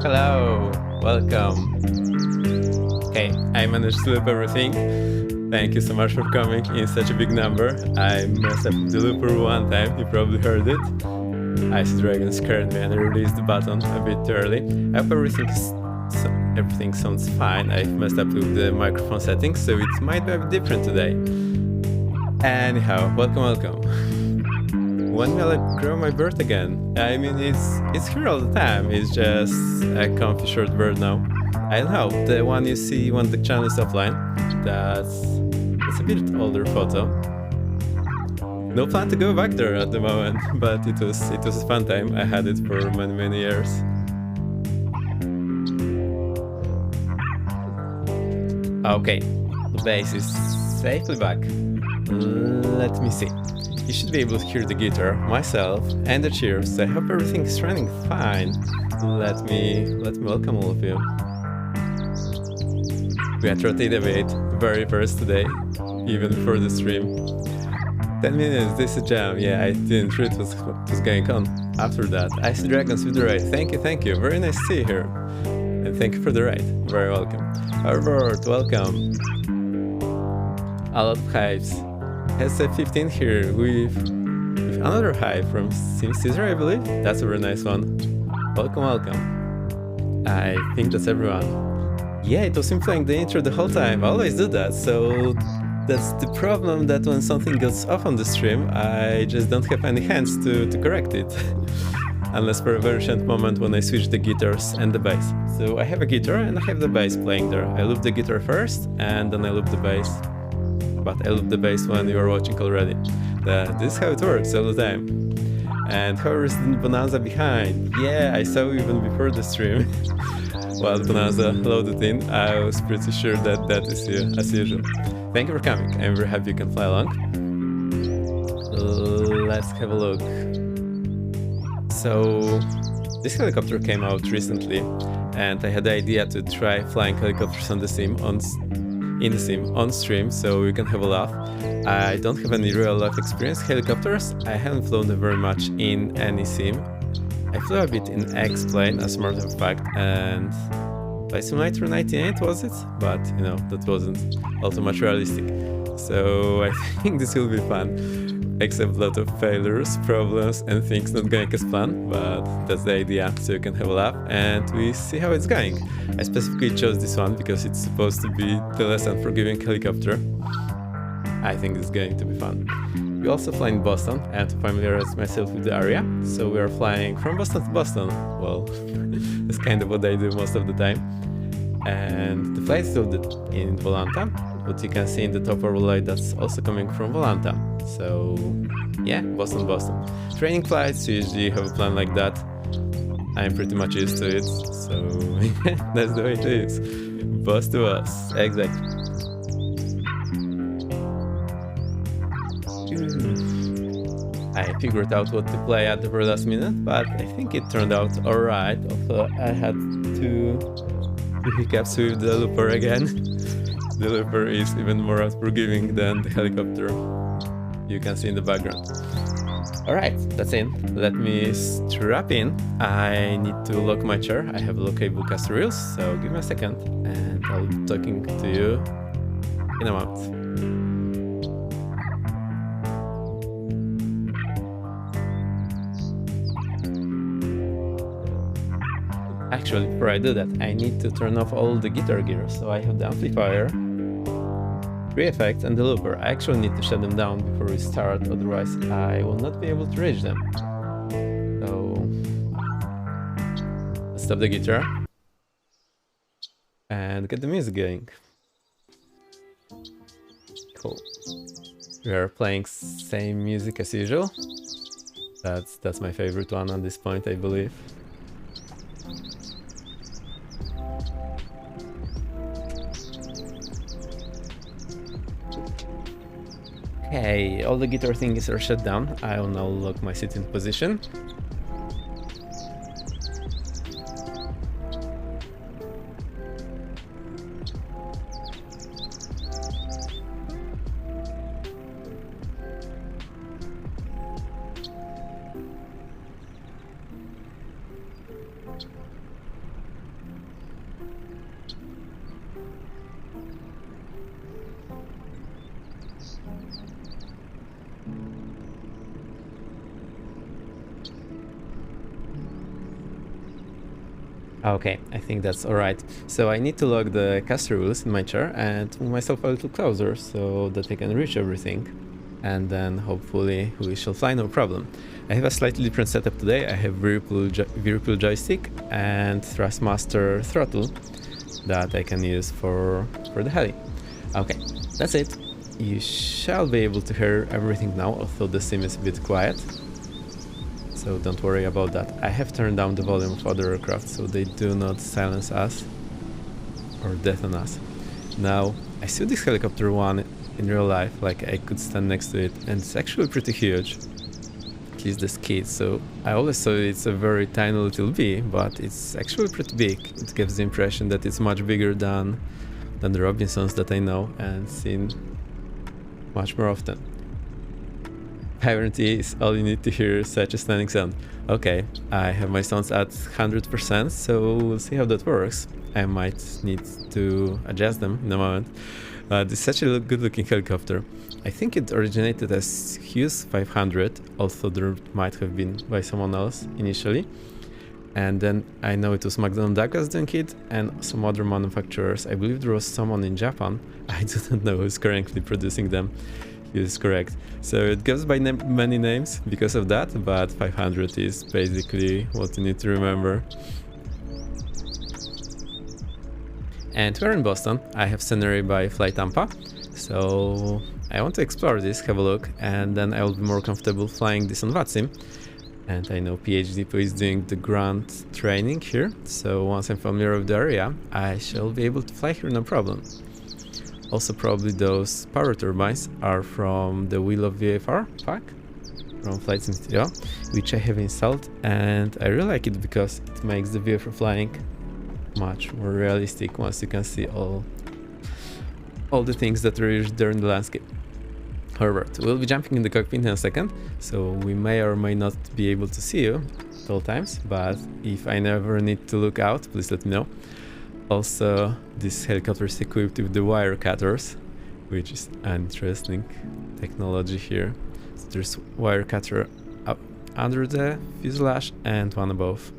Hello, welcome. Okay, I managed to loop everything. Thank you so much for coming in such a big number. I messed up the looper one time, you probably heard it. Ice Dragon scared me and I released the button a bit too early. I hope everything sounds fine. I've messed up with the microphone settings, so it might be a bit different today. Anyhow, welcome. When will I grow my bird again? I mean, it's here all the time. It's just a comfy short bird now. I don't know, the one you see when the channel is offline. That's a bit older photo. No plan to go back there at the moment, but it was a fun time. I had it for many years. Okay, the base is safely back. Let me see. You should be able to hear the guitar, myself, and the cheers. I hope everything is running fine. Let me welcome all of you. We had rotated debate very first today, even before the stream. 10 minutes, this is a jam. Yeah, I didn't read what was going on after that. Ice Dragons with the raid. Thank you. Very nice to see you here. And thank you for the raid. Very welcome. Herbert, welcome. A lot of hives. Has a 15 here with another hive from Caesar, I believe. That's a very nice one. Welcome. I think that's everyone. Yeah, it was him playing the intro the whole time. I always do that, so that's the problem, that when something goes off on the stream, I just don't have any hands to correct it. Unless for a very short moment when I switch the guitars and the bass. So I have a guitar and I have the bass playing there. I loop the guitar first and then I loop the bass. But I loop the bass when you are watching already. This is how it works all the time. And how is the Bonanza behind? Yeah, I saw you even before the stream. While the Bonanza loaded in, I was pretty sure that is you, as usual. Thank you for coming. I'm very happy you can fly along. Let's have a look. So, this helicopter came out recently, and I had the idea to try flying helicopters on the sim on stream, so we can have a laugh. I don't have any real life experience helicopters. I haven't flown them very much in any sim. I flew a bit in X-Plane, as a matter of fact, and Flight Simulator 98 was it? But, you know, that wasn't all too much realistic. So I think this will be fun. Except a lot of failures, problems, and things not going as planned, but that's the idea, so you can have a laugh, and we see how it's going. I specifically chose this one because it's supposed to be the less unforgiving helicopter. I think it's going to be fun. We also fly in Boston, and to familiarize myself with the area, so we are flying from Boston to Boston. Well, that's kind of what I do most of the time. And the flight is loaded in Volanta, but you can see in the top overlay that's also coming from Volanta. So yeah, Boston. Training flights usually have a plan like that. I'm pretty much used to it, so that's the way it is. Boss to us, exactly. I figured out what to play at the very last minute, but I think it turned out alright, although I had two hiccups with the looper again. The looper is even more unforgiving than the helicopter you can see in the background. Alright, that's it. Let me strap in. I need to lock my chair. I have lockable caster wheels, so give me a second and I'll be talking to you in a moment. Actually, before I do that, I need to turn off all the guitar gear, so I have the amplifier, 3 effects, and the looper. I actually need to shut them down before we start, otherwise I will not be able to reach them. So, let's stop the guitar and get the music going. Cool. We are playing same music as usual. That's my favorite one at this point, I believe. Okay, all the guitar things are shut down. I will now lock my sitting position. Okay, I think that's alright. So I need to lock the caster rules in my chair and move myself a little closer so that I can reach everything. And then hopefully we shall fly no problem. I have a slightly different setup today. I have Whirlpool joystick and Thrustmaster throttle that I can use for the heli. Okay, that's it. You shall be able to hear everything now, although the sim is a bit quiet. So don't worry about that. I have turned down the volume of other aircraft so they do not silence us or deafen us. Now, I see this helicopter one in real life, like I could stand next to it, and it's actually pretty huge. At least the skid, so I always thought it's a very tiny little bee, but it's actually pretty big. It gives the impression that it's much bigger than the Robinsons that I know and seen much more often. Apparently is all you need to hear such a stunning sound. Okay, I have my sounds at 100%, so we'll see how that works. I might need to adjust them in a moment. This is such a good looking helicopter. I think it originated as Hughes 500, although there might have been by someone else initially. And then I know it was McDonnell Douglas doing it and some other manufacturers. I believe there was someone in Japan. I do not know who's currently producing them. He is correct. So it goes by many names because of that, but 500 is basically what you need to remember. And we're in Boston. I have scenery by Fly Tampa, so I want to explore this, have a look, and then I will be more comfortable flying this on VATSIM. And I know PhD is doing the ground training here, so once I'm familiar with the area, I shall be able to fly here no problem. Also probably those power turbines are from the Wheel of VFR pack from Flight Sim Studio, which I have installed, and I really like it because it makes the VFR flying much more realistic once you can see all the things that are there in the landscape. However, we'll be jumping in the cockpit in a second, so we may or may not be able to see you at all times, but if I never need to look out, please let me know. Also, this helicopter is equipped with the wire cutters, which is an interesting technology here. So there's wire cutter up under the fuselage and one above.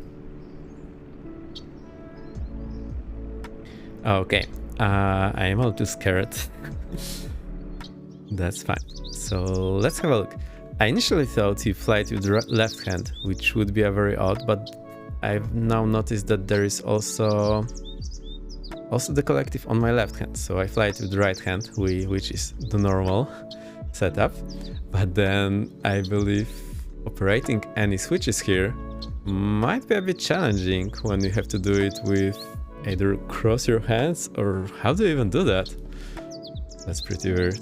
Okay, I am a little scared. That's fine. So let's have a look. I initially thought you fly it with the left hand, which would be a very odd, but I've now noticed that there is also the collective on my left hand. So I fly it with the right hand, which is the normal setup. But then I believe operating any switches here might be a bit challenging when you have to do it with either cross your hands, or how do you even do that? That's pretty weird.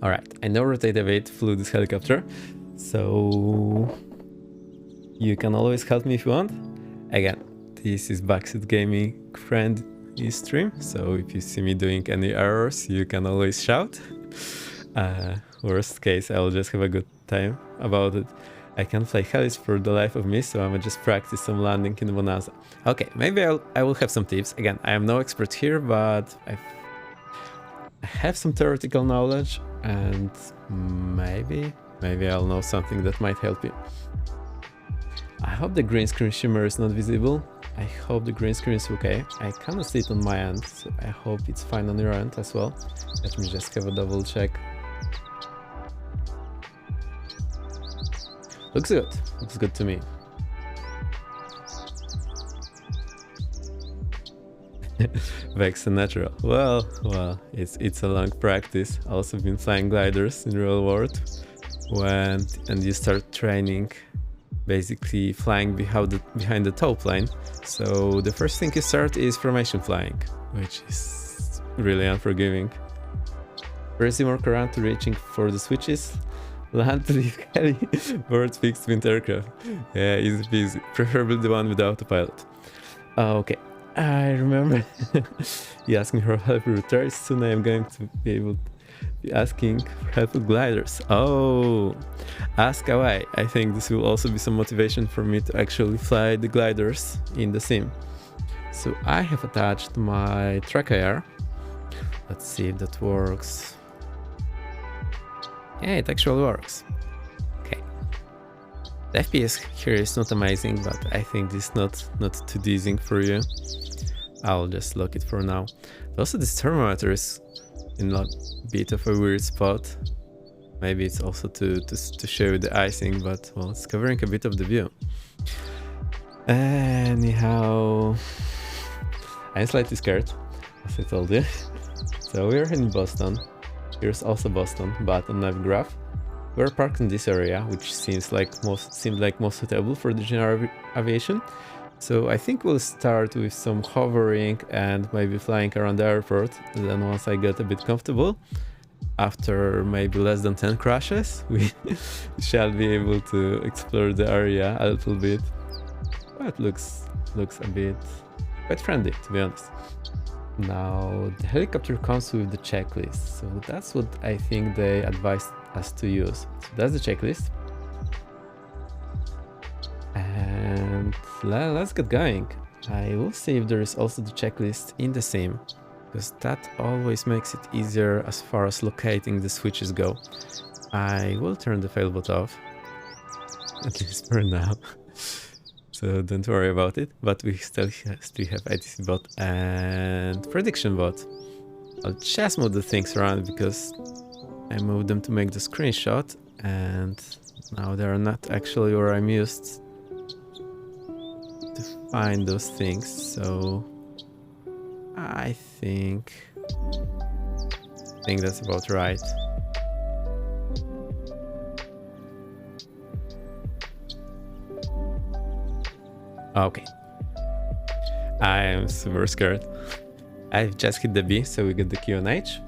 Alright, I now rotate a bit, flew this helicopter, so you can always help me if you want. Again, this is Backseat Gaming friendly stream, so if you see me doing any errors, you can always shout. Worst case, I will just have a good time about it. I can't fly helis for the life of me, so I'm gonna just practice some landing in Bonanza. Okay, maybe I will have some tips. Again, I am no expert here, but I have some theoretical knowledge, and maybe I'll know something that might help you. I hope the green screen shimmer is not visible. I hope the green screen is okay. I cannot see it on my end, so I hope it's fine on your end as well. Let me just have a double check. Looks good to me. Vex and natural. Well, it's a long practice. Also been flying gliders in real world. And you start training, basically flying behind the tow plane. So the first thing you start is formation flying, which is really unforgiving. Pressing work around to reaching for the switches. Land to leave heli, board fixed wind aircraft. Yeah, easy peasy. Preferably the one with the autopilot. Okay, I remember you asking for help with repairs. Soon I am going to be able to be asking for help with gliders. Oh, ask away. I think this will also be some motivation for me to actually fly the gliders in the sim. So I have attached my track AR. Let's see if that works. Yeah, it actually works. Okay. The FPS here is not amazing, but I think this is not too dizzying for you. I'll just lock it for now. Also, this thermometer is in a bit of a weird spot. Maybe it's also to show you the icing, but well, it's covering a bit of the view. Anyhow, I'm slightly scared, as I told you. So we're in Boston. Here's also Boston, but on Nav graph. We're parked in this area, which seemed like most suitable for the general aviation. So I think we'll start with some hovering and maybe flying around the airport. Then once I get a bit comfortable, after maybe less than 10 crashes, we shall be able to explore the area a little bit. But looks a bit quite friendly, to be honest. Now the helicopter comes with the checklist, so that's what I think they advised us to use. So that's the checklist, and let's get going. I will see if there is also the checklist in the sim, because that always makes it easier as far as locating the switches go. I will turn the failbot off, at least for now. So don't worry about it, but we still have ITC bot and prediction bot. I'll just move the things around because I moved them to make the screenshot, and now they're not actually where I'm used to find those things. So I think that's about right. Okay, I am super scared. I've just hit the B, so we get the Q and H.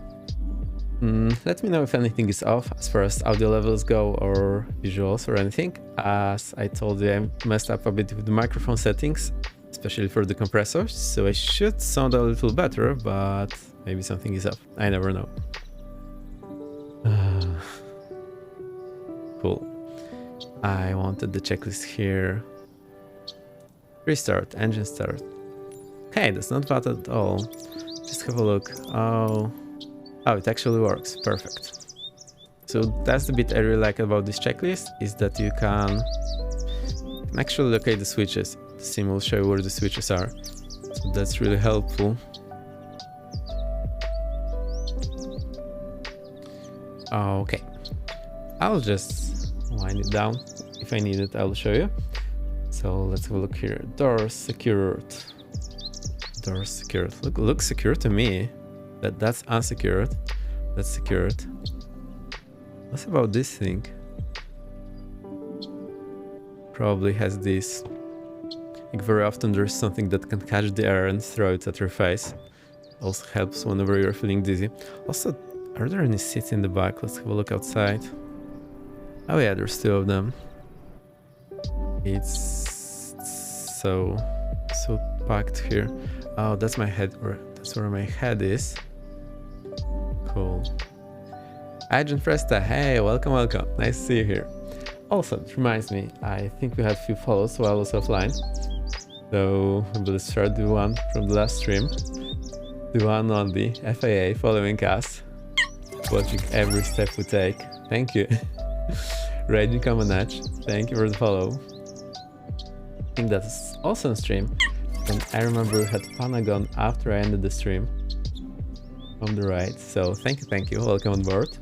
Let me know if anything is off as far as audio levels go or visuals or anything. As I told you, I messed up a bit with the microphone settings, especially for the compressors, so I should sound a little better, but maybe something is off. I never know. Cool. I wanted the checklist here. Restart, engine start. Okay, that's not bad at all. Just have a look. Oh, it actually works. Perfect. So that's the bit I really like about this checklist, is that you can actually locate the switches. The sim will show you where the switches are. So that's really helpful. Okay. I'll just wind it down. If I need it, I'll show you. So let's have a look here. Doors secured. Doors secured. Looks secure to me. That's unsecured. That's secured. What's about this thing? Probably has this. Like very often there's something that can catch the air and throw it at your face. Also helps whenever you're feeling dizzy. Also, are there any seats in the back? Let's have a look outside. Oh yeah, there's two of them. It's so packed here. Oh, that's my head, or that's where my head is. Cool. Agent Fresta, hey, welcome. Nice to see you here. Also, it reminds me, I think we had a few follows while I was offline. So let's start the one from the last stream. The one on the FAA following us, watching every step we take. Thank you. Raging Kamanach, thank you for the follow. I think that's also on stream. And I remember we had Panagon after I ended the stream. From the right. So thank you. Welcome on board.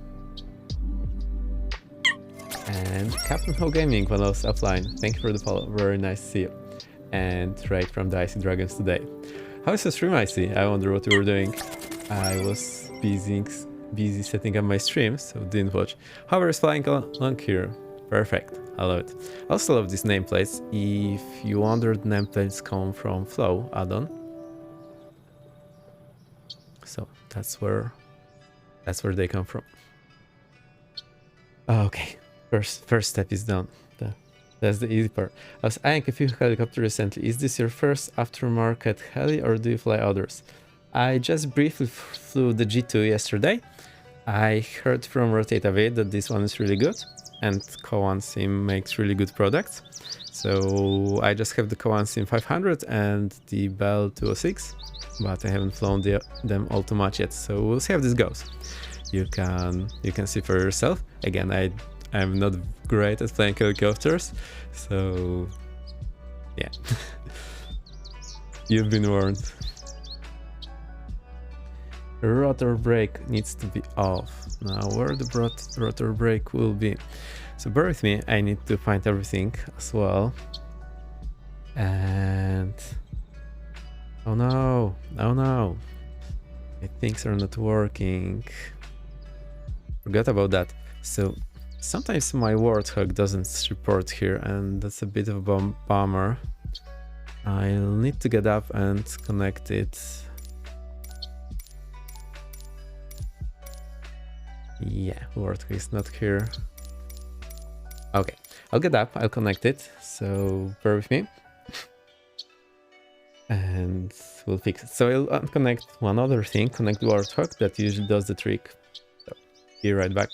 And Captain Ho Gaming when I was offline. Thank you for the follow. Very nice to see you. And right from the Icy Dragons today. How is the stream, Icy? I wonder what you were doing. I was busy setting up my stream, so didn't watch. However, is flying along here. Perfect. I love it. I also love these nameplates. If you wonder, the nameplates come from Flow add-on. So that's where they come from. Okay. First step is done. That's the easy part. I was eyeing a few helicopters recently. Is this your first aftermarket heli or do you fly others? I just briefly flew the G2 yesterday. I heard from Rotate Aviate that this one is really good, and Koan Sim makes really good products. So I just have the Koan Sim 500 and the Bell 206, but I haven't flown them all too much yet. So we'll see how this goes. You can see for yourself. Again, I I'm not great at flying helicopters, so yeah. You've been warned. The rotor brake needs to be off. Now where the rotor brake will be. So bear with me, I need to find everything as well. And oh no, oh no. My things are not working. Forgot about that. So sometimes my Warthog doesn't report here, and that's a bit of a bummer. I'll need to get up and connect it. Yeah, Warthog is not here. Okay, I'll get up, I'll connect it, so bear with me. And we'll fix it. So I'll unconnect one other thing, connect the Warthog, that usually does the trick. So, be right back.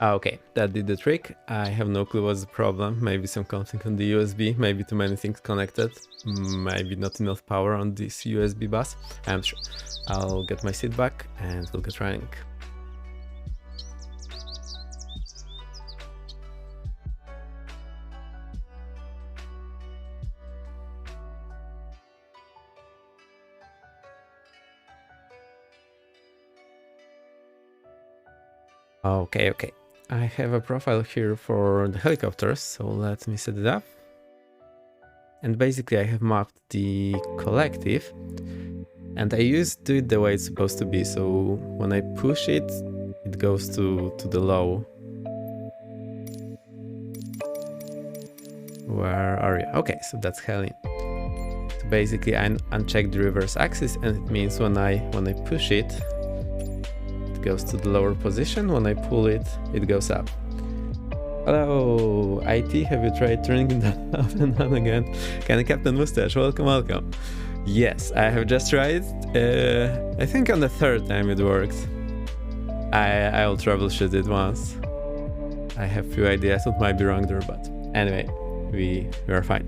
Okay, that did the trick. I have no clue what's the problem. Maybe some conflict on the USB, maybe too many things connected, maybe not enough power on this USB bus. I'm sure. I'll get my seat back and we'll get running. Okay. I have a profile here for the helicopters, so let me set it up. And basically I have mapped the collective, and I used to do it the way it's supposed to be. So when I push it, it goes to the low. Where are you? Okay, so that's heli. So basically I uncheck the reverse axis, and it means when I push it, goes to the lower position. When I pull it, it goes up. Hello, IT, have you tried turning that off and on again? Can Captain Mustache, welcome. Yes, I have just tried. I think on the third time it worked. I'll troubleshoot it once. I have few ideas what might be wrong there, but anyway, we are fine.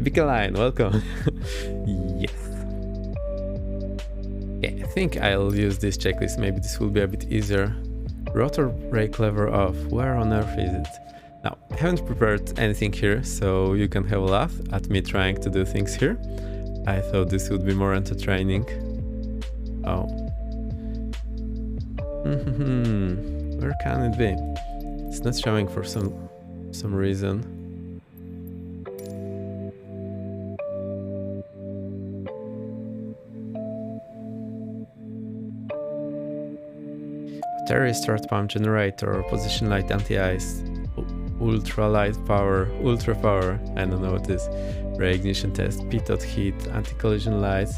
Big Line, welcome. Yes. Okay, I think I'll use this checklist. Maybe this will be a bit easier. Rotor brake lever off. Where on earth is it? Now, I haven't prepared anything here, so you can have a laugh at me trying to do things here. I thought this would be more entertaining. Oh. Where can it be? It's not showing for some reason. Battery start pump generator, position light anti-ice, ultra light power, ultra power, I don't know what this, re-ignition test, pitot heat, anti-collision lights,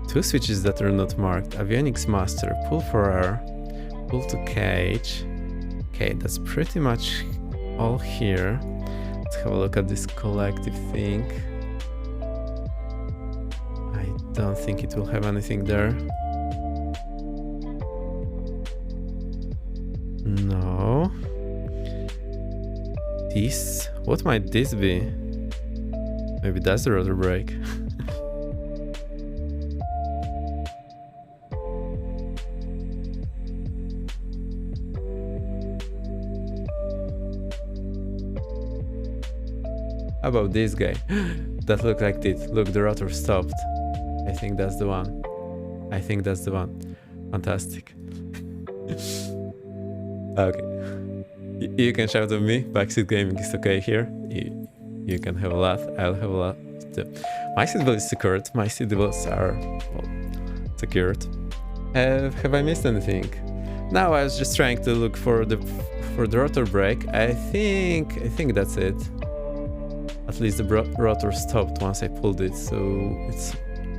two switches that are not marked, avionics master, pull for air, pull to cage. Okay, that's pretty much all here. Let's have a look at this collective thing. I don't think it will have anything there. No. This? What might this be? Maybe that's the rotor brake. How about this guy? That looked like it. Look, the rotor stopped. I think that's the one. Fantastic. Okay. You can shout at me. Backseat gaming is okay here. You can have a laugh. I'll have a laugh too. My seat belt is secured. My seat belts are, well, secured. Have I missed anything? No, I was just trying to look for the rotor brake. I think that's it. At least the rotor stopped once I pulled it, so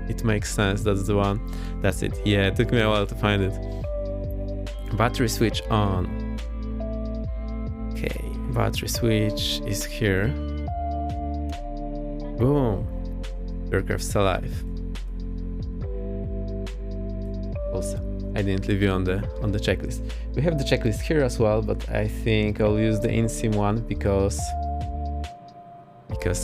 it makes sense. That's the one. That's it. Yeah, it took me a while to find it. Battery switch on. Okay, battery switch is here. Boom. The aircraft's alive. Also, I didn't leave you on the checklist. We have the checklist here as well, but I think I'll use the in-sim one because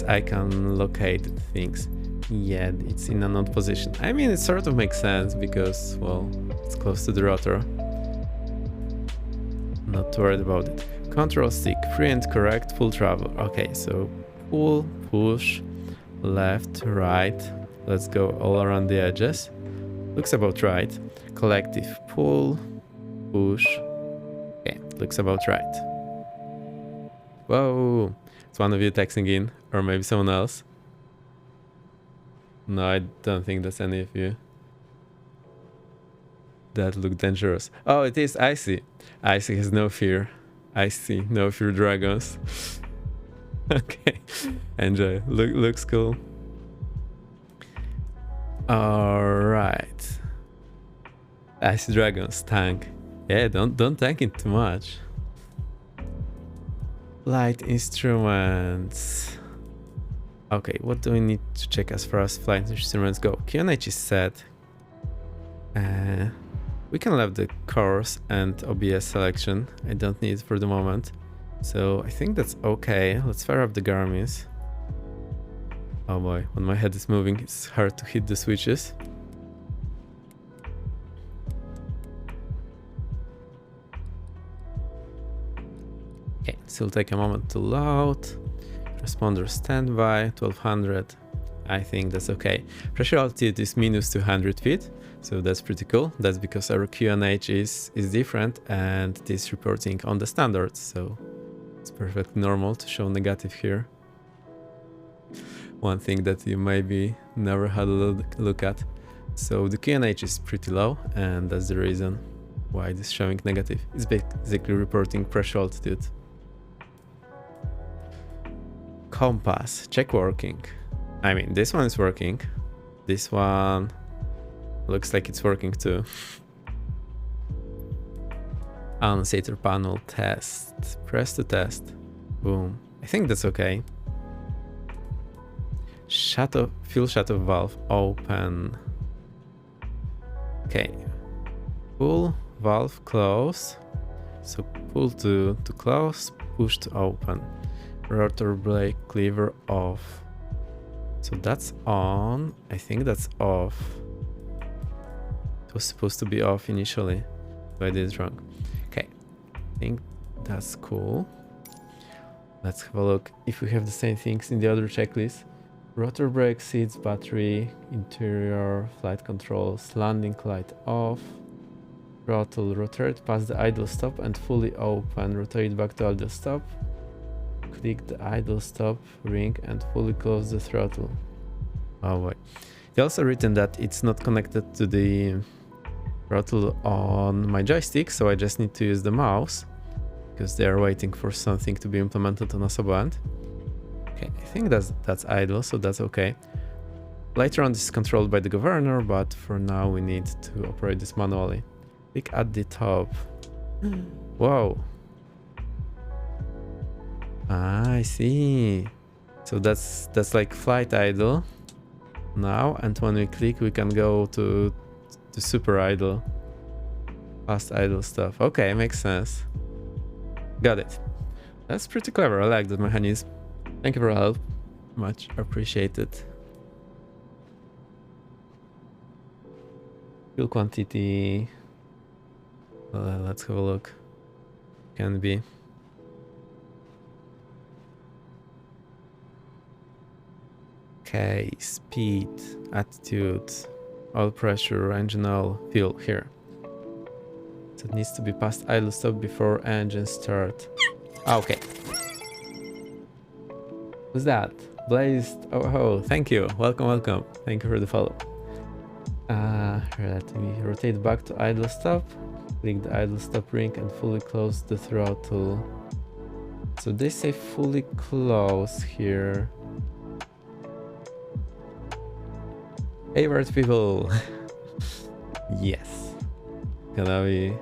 I can locate things. Yeah, it's in an odd position. I mean, it sort of makes sense because, well, it's close to the rotor. Not worried about it. Control stick, free and correct, full travel. Okay, so pull, push, left, right. Let's go all around the edges. Looks about right. Collective, pull, push. Okay, looks about right. Whoa, it's one of you texting in, or maybe someone else. No, I don't think that's any of you. That looked dangerous. Oh, it is Icy. Icy has no fear. Icy, no fear dragons. Okay, enjoy. Looks cool. Alright. Icy dragons, tank. Yeah, don't tank it too much. Flight instruments. Okay, what do we need to check as far as flight instruments go? QNH is set. We can leave the course and OBS selection. I don't need it for the moment. So I think that's okay. Let's fire up the Garmin's. Oh boy, when my head is moving, it's hard to hit the switches. Okay, still take a moment to load. Responder standby, 1200. I think that's okay. Pressure altitude is minus 200 feet, so that's pretty cool. That's because our QNH is different and it is reporting on the standards, so it's perfectly normal to show negative here. One thing that you maybe never had a look at. So the QNH is pretty low, and that's the reason why it is showing negative. It's basically reporting pressure altitude. Compass, check working. I mean, this one is working. This one looks like it's working too. Annunciator panel test. Press to test. Boom. I think that's okay. Fuel shut-off valve open. Okay. Pull valve close. So pull to close, push to open. Rotor brake lever off. So that's on. I think that's off. It was supposed to be off initially, but I did it wrong. Okay, I think that's cool. Let's have a look if we have the same things in the other checklist. Rotor brake, seats, battery, interior, flight controls, landing light off. Throttle, rotate past the idle stop and fully open. Rotate back to idle stop. Click the idle stop ring and fully close the throttle. Oh boy. They also written that it's not connected to the throttle on my joystick, so I just need to use the mouse because they are waiting for something to be implemented on a sub-band. Okay, I think that's idle, so that's okay. Later on this is controlled by the governor, but for now we need to operate this manually. Click at the top. Whoa. I see. So that's like flight idle now, and when we click we can go to super idle, fast idle stuff. Okay, makes sense. Got it. That's pretty clever. I like that mechanism. Thank you for your help. Much appreciated. Fuel quantity. Let's have a look. Can be. Okay, speed, attitude, oil pressure, engine oil, fuel here. So it needs to be past idle stop before engine start. Okay. Who's that? Blazed. Oh, thank you. Welcome. Thank you for the follow. Let me rotate back to idle stop. Click the idle stop ring and fully close the throttle. So they say fully close here. Hey, bird people. Yes. Gonna be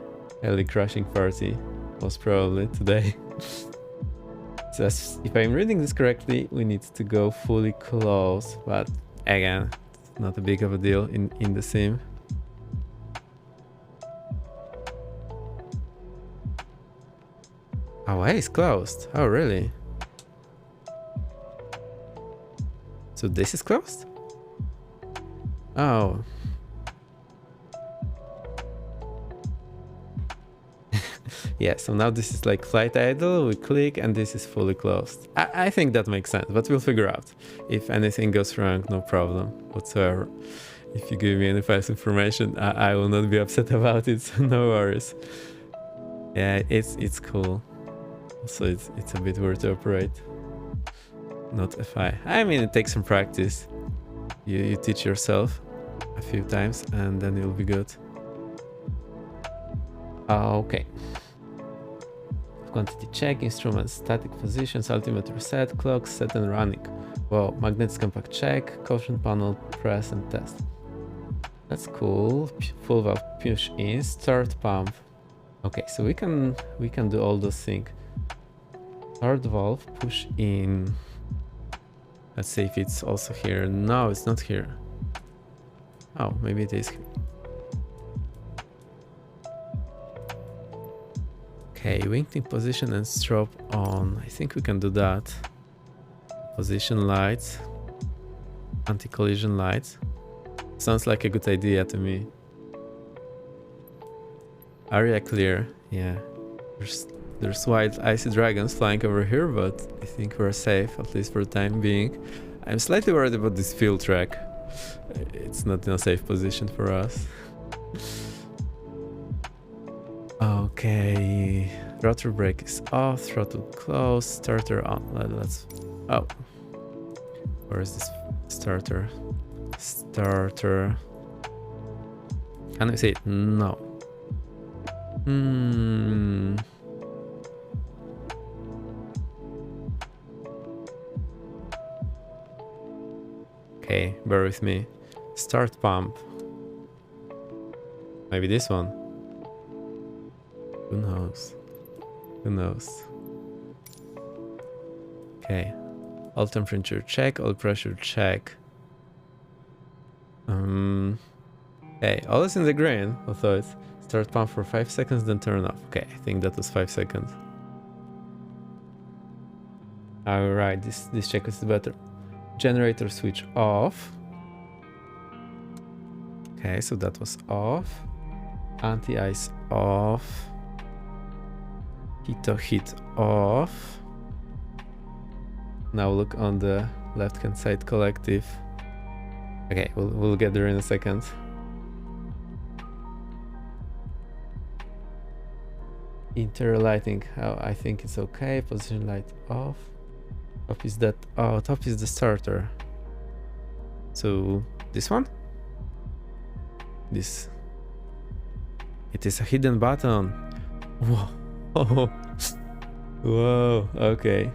early crashing party, most probably today. So if I'm reading this correctly, we need to go fully close, but again, it's not a big of a deal in the sim. Oh, hey, it's closed. Oh, really? So this is closed? Oh. Yeah, so now this is like flight idle, we click and this is fully closed. I think that makes sense, but we'll figure out. If anything goes wrong, no problem whatsoever. If you give me any false information, I will not be upset about it, so no worries. Yeah, it's cool. Also, it's a bit weird to operate. Not FI. I mean, it takes some practice. You teach yourself a few times and then you'll be good. Okay. Quantity check, instruments, static positions, altimeter set, clock set and running. Wow, magnetics compact check, caution panel, press and test. That's cool. Full valve push in, start pump. Okay, so we can do all those things. Start valve, push in. Let's see if it's also here. No, it's not here. Oh, maybe it is here. Okay, wingtip position and strobe on. I think we can do that. Position lights, anti-collision lights. Sounds like a good idea to me. Area clear. Yeah, there's white icy dragons flying over here, but I think we're safe, at least for the time being. I'm slightly worried about this fuel track. It's not in a safe position for us. Okay, rotor brake is off, throttle closed, starter on. Let's. Oh, where is this starter? Starter. Can I say it? No. Okay, bear with me. Start pump. Maybe this one. Who knows? Who knows? Okay. All temperature check, all pressure check. Okay, all is in the green, although it's start pump for 5 seconds, then turn off. Okay, I think that was 5 seconds. Alright, this check is better. Generator switch off. Okay, so that was off. Anti-ice off. Heat off. Now look on the left hand side collective. Okay, we'll get there in a second. Interior lighting, I think it's okay. Position light off. Top is that. Oh, top is the starter. So this one? This. It is a hidden button. Whoa. Oh. Whoa. Okay.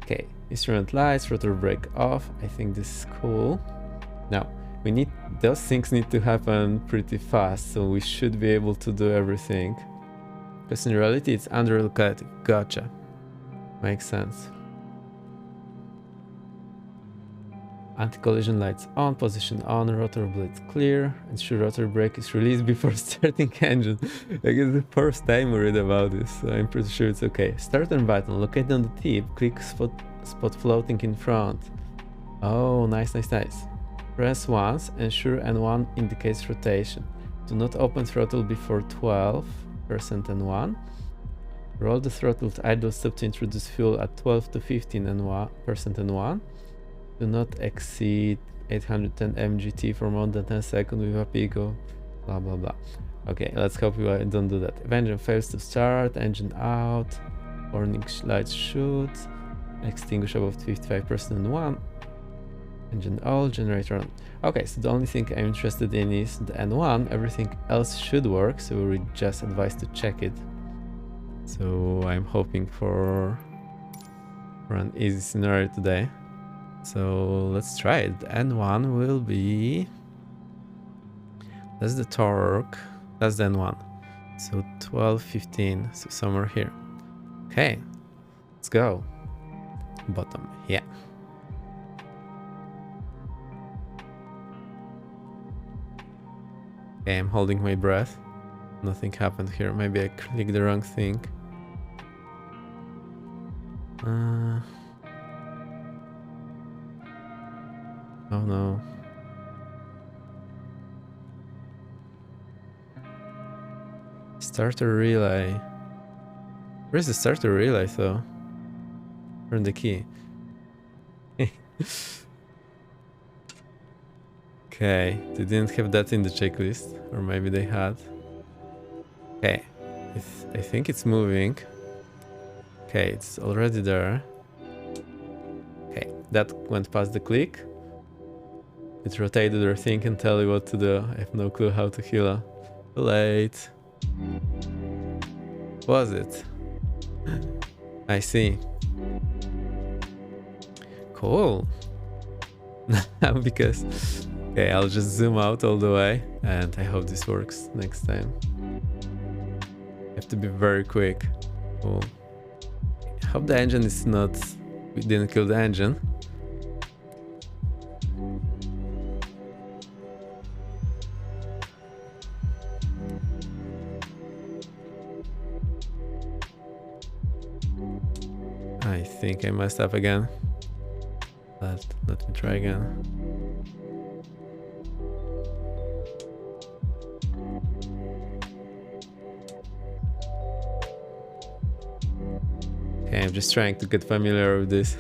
Okay. Instrument lights, rotor brake off. I think this is cool. Now those things need to happen pretty fast, so we should be able to do everything. Because in reality, it's under locative. Gotcha. Makes sense. Anti-collision lights on, position on, rotor blades clear. Ensure rotor brake is released before starting engine. I guess the first time we read about this, so I'm pretty sure it's okay. Starter button, located on the tip, click spot floating in front. Oh, nice. Press once, ensure N1 indicates rotation. Do not open throttle before 12% N1. Roll the throttle to idle stop to introduce fuel at 12 to 15% N1. Do not exceed 810 mgt for more than 10 seconds with a peak of blah blah blah. Okay, let's hope we don't do that. If engine fails to start, engine out, warning lights shoot, extinguish above 55% on 1, engine all, generator on. Okay, so the only thing I'm interested in is the N1, everything else should work, so we're just advised to check it. So I'm hoping for an easy scenario today. So let's try it. The N1 will be... That's the torque. That's the N1. So 12, 15. So somewhere here. Okay. Let's go. Bottom. Yeah. Okay, I'm holding my breath. Nothing happened here. Maybe I clicked the wrong thing. Oh no. Starter relay. Where's the starter relay though? Turn the key. Okay, they didn't have that in the checklist, or maybe they had. Okay, I think it's moving. Okay, it's already there. Okay, that went past the click. It rotated their thing and tell you what to do. I have no clue how to heal. Too late. Was it? I see. Cool. Because... Okay, I'll just zoom out all the way, and I hope this works next time. Have to be very quick. Cool. I hope the engine is not... We didn't kill the engine. I think I messed up again. But let me try again. Okay, I'm just trying to get familiar with this.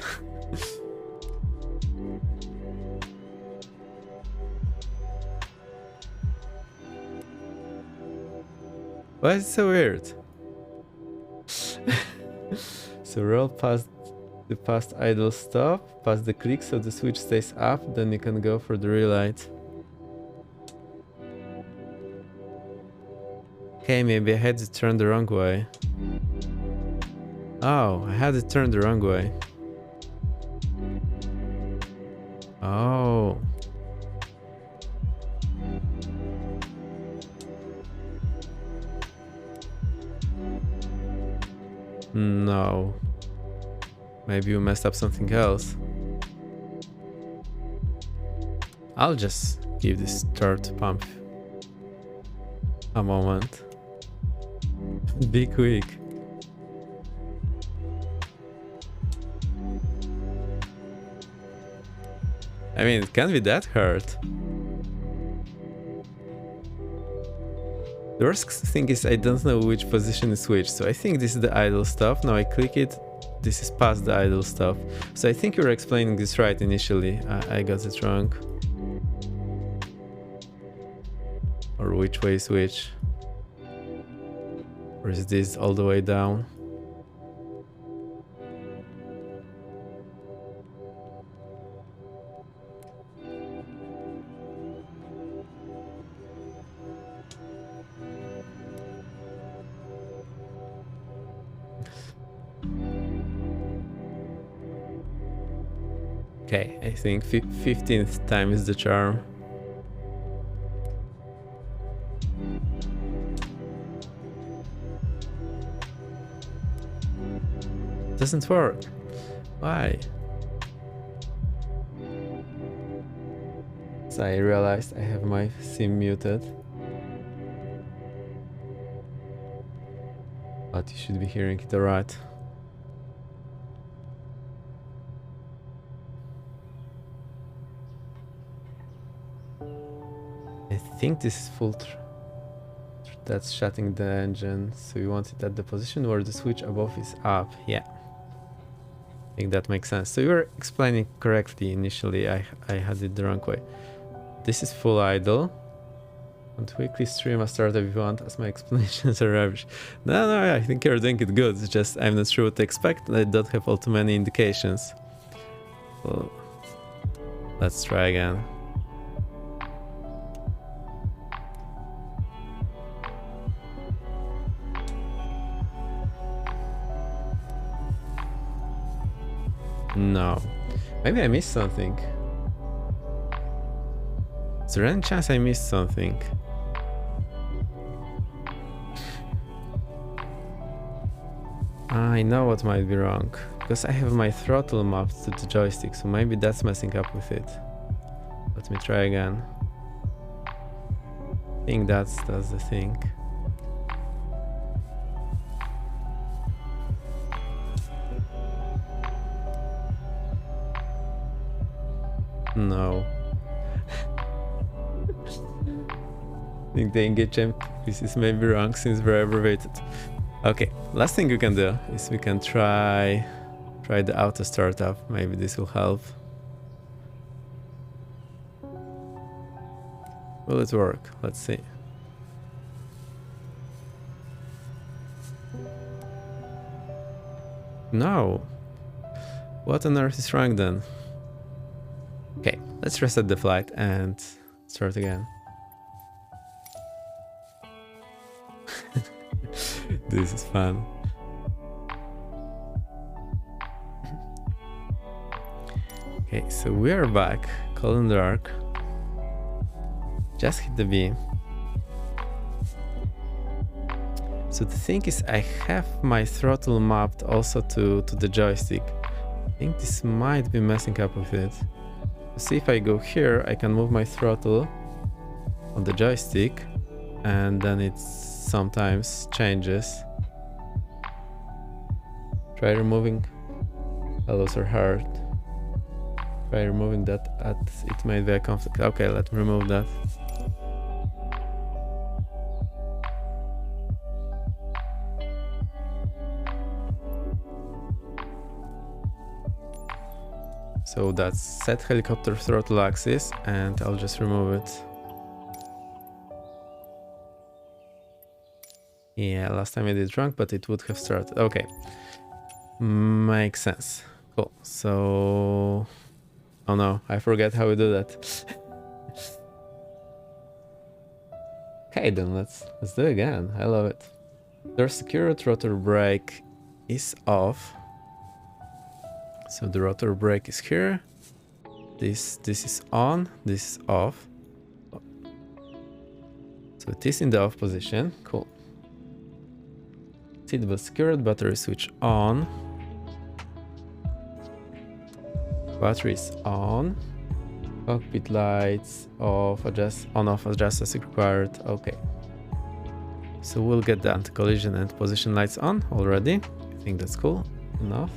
Why is it so weird? So roll past the past idle stop, past the click so the switch stays up, then you can go for the relight. Okay, maybe I had it turned the wrong way. Oh, I had it turned the wrong way. Oh. No. Maybe you messed up something else. I'll just give this third pump a moment. Be quick. I mean, it can't be that hard. The worst thing is I don't know which position is which, so I think this is the idle stuff. Now I click it, this is past the idle stuff. So I think you were explaining this right initially. I got it wrong. Or which way is which? Or is this all the way down? Okay, I think 15th time is the charm. Doesn't work. Why? So I realized I have my sim muted. But you should be hearing it alright. I think this is full. That's shutting the engine. So you want it at the position where the switch above is up. Yeah. I think that makes sense. So you were explaining correctly initially. I had it the wrong way. This is full idle. Want to weekly stream a startup if you want, as my explanations are rubbish. No, I think you're doing it good. It's just I'm not sure what to expect, and I don't have all too many indications. Well, let's try again. No. Maybe I missed something. Is there any chance I missed something? I know what might be wrong. Because I have my throttle mapped to the joystick, so maybe that's messing up with it. Let me try again. I think that's the thing. No. I think the engagement piece is maybe wrong since we're abbreviated. Okay, last thing we can do is we can try the auto startup. Maybe this will help. Will it work? Let's see. No. What on earth is wrong then? Okay, let's reset the flight and start again. This is fun. Okay, so we are back. Cold and dark. Just hit the B. So the thing is, I have my throttle mapped also to the joystick. I think this might be messing up with it. See, if I go here, I can move my throttle on the joystick, and then it sometimes changes. Try removing. Hellos are hard. Try removing that. It might be a conflict. Okay, let me remove that. So that's set helicopter throttle axis, and I'll just remove it. Yeah, last time I did it wrong, but it would have started. Okay, makes sense. Cool. So, oh no, I forget how we do that. Okay, then let's do it again. I love it. Their secure rotor brake is off. So the rotor brake is here. This is on. This is off. So it is in the off position. Cool. Seatbelt secured. Battery switch on. Battery is on. Cockpit lights off. Adjust on off. Adjust as required. Okay. So we'll get the anti-collision and position lights on already. I think that's cool enough.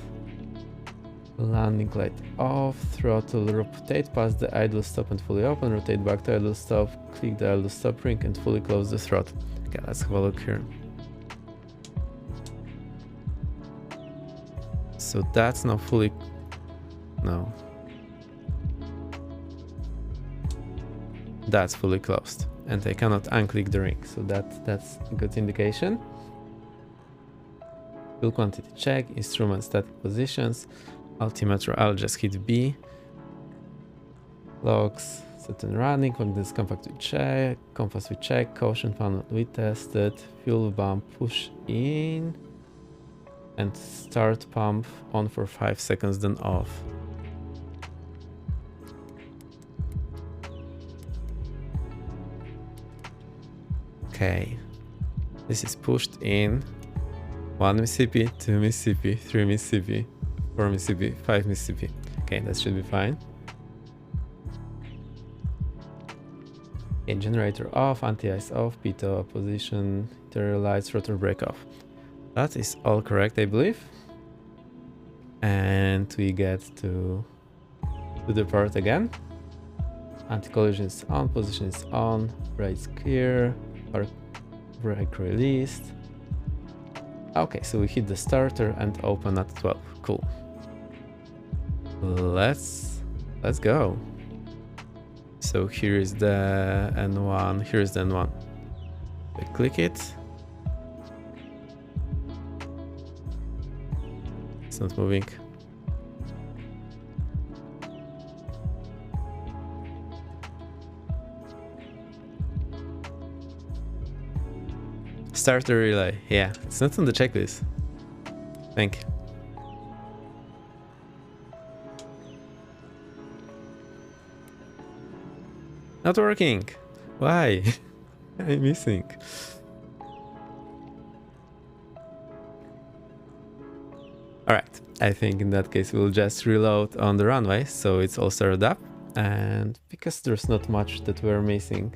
Landing light off, throttle, rotate past the idle stop and fully open, rotate back to idle stop, click the idle stop ring and fully close the throttle. Okay, let's have a look here. So that's now fully... no. That's fully closed and I cannot unclick the ring, so that's a good indication. Fuel quantity check, instrument static positions. Altimeter, I'll just hit B. Logs, set and running, magnetics compact we check, compass we check, caution panel we tested, fuel pump push in, and start pump on for 5 seconds, then off. Okay, this is pushed in. 1 Mississippi, 2 Mississippi, 3 Mississippi, 4 Mississippi, 5 Mississippi. Okay, that should be fine. Okay, generator off, anti-ice off, pitot position, interior lights, rotor brake off. That is all correct, I believe. And we get to the part again. Anti-collision is on, position is on, brakes clear, brake released. Okay, so we hit the starter and open at 12. Cool. Let's go. So here is the N1, here is the N1. I click it. It's not moving. Start the relay. Yeah, it's not on the checklist. Thank you. Not working. Why? I'm missing. Alright, I think in that case we'll just reload on the runway so it's all started up. And because there's not much that we're missing,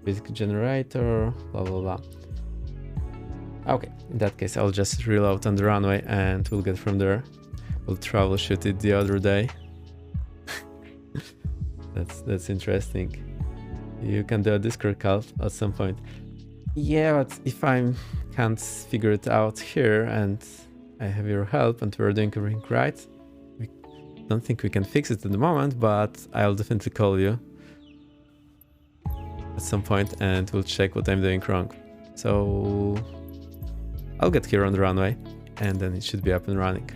basic generator, blah blah blah. Okay, in that case I'll just reload on the runway and we'll get from there. We'll troubleshoot it the other day. That's interesting. You can do a Discord call at some point. Yeah, but if I can't figure it out here and I have your help and we're doing everything right, I don't think we can fix it at the moment, but I'll definitely call you at some point and we'll check what I'm doing wrong. So I'll get here on the runway and then it should be up and running.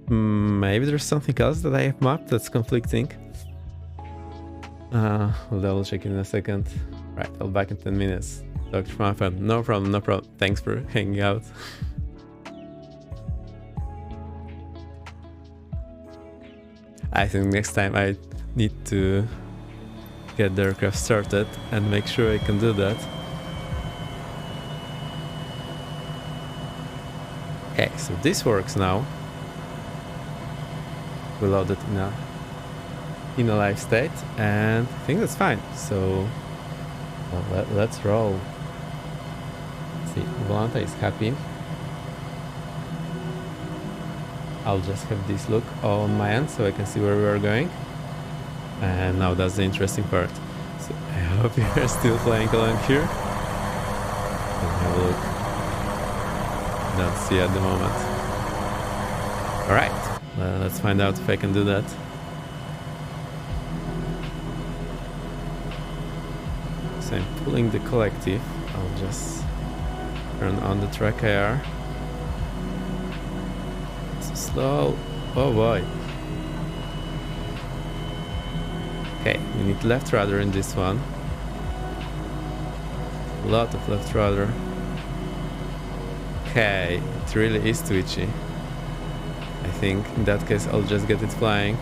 Maybe there's something else that I have mapped that's conflicting. We'll double check in a second. Right, I'll be back in 10 minutes. Dr. Muffin, no problem, no problem. Thanks for hanging out. I think next time I need to get the aircraft started and make sure I can do that. Okay, so this works now. We load it in a live state and I think that's fine. So well, let's roll. Let's see, Volanta is happy. I'll just have this look on my end so I can see where we are going. And now that's the interesting part. So I hope you are still flying along here. Let me have a look. Don't see at the moment. Alright, let's find out if I can do that. So I'm pulling the collective. I'll just turn on the track IR. Slow. Oh boy. Okay, we need left rudder in this one. A lot of left rudder. Okay, it really is twitchy. I think in that case I'll just get it flying.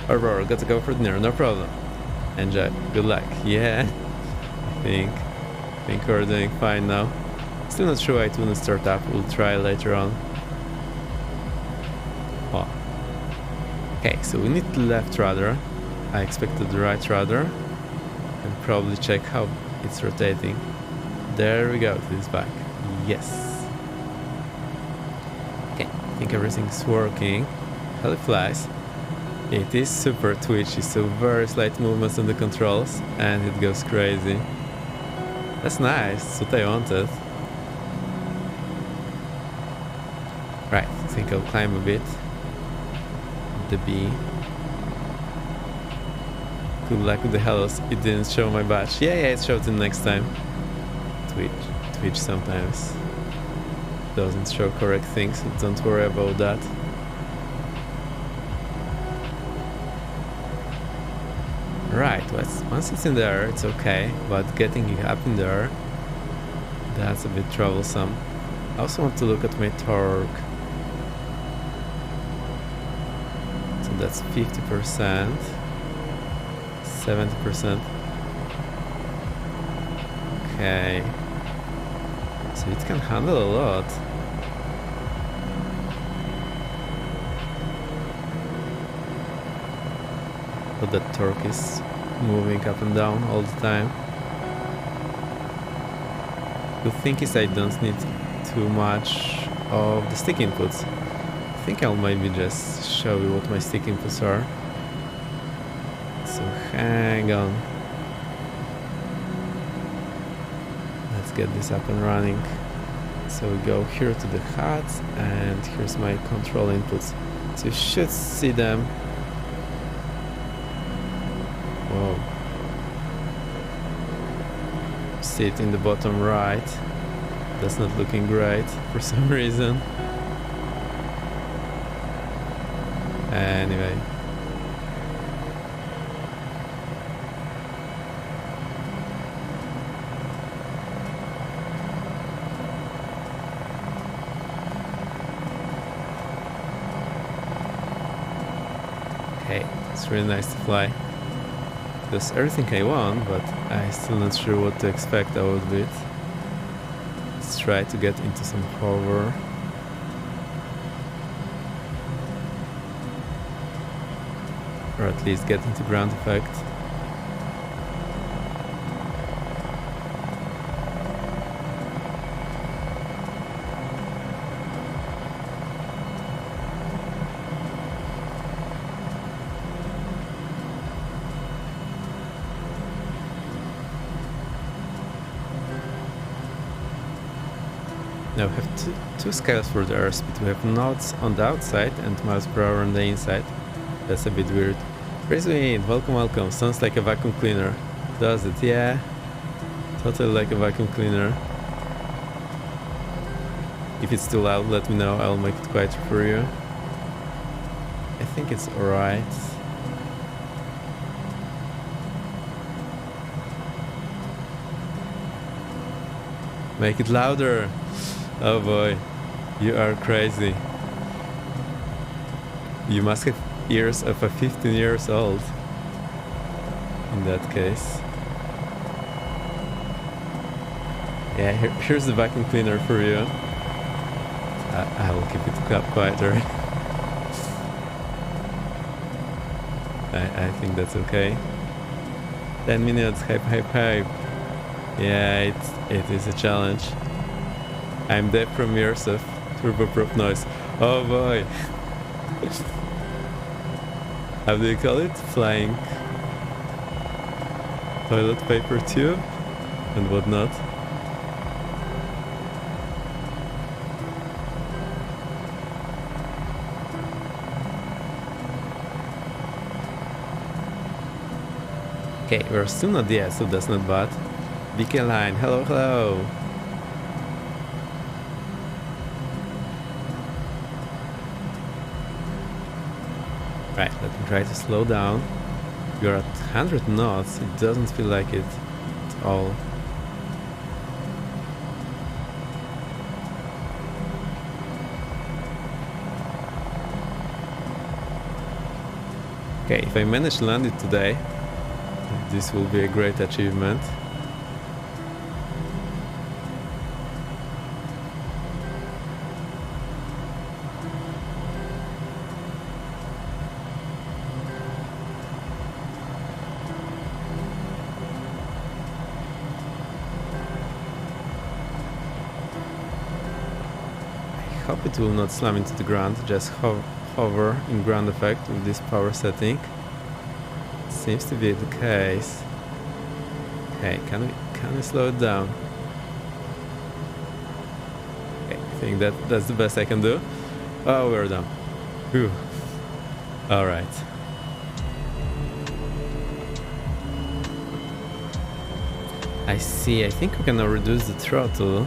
Aurora, gotta go for dinner, no problem. Enjoy, good luck. Yeah, I think we're doing fine now. Still not sure why it wouldn't start up, we'll try later on. Oh. Okay, so we need the left rudder. I expected the right rudder. And probably check how it's rotating. There we go, it is back. Yes. Okay, I think everything's working. Hell flies. It is super twitchy, so very slight movements on the controls and it goes crazy. That's nice, that's what I wanted. Right, I think I'll climb a bit. The B. Good luck with the hellos. It didn't show my badge. Yeah, it showed it next time. Twitch sometimes doesn't show correct things, so don't worry about that. Right, once it's in there, it's okay, but getting it up in there, that's a bit troublesome. I also want to look at my torque. So that's 50%, 70%. Okay. So it can handle a lot. But that torque is moving up and down all the time. Good thing is I don't need too much of the stick inputs. I think I'll maybe just show you what my stick inputs are. So hang on. Let's get this up and running. So we go here to the HUD, and here's my control inputs. So you should see them. Whoa. See it in the bottom right. That's not looking great for some reason. Anyway. Okay, it's really nice to fly. That's everything I want, but I'm still not sure what to expect out of it. Let's try to get into some hover. Or at least get into ground effect. Now we have two scales for the airspeed. We have knots on the outside and miles per hour on the inside. That's a bit weird. Praise wind, welcome, welcome. Sounds like a vacuum cleaner. Does it? Yeah. Totally like a vacuum cleaner. If it's too loud, let me know. I'll make it quieter for you. I think it's alright. Make it louder. Oh boy, you are crazy. You must have ears of a 15 years old in that case. Yeah, here's the vacuum cleaner for you. I will keep it quieter. I think that's okay. 10 minutes, hype, hype, hype. Yeah, it is a challenge. I'm deaf from years of turboprop noise. Oh boy. How do you call it? Flying toilet paper tube and whatnot. Okay, we're still not there, so that's not bad. BK line, hello, hello. Right, let me try to slow down. You're at 100 knots, it doesn't feel like it at all. Okay, if I manage to land it today, this will be a great achievement. I hope it will not slam into the ground, just hover in ground effect with this power setting. Seems to be the case. Okay, can we slow it down? Okay, I think that's the best I can do. Oh, we're done. Whew. All right. I see. I think we can now reduce the throttle,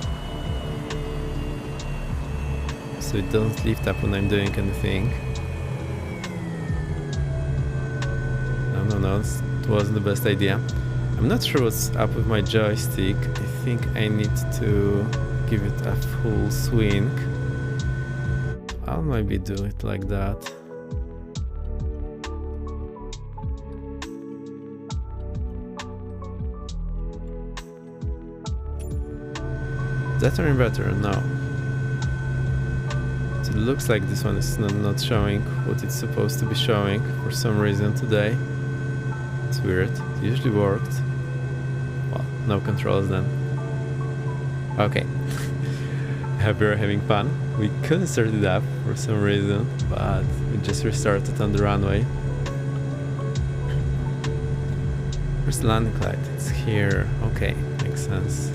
so it doesn't lift up when I'm doing anything. No, it wasn't the best idea. I'm not sure what's up with my joystick. I think I need to give it a full swing. I'll maybe do it like that. Is that turning better? No. So it looks like this one is not showing what it's supposed to be showing for some reason today. It's weird. It usually worked. Well, no controls then. Okay. I hope you're having fun. We couldn't start it up for some reason, but we just restarted on the runway. Where's the landing light? It's here. Okay, makes sense.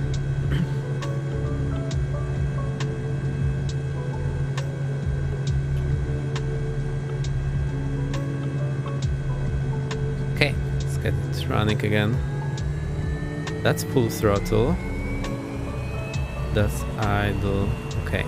Okay, let's get it running again. That's full throttle. That's idle. Okay.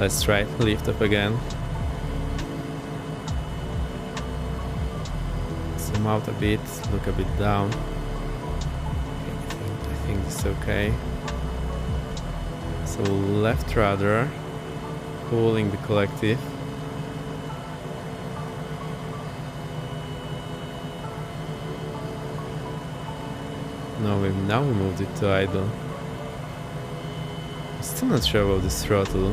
Let's try it. Lift up again. Zoom out a bit. Look a bit down. Okay, I think this is okay. So left rudder, pulling the collective. Now we moved it to idle. I'm still not sure about this throttle.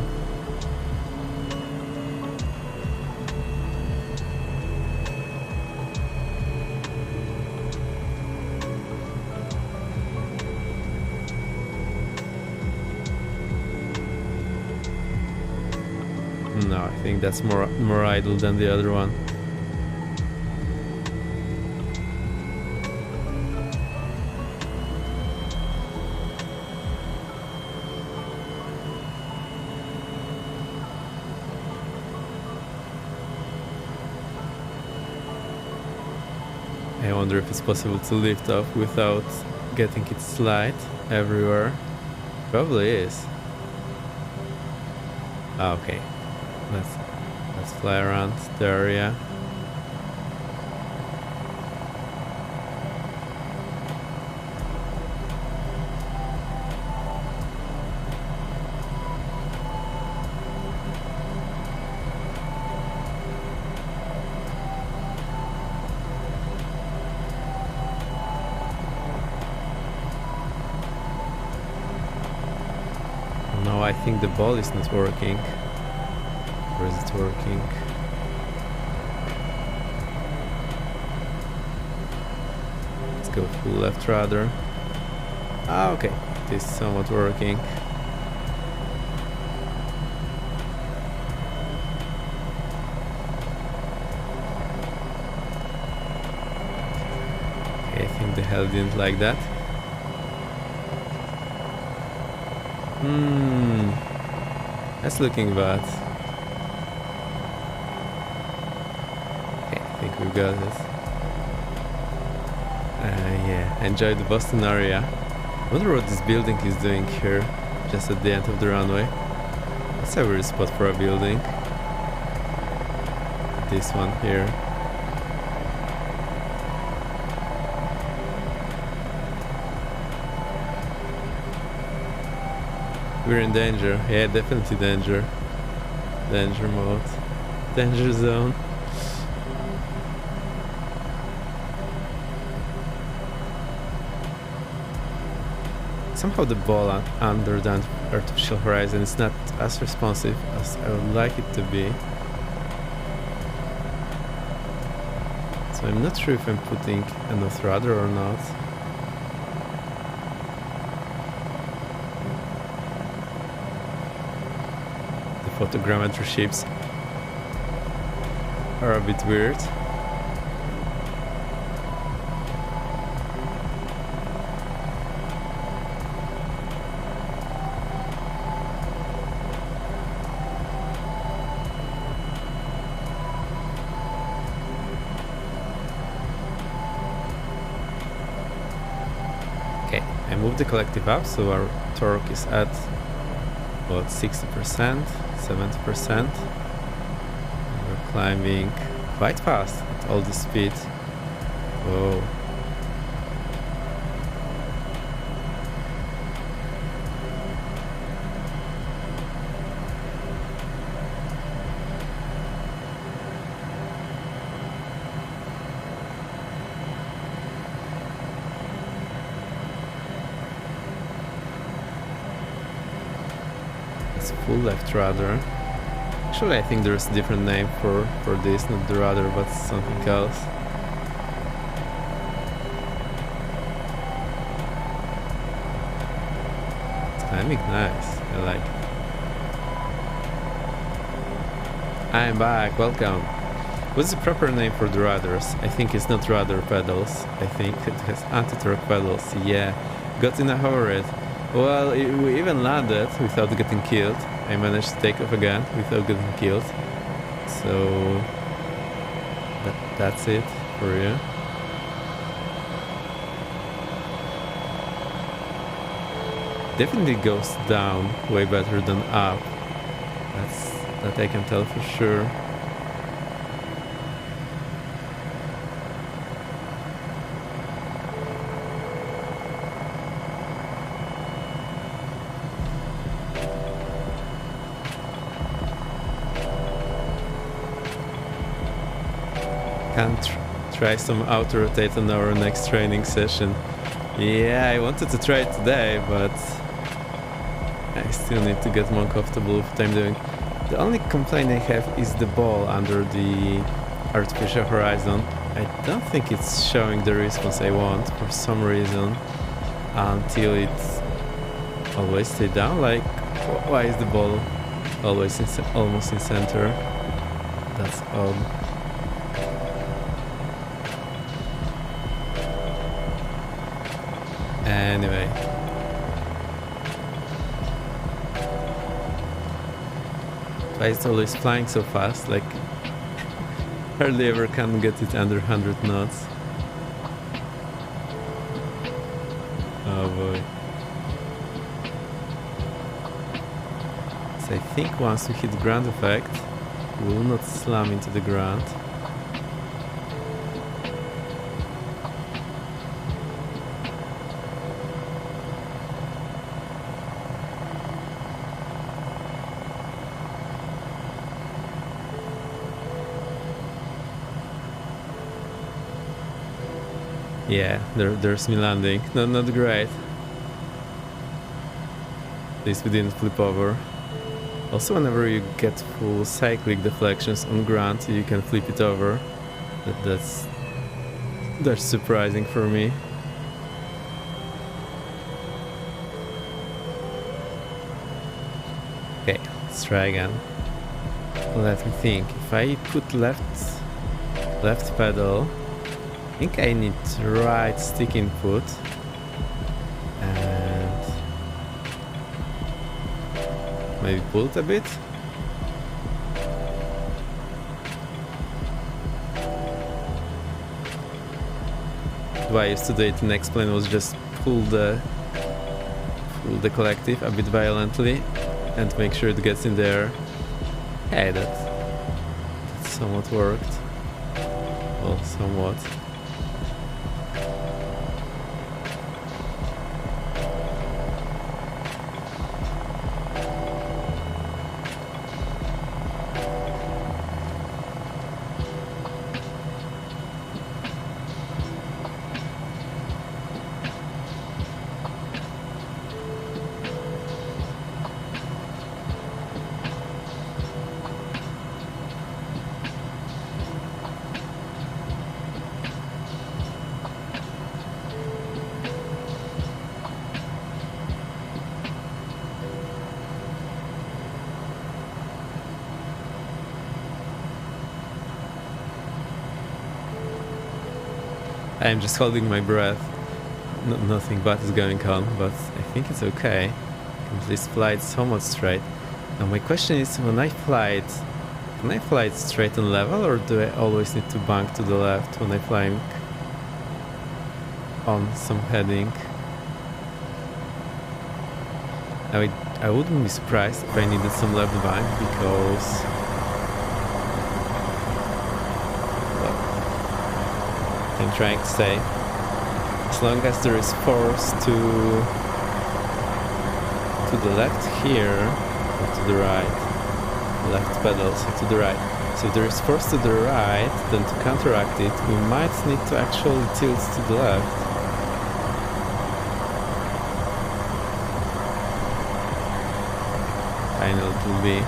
No, I think that's more idle than the other one. I wonder if it's possible to lift off without getting it slide everywhere. Probably is. Okay. Let's fly around the area. No, I think the ball is not working. Or is it working? Let's go full left rudder. Okay, it is somewhat working. Okay, I think the hell didn't like that. That's looking bad. Okay, I think we've got it. Yeah, enjoy the Boston area. I wonder what this building is doing here, just at the end of the runway. That's a weird spot for a building. This one here. We're in danger. Yeah, definitely danger. Danger mode. Danger zone. Somehow the ball under the artificial horizon is not as responsive as I would like it to be. So I'm not sure if I'm putting enough rudder or not. Photogrammetry ships are a bit weird. Okay, I moved the collective up, so our torque is at about 60%. 70%. We're climbing quite fast at all this speed. Whoa. It's full left rudder. Actually, I think there's a different name for this, not the rudder, but something else. Timing nice. I like it. I'm back, welcome. What's the proper name for the rudders? I think it's not rudder pedals. I think it has anti-torque pedals. Yeah, got in a hurry. Well, we even landed without getting killed. I managed to take off again without getting killed. So that's it for you. Definitely goes down way better than up. That I can tell for sure. Can try some auto rotate on our next training session. Yeah, I wanted to try it today, but I still need to get more comfortable with what I'm doing. The only complaint I have is the ball under the artificial horizon. I don't think it's showing the response I want for some reason until it's always stay down. Like, why is the ball always almost in center? That's odd. Anyway. Why it's always flying so fast, like hardly ever can get it under 100 knots. Oh boy. So I think once we hit ground effect, we will not slam into the ground. Yeah, there's me landing. No, not great. At least we didn't flip over. Also, whenever you get full cyclic deflections on ground, you can flip it over. That's surprising for me. Okay, let's try again. Let me think. If I put left pedal, I think I need right stick input and maybe pull it a bit. What I used to do it in X-Plane was just pull the collective a bit violently and make sure it gets in there. Hey, that somewhat worked. Well, somewhat. I'm just holding my breath. Nothing bad is going on, but I think it's okay. I can at least fly it somewhat straight. Now my question is, when I fly it, can I fly it straight and level, or do I always need to bank to the left when I'm flying on some heading? Now I wouldn't be surprised if I needed some left bank, because I'm trying to say, as long as there is force to the left here, or to the right, left pedal, so to the right. So if there is force to the right, then to counteract it, we might need to actually tilt to the left. I know it will be.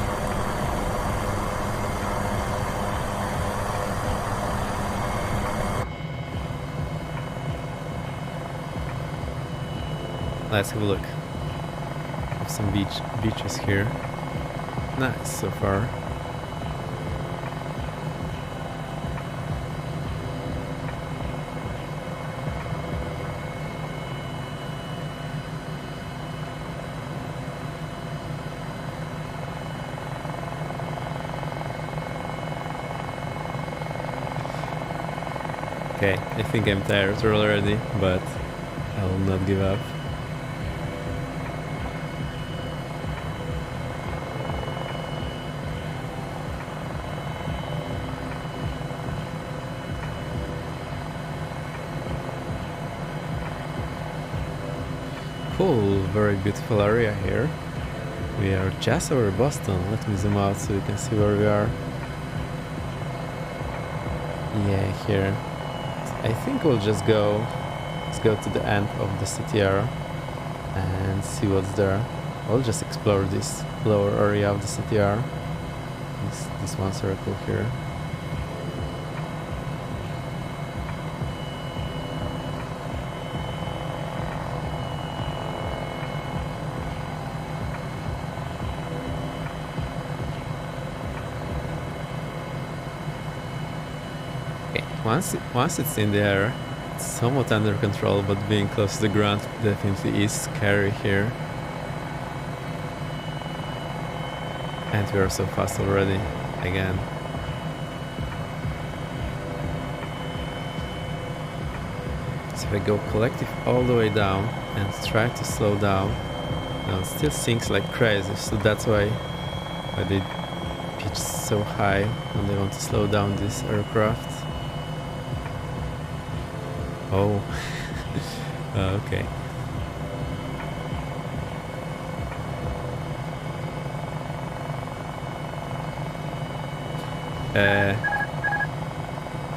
Let's have a look. some beaches here. Nice so far. Okay, I think I'm tired already, but I will not give up. Cool, very beautiful area here. We are just over Boston. Let me zoom out so you can see where we are. Yeah, here. I think we'll just let's go to the end of the CTR and see what's there. I'll just explore this lower area of the CTR. This one circle here. Once it's in the air, it's somewhat under control, but being close to the ground definitely is scary here. And we are so fast already, again. So if I go collective all the way down and try to slow down, it still sinks like crazy, so that's why they pitch so high when they want to slow down this aircraft. Oh, okay.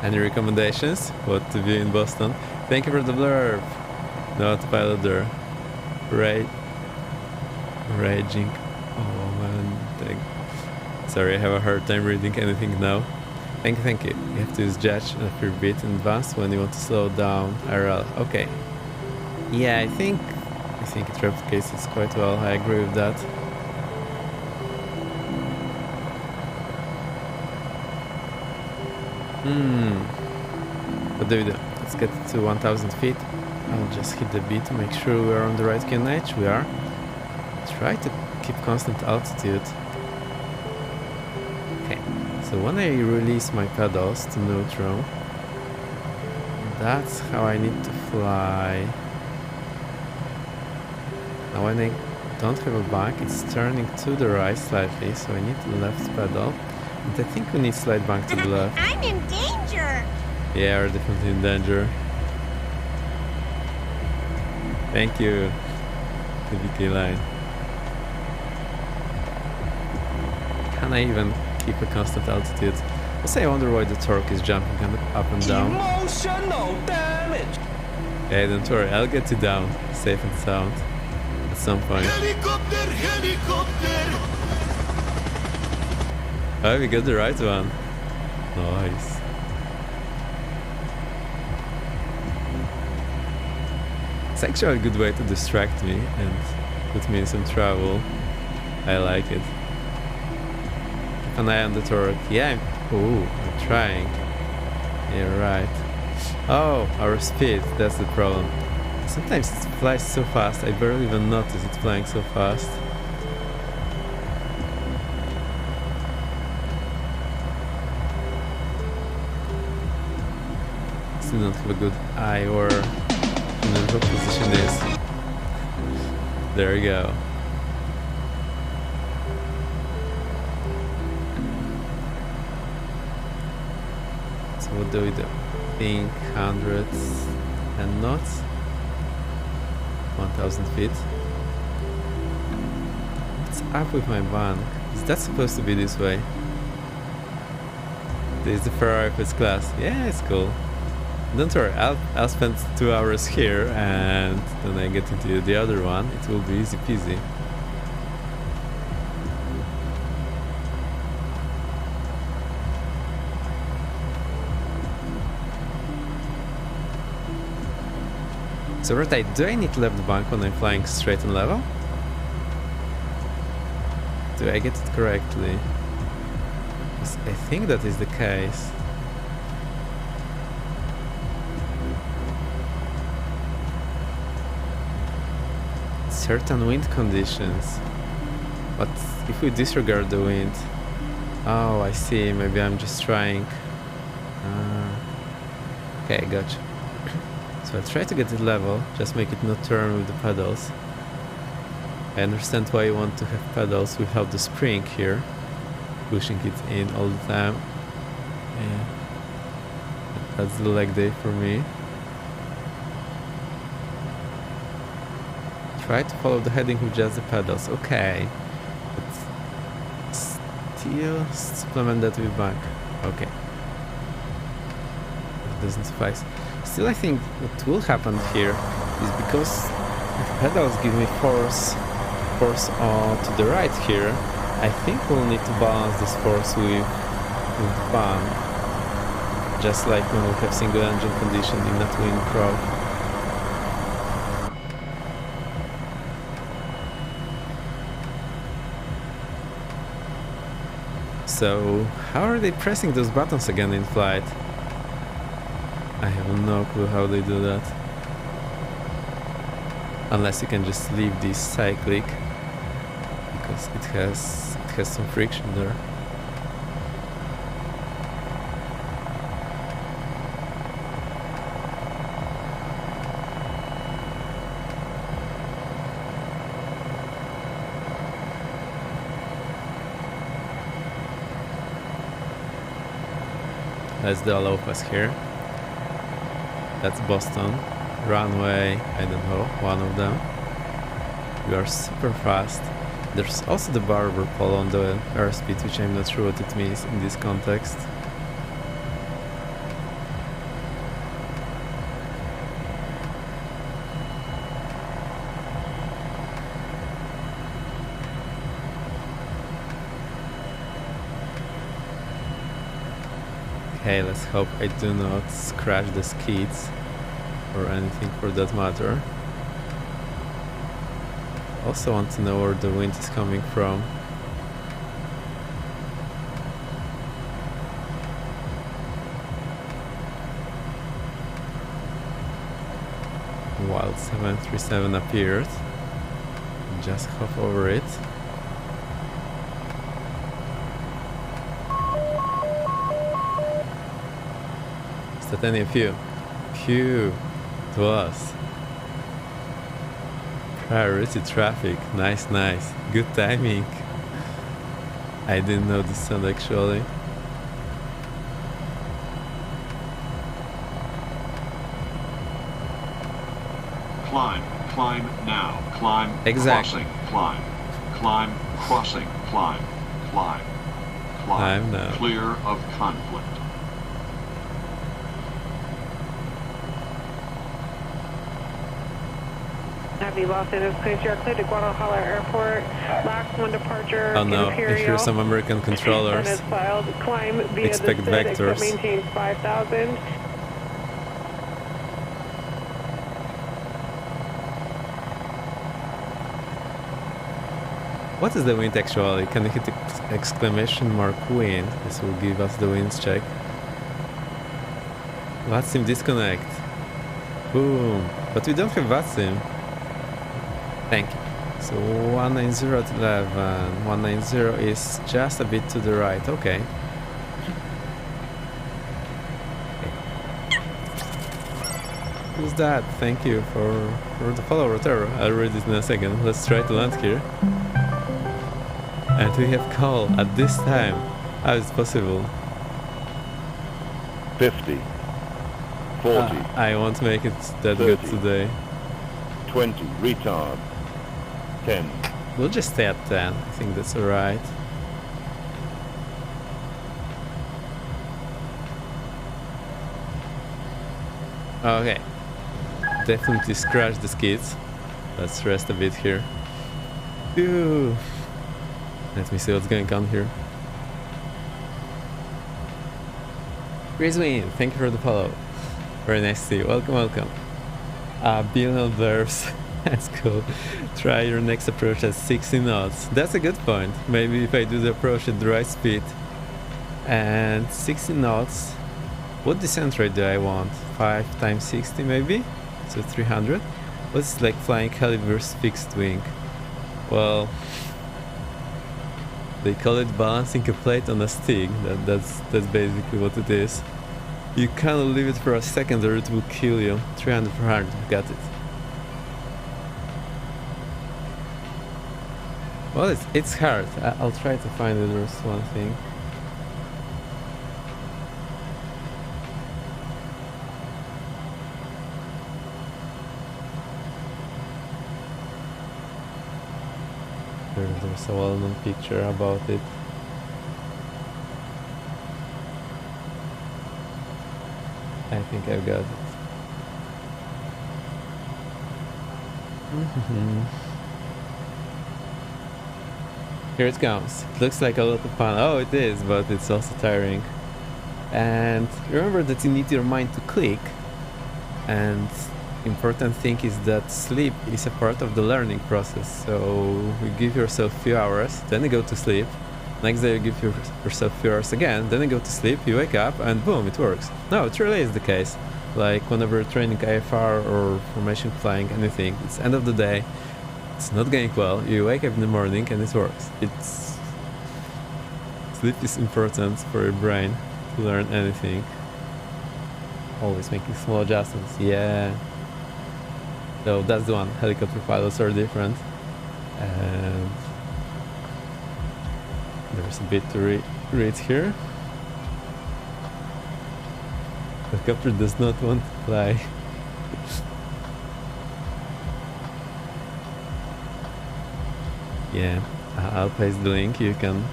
Any recommendations? What to view in Boston? Thank you for the blurb. Not pilot there. Raging. Oh man. Sorry, I have a hard time reading anything now. Thank you. You have to use judge of your beat in advance when you want to slow down IRL. Okay. Yeah, I think it replicates it quite well. I agree with that. What do we do? Let's get to 1000 feet. I'll just hit the beat to make sure we are on the right QNH. We are. Try to keep constant altitude. Okay. So when I release my pedals to neutral, that's how I need to fly. Now when I don't have a bank, it's turning to the right slightly, so I need the left pedal. And I think we need slight bank to the left. I'm in danger! Yeah, we're definitely in danger. Thank you, the VK line. Can I even keep a constant altitude? Also, I wonder why the torque is jumping up and down. Emotional damage. Hey, don't worry, I'll get you down, safe and sound, at some point. Helicopter! Oh, we got the right one. Nice. It's actually a good way to distract me and put me in some trouble. I like it. Keep an eye on the torque. Yeah, I'm trying. Yeah, right. Oh, our speed, that's the problem. Sometimes it flies so fast, I barely even notice it's flying so fast. Still don't have a good eye or what position is. There we go. So what do we do? Think hundreds and knots. 1000 feet. What's up with my bank? Is that supposed to be this way? This is the Ferrari first class. Yeah, it's cool. Don't worry, I'll spend 2 hours here and then I get into the other one. It will be easy peasy. So right, do I need left bank when I'm flying straight and level? Do I get it correctly? 'Cause I think that is the case. Certain wind conditions. But if we disregard the wind... Oh, I see. Maybe I'm just trying... Okay, gotcha. So I'll try to get it level, just make it not turn with the pedals. I understand why you want to have pedals without the spring here, pushing it in all the time. Yeah. That's the leg day for me. Try to follow the heading with just the pedals. Okay. But still supplement that with back. Okay. It doesn't suffice. Still, I think what will happen here is because if pedals give me force to the right here, I think we'll need to balance this force with the fan. Just like when we have single engine condition in a twin prop. So, how are they pressing those buttons again in flight? I have no clue how they do that. Unless you can just leave this cyclic, because it has some friction there. That's the allow pass here. That's Boston. Runway, I don't know, one of them. We are super fast. There's also the barber pole on the airspeed, which I'm not sure what it means in this context. Okay, let's hope I do not scratch the skids or anything for that matter. Also want to know where the wind is coming from. Wild 737 appeared. Just hop over it. Is that any of you? Phew, it was. Priority traffic, nice, nice. Good timing. I didn't know this sound actually. Climb now, climb, Exactly. crossing, climb, crossing, Climb now. clear of conflict. Happy Los Angeles, please. You're clear to Guadalajara Airport. Last one departure. Oh no, Imperial. I hear some American controllers. Is filed. Climb via Expect the vectors. Maintain 5,000. What is the wind actually? Can you hit exclamation mark wind? This will give us the winds check. VATSIM disconnect. Boom. But we don't have VATSIM. Thank you. So 190 at 11. 190 is just a bit to the right. Okay. Who's that? Thank you for the follow, whatever. I'll read it in a second. Let's try to land here. And we have call at this time. How is it possible? 50, 40, I won't make it that 30. good today. 20, retard, 10, We'll just stay at 10. I think that's alright. Okay. Definitely scratch the skids. Let's rest a bit here. Phew. Let me see what's going on here. Griswin, thank you for the follow. Very nice to see you. Welcome, welcome. Billion verbs. That's cool. Try your next approach at 60 knots. That's a good point. Maybe if I do the approach at the right speed and 60 knots, what descent rate do I want? 5 times 60 maybe? So 300? What's like flying heli versus fixed wing? Well, they call it balancing a plate on a stick. That's basically what it is. You cannot leave it for a second or it will kill you. 300 per 100, got it. Well, it's hard. I'll try to find it. There's one thing. There's a well-known picture about it. I think I've got it. Here it comes. It looks like a lot of fun. Oh, it is, but it's also tiring. And remember that you need your mind to click. And important thing is that sleep is a part of the learning process. So you give yourself a few hours, then you go to sleep. Next day you give yourself a few hours again, then you go to sleep, you wake up, and boom, it works. No, it really is the case. Like whenever you're training IFR or formation flying, anything, it's end of the day, it's not going well, you wake up in the morning and it works. Sleep is important for your brain to learn anything. Always making small adjustments, yeah. So that's the one. Helicopter pilots are different. And there's a bit to read here. Helicopter does not want to fly. Yeah, I'll paste the link. You can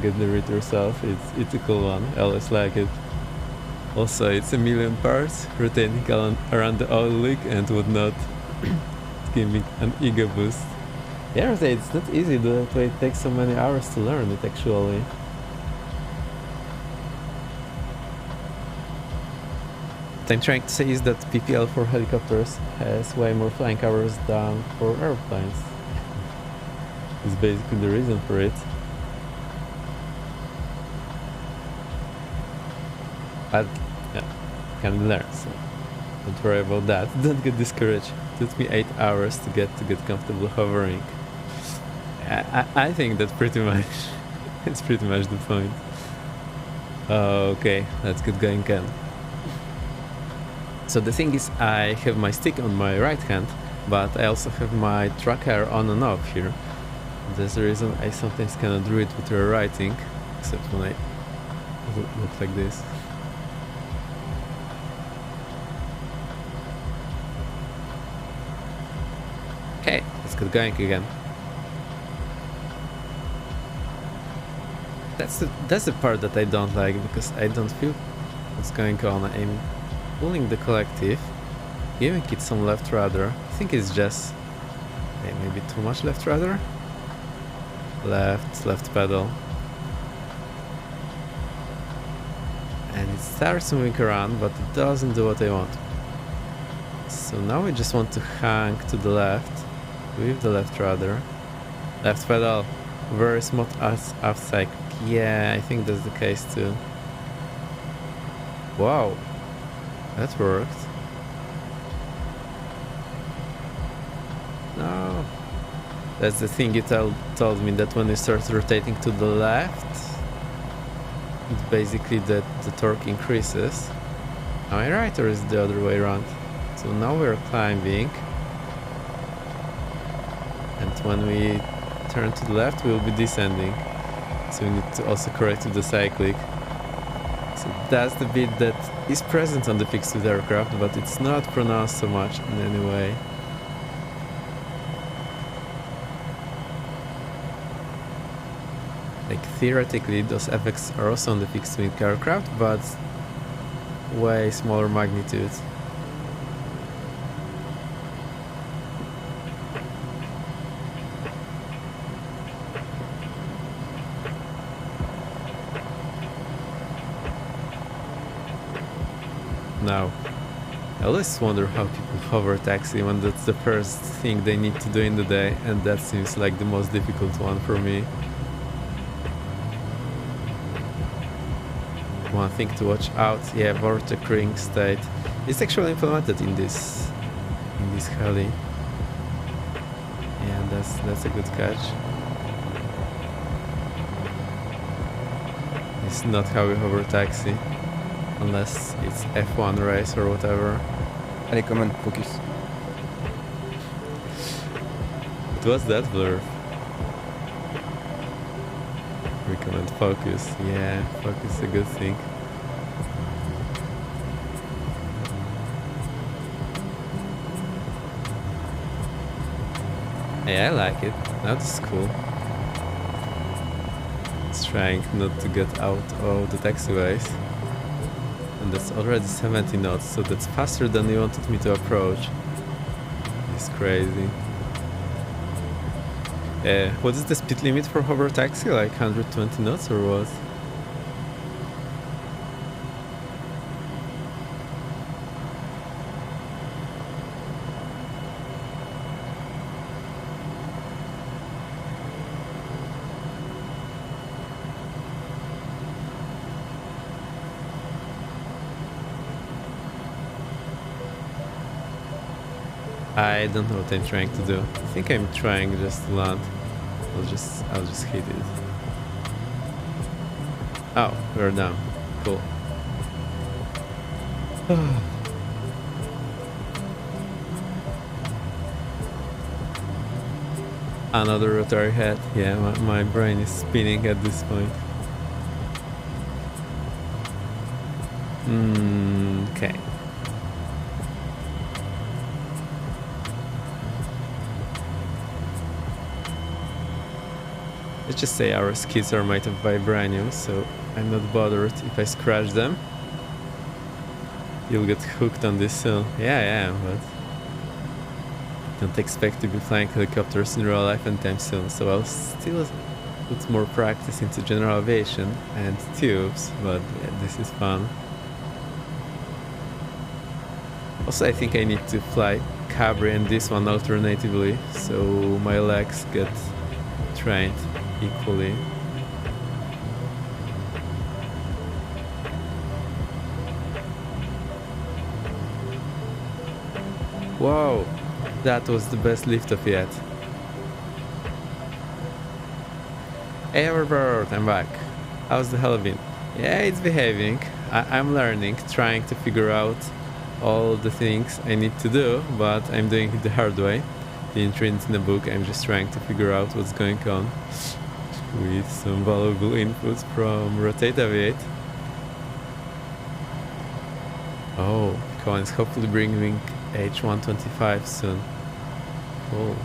get the read yourself. It's a cool one. I always like it. Also, it's 1,000,000 parts rotating around the oil leak and whatnot. Give me an ego boost. Yeah, it's not easy. That way it takes so many hours to learn it actually. What I'm trying to say is that PPL for helicopters has way more flying hours than for airplanes. It's basically the reason for it. But yeah, can learn, so don't worry about that. Don't get discouraged. It took me 8 hours to get comfortable hovering. I think that's pretty much it's pretty much the point. Okay, let's get going again. So the thing is, I have my stick on my right hand, but I also have my tracker on and off here. That's the reason I sometimes cannot read what you're writing, except when I look like this. Okay, let's get going again. That's the part that I don't like, because I don't feel what's going on. I'm pulling the collective, giving it some left rudder. I think it's just maybe too much left rudder. Left pedal. And it starts moving around, but it doesn't do what I want. So now we just want to hang to the left with the left rudder. Left pedal, very smooth aft cycle. Yeah, I think that's the case too. Wow, that worked. No, that's the thing you told me, that when you start rotating to the left, it basically the torque increases. Am I right, or is it the other way around? So now we're climbing, and when we turn to the left, we'll be descending. So we need to also correct with the cyclic. So that's the bit that is present on the fixed wing aircraft, but it's not pronounced so much in any way. Like theoretically, those effects are also on the fixed wing aircraft, but way smaller magnitude. Now, I always wonder how people hover taxi when that's the first thing they need to do in the day, and that seems like the most difficult one for me. One thing to watch out, yeah, vortex ring state. It's actually implemented in this heli. Yeah, that's a good catch. It's not how we hover taxi, unless it's F1 race or whatever. I recommend focus. What was that blur? Recommend focus. Yeah, focus is a good thing. Yeah, I like it. That's cool. It's trying not to get out of the taxiways. And that's already 70 knots, so that's faster than you wanted me to approach. It's crazy. What is the speed limit for hover taxi? Like 120 knots or what? I don't know what I'm trying to do. I think I'm trying just to land. I'll just hit it. Oh, we're down. Cool. Another rotary head. Yeah, my brain is spinning at this point. Okay. Let's just say our skids are made of vibranium, so I'm not bothered if I scratch them. You'll get hooked on this soon. Yeah, but don't expect to be flying helicopters in real life anytime soon, so I'll still put more practice into general aviation and tubes, but yeah, this is fun. Also, I think I need to fly Cabri and this one alternatively, so my legs get trained equally. Whoa, that was the best lift-off yet. Hey Everbird, I'm back. How's the heli been? Yeah, it's behaving. I'm learning, trying to figure out all the things I need to do, but I'm doing it the hard way. Didn't read it in the book, I'm just trying to figure out what's going on. With some valuable inputs from Rotate Aviate. Oh, Cohen's hopefully bringing H125 soon. Cool.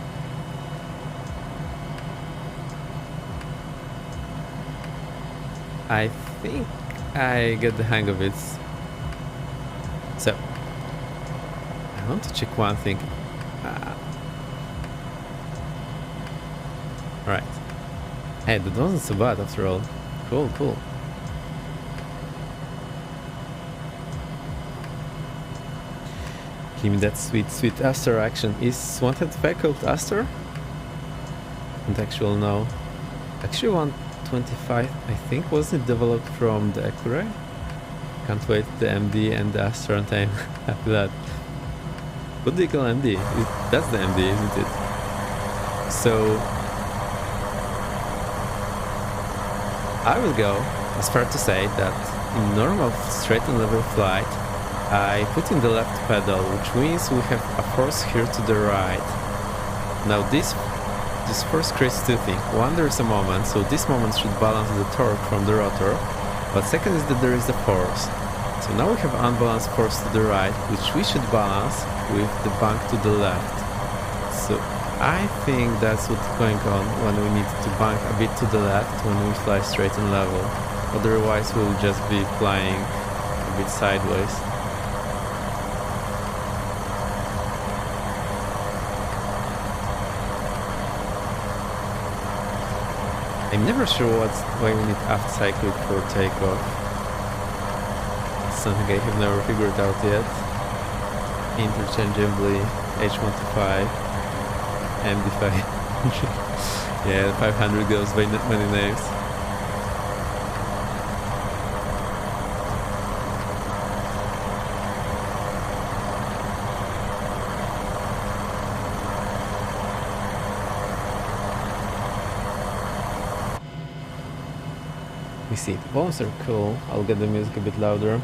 I think I get the hang of it. So, I want to check one thing. Right. Hey, that wasn't so bad after all. Cool. Give me that sweet Aster action. Is Wanted called Aster? Don't actually know. Actually 125, I think, wasn't it developed from the Accuray? Can't wait the MD and the Aster on time after that. What do you call MD? That's the MD, isn't it? So I will go as far to say that in normal straight and level flight, I put in the left pedal, which means we have a force here to the right. Now this force creates two things. One, there is a moment, so this moment should balance the torque from the rotor, but second is that there is the force. So now we have unbalanced force to the right, which we should balance with the bank to the left. So I think that's what's going on when we need to bank a bit to the left when we fly straight and level. Otherwise we'll just be flying a bit sideways. I'm never sure why we need aft cyclic for takeoff. It's something I have never figured out yet. interchangeably H125, MD5. Yeah, 500 goes by many names. We see the bombs are cool. I'll get the music a bit louder.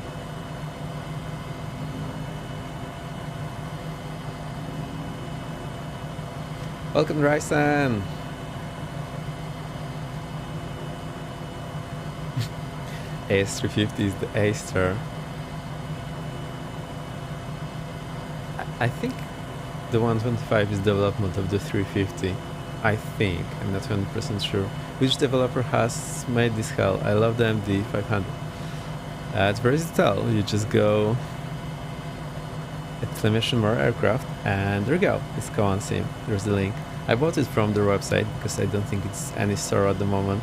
Welcome, Ryson! AS350 is the A-star. I think the 125 is development of the 350. I think, I'm not 100% sure. Which developer has made this hell? I love the MD500. It's very versatile. You just go exclamation more aircraft and there you go. It's command sim. There's the link. I bought it from their website because I don't think it's any store at the moment.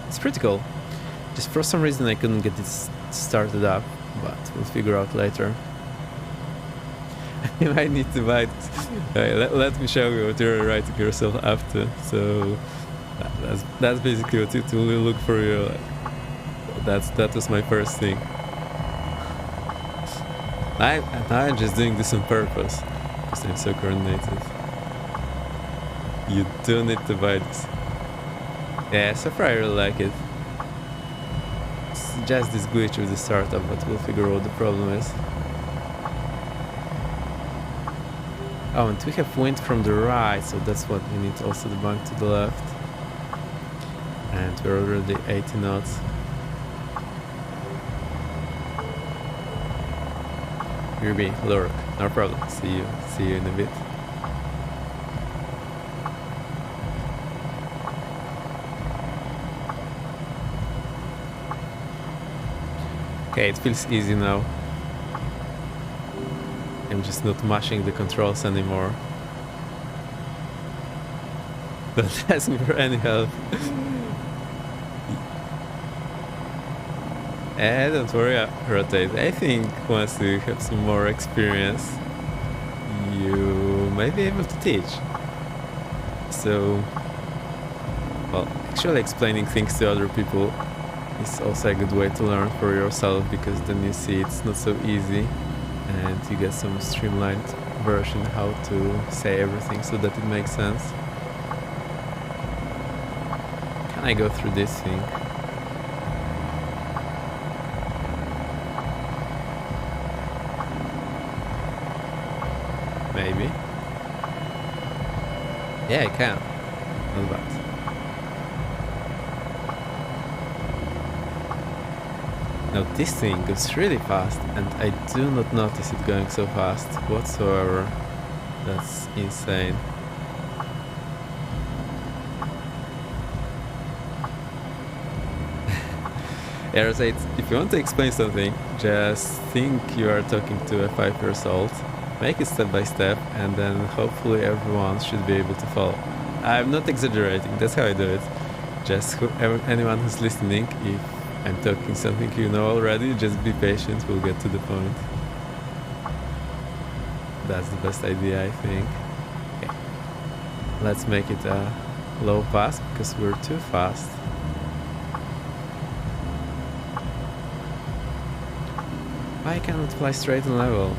It's pretty cool. Just for some reason I couldn't get it started up, but we'll figure out later. You might need to buy it. Let me show you what you're writing yourself up to. So that's basically what it will look for you. That was my first thing. I'm just doing this on purpose because I'm so coordinated. You do need to buy this. Yeah, so far I really like it. It's just this glitch with the startup, but we'll figure out what the problem is. Oh, and we have wind from the right, so that's what we need. Also the bank to the left. And we're already 80 knots. Ruby, lurk, no problem. See you in a bit. Okay, it feels easy now. I'm just not mashing the controls anymore. Don't ask me for any help. Don't worry, rotate. I think once you have some more experience, you might be able to teach. So, well, actually explaining things to other people is also a good way to learn for yourself, because then you see it's not so easy and you get some streamlined version how to say everything so that it makes sense. Can I go through this thing? Maybe. Yeah, I can. Not bad. Now this thing goes really fast, and I do not notice it going so fast whatsoever. That's insane. Aerosate, if you want to explain something, just think you are talking to a 5-year-old. Make it step by step, and then hopefully everyone should be able to follow. I'm not exaggerating, that's how I do it. Just anyone who's listening, if I'm talking something you know already, just be patient, we'll get to the point. That's the best idea, I think. Okay. Let's make it a low pass, because we're too fast. Why cannot fly straight and level?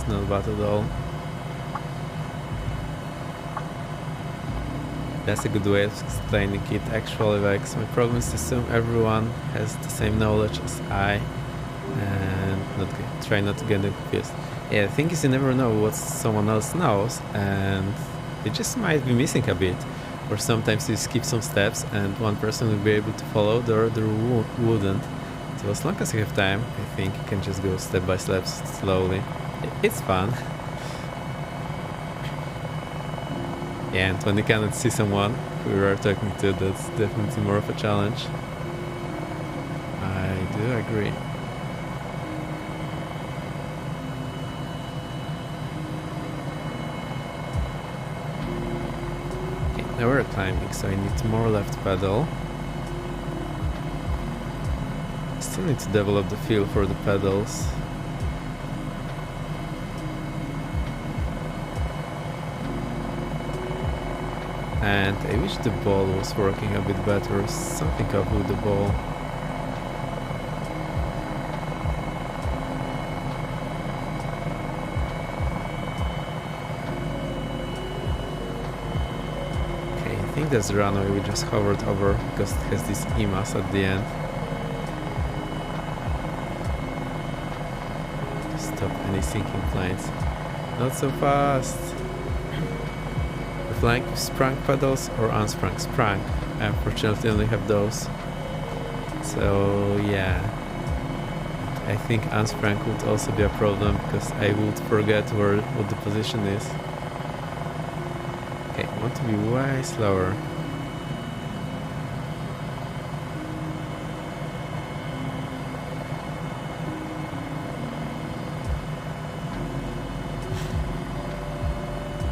Not bad at all. That's a good way of explaining it. Actually, like, my problem is to assume everyone has the same knowledge as I, and try not to get confused. Yeah, the thing is, you never know what someone else knows, and they just might be missing a bit. Or sometimes you skip some steps, and one person will be able to follow, the other wouldn't. So as long as you have time, I think you can just go step by step slowly. It's fun. Yeah, and when you cannot see someone who you are talking to, that's definitely more of a challenge. I do agree. Okay, now we're climbing, so I need more left pedal. Still need to develop the feel for the pedals. And I wish the ball was working a bit better. Something up with the ball. Okay, I think that's the runway we just hovered over because it has this EMAS at the end. Stop any sinking planes. Not so fast. Flying with sprung pedals or unsprung? Sprung. I unfortunately only have those. So yeah. I think unsprung would also be a problem because I would forget what the position is. Okay, I want to be way slower.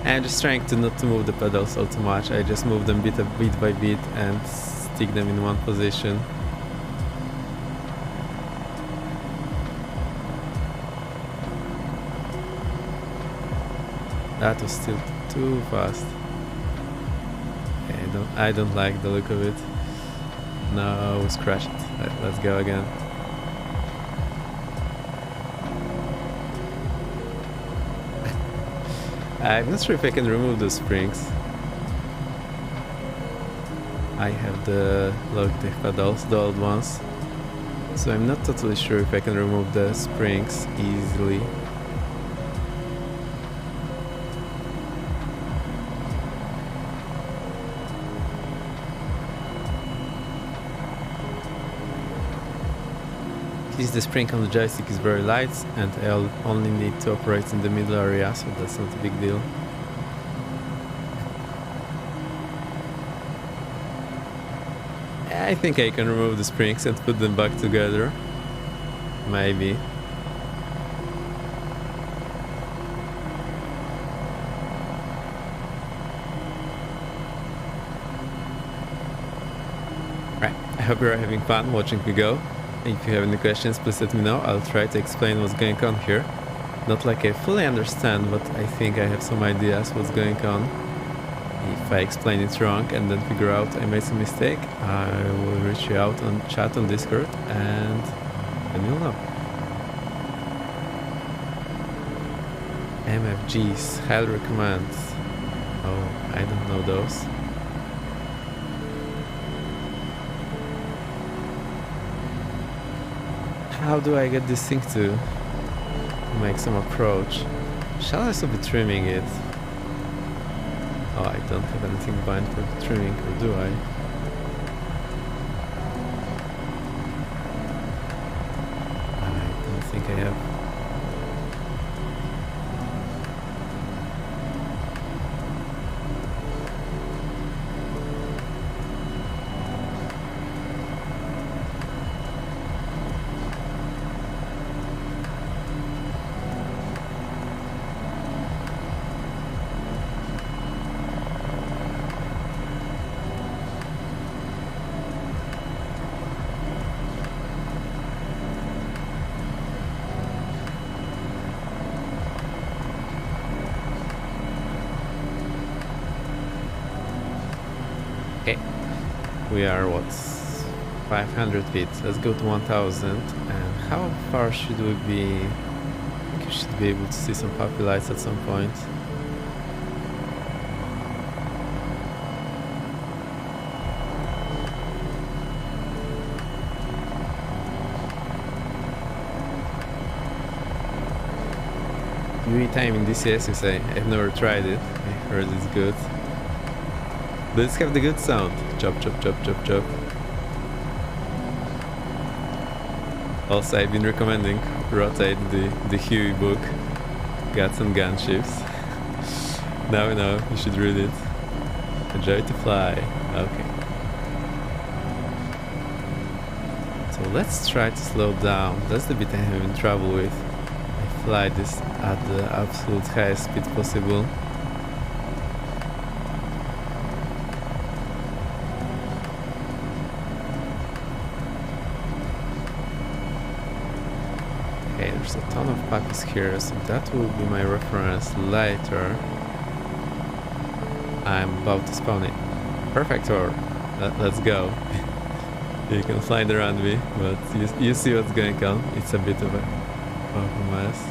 I'm just trying to not to move the pedals all too much. I just move them bit by bit and stick them in one position. That was still too fast. Okay, I don't like the look of it. No, scratch it. Let's go again. I'm not sure if I can remove the springs. I have the Logitech pedals, the old ones. So I'm not totally sure if I can remove the springs easily. The spring on the joystick is very light and I only need to operate in the middle area, so that's not a big deal. I think I can remove the springs and put them back together. Maybe. Right, I hope you're having fun watching me go. If you have any questions, please let me know. I'll try to explain what's going on here. Not like I fully understand, but I think I have some ideas what's going on. If I explain it wrong and then figure out I made some mistake, I will reach you out on chat on Discord and then you'll know. MFGs, highly recommend. Oh, I don't know those. How do I get this thing to make some approach? Shall I also be trimming it? Oh, I don't have anything bind for the trimming, or do I? I don't think I have. Okay, we are what, 500 feet. Let's go to 1000. And how far should we be? I think we should be able to see some puppy lights at some point. UE time in DCS, you say? I've never tried it. I heard it's good. Let's have the good sound. Chop, chop, chop, chop, chop. Also, I've been recommending rotate the Huey book, Guts and Gunships. Now you know, you should read it. A joy to fly. Okay. So let's try to slow down. That's the bit I'm having trouble with. I fly this at the absolute highest speed possible. Okay, there's a ton of puppies here, so that will be my reference later. I'm about to spawn it. Perfect, or let's go. You can find around me, but you see what's going on. It's a bit of a mess.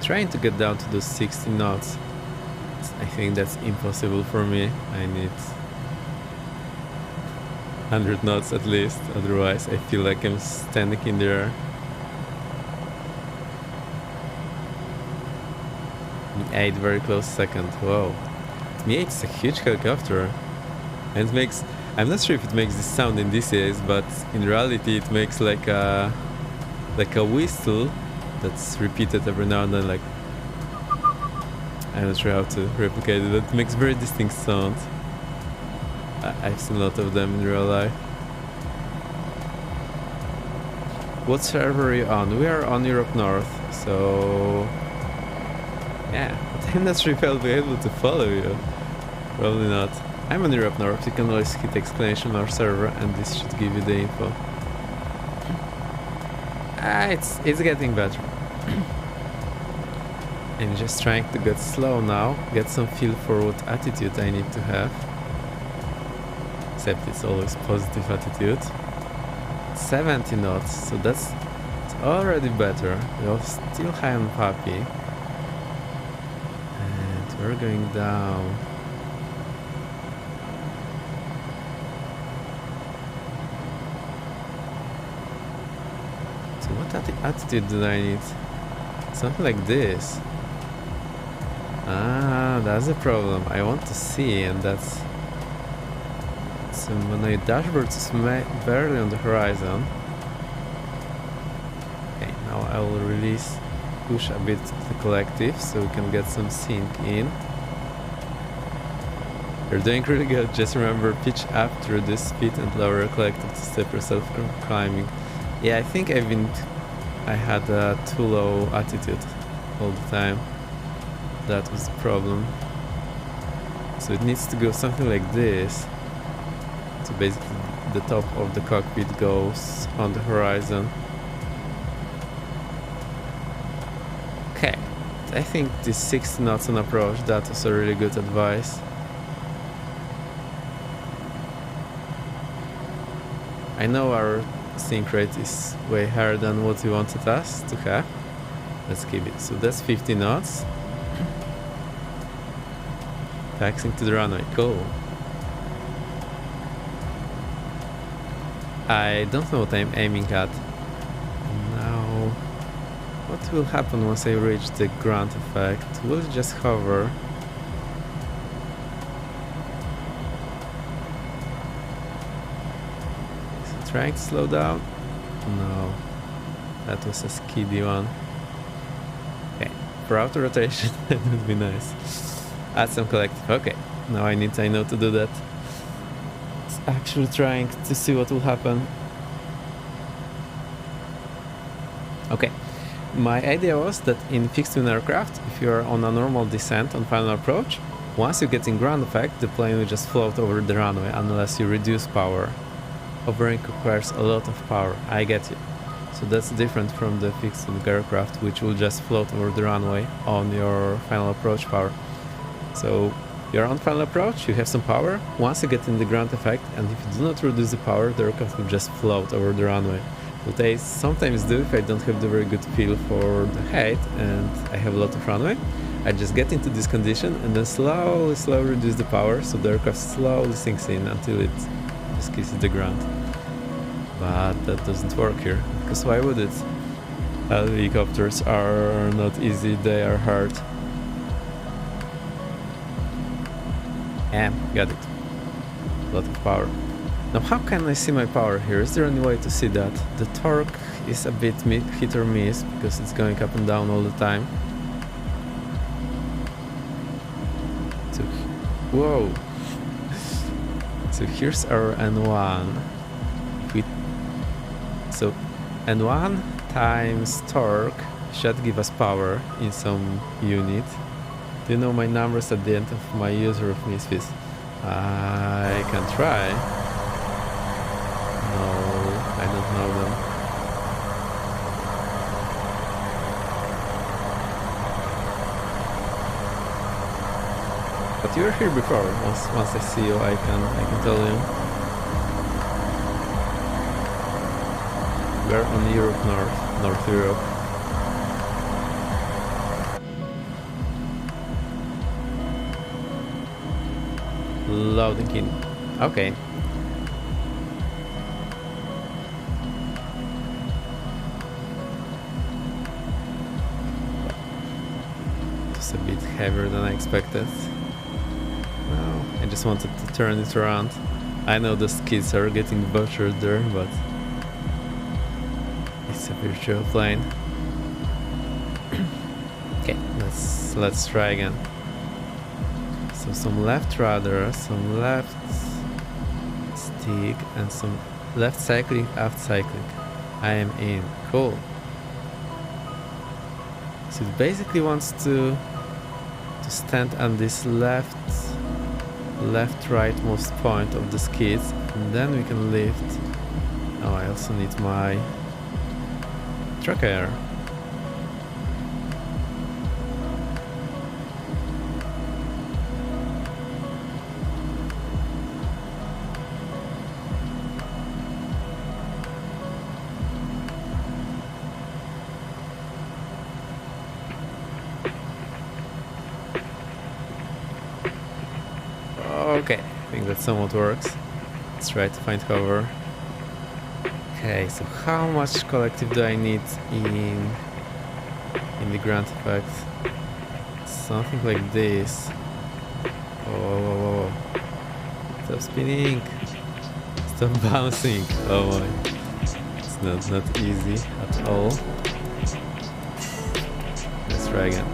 Trying to get down to those 60 knots. I think that's impossible for me. I need 100 knots at least, otherwise I feel like I'm standing in the air. Mi-8 very close second. Whoa. Mi-8 is a huge helicopter. And it makes, I'm not sure if it makes this sound in DCS, but in reality it makes like a whistle that's repeated every now and then, like, I'm not sure how to replicate it, but it makes very distinct sound. I've seen a lot of them in real life. What server are you on? We are on Europe North, so yeah, but I'm not sure if I'll be able to follow you. Probably not. I'm on Europe North. You can always hit exclamation mark server and this should give you the info. It's getting better. I'm just trying to get slow now, get some feel for what attitude I need to have. Except it's always positive attitude. 70 knots, so it's already better. We're still high on Puppy. And we're going down. So what attitude do I need? Something like this. Ah, that's the problem. I want to see, and that's... So when my dashboard is barely on the horizon. Okay, now I will release, push a bit the collective so we can get some sync in. You're doing really good. Just remember, pitch up through this speed and lower your collective to stop yourself from climbing. Yeah, I think I had a too low attitude all the time. That was the problem. So it needs to go something like this. So basically the top of the cockpit goes on the horizon. Okay, I think this 60 knots on approach, that was a really good advice. I know our sync rate is way higher than what we wanted us to have. Let's keep it. So that's 50 knots. Taxing to the runway, cool. I don't know what I'm aiming at. Now, what will happen once I reach the ground effect? Will it just hover? Is it trying to slow down? No. That was a skiddy one. Okay, for auto rotation, that would be nice. Add some collective. Okay, now I know to do that. It's actually trying to see what will happen. Okay, my idea was that in fixed wing aircraft, if you are on a normal descent on final approach, once you get in ground effect, the plane will just float over the runway unless you reduce power. Hovering requires a lot of power, I get you. So that's different from the fixed wing aircraft, which will just float over the runway on your final approach power. So you're on final approach, you have some power. Once you get in the ground effect, and if you do not reduce the power, the aircraft will just float over the runway. What I sometimes do if I don't have the very good feel for the height and I have a lot of runway, I just get into this condition and then slowly reduce the power so the aircraft slowly sinks in until it just kisses the ground. But that doesn't work here, because why would it? Helicopters are not easy, they are hard. Got it. A lot of power. Now how can I see my power here? Is there any way to see that? The torque is a bit hit or miss, because it's going up and down all the time. Whoa! So here's our N1. So N1 times torque should give us power in some unit. Do you know my numbers at the end of my user of misfits? I can try. No, I don't know them. But you were here before. Once I see you, I can tell you. We're on Europe North Europe. Loading in. Okay. Just a bit heavier than I expected. Well, I just wanted to turn it around. I know the skids are getting butchered there, but it's a virtual plane. Okay, let's try again. So some left rudder, some left stick, and some left cycling, aft cycling. I am in. Cool. So it basically wants to stand on this left rightmost point of the skids, and then we can lift. Oh, I also need my track air. Okay, I think that somewhat works. Let's try to find cover. Okay, so how much collective do I need in the ground effect? Something like this. Oh, stop spinning! Stop bouncing! Oh my, it's not easy at all. Let's try again.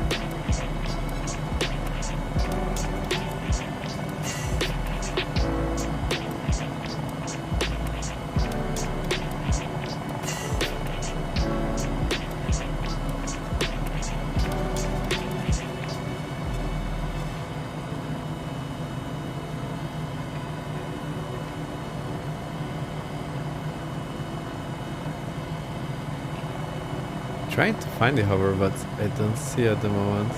Trying to find the hover, but I don't see at the moment.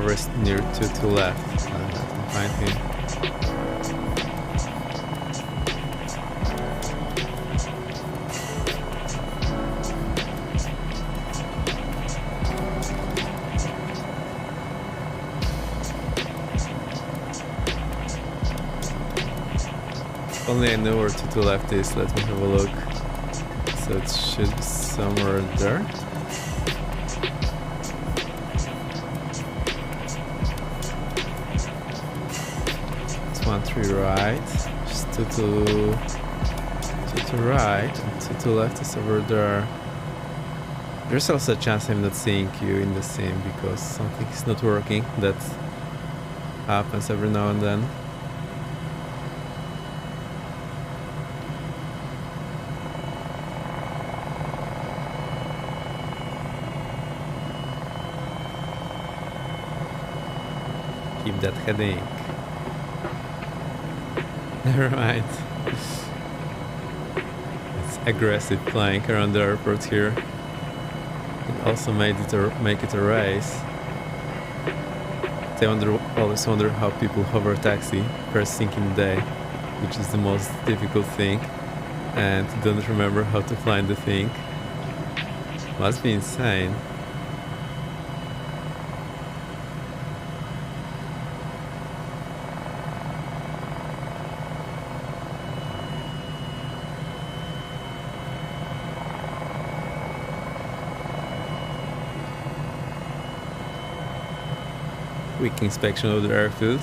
Rest near to left. I can find him. If only I know where to left is. Let me have a look. So it should be somewhere there. 3 right, just 2 to right, and 2 to left is over there. There's also a chance I'm not seeing you in the sim because something is not working. That happens every now and then. Keep that heading. Never mind. It's aggressive flying around the airport here. It also make it a race. I always wonder how people hover taxi first thing in the day, which is the most difficult thing, and don't remember how to fly the thing. Must be insane. Quick inspection of the airfield.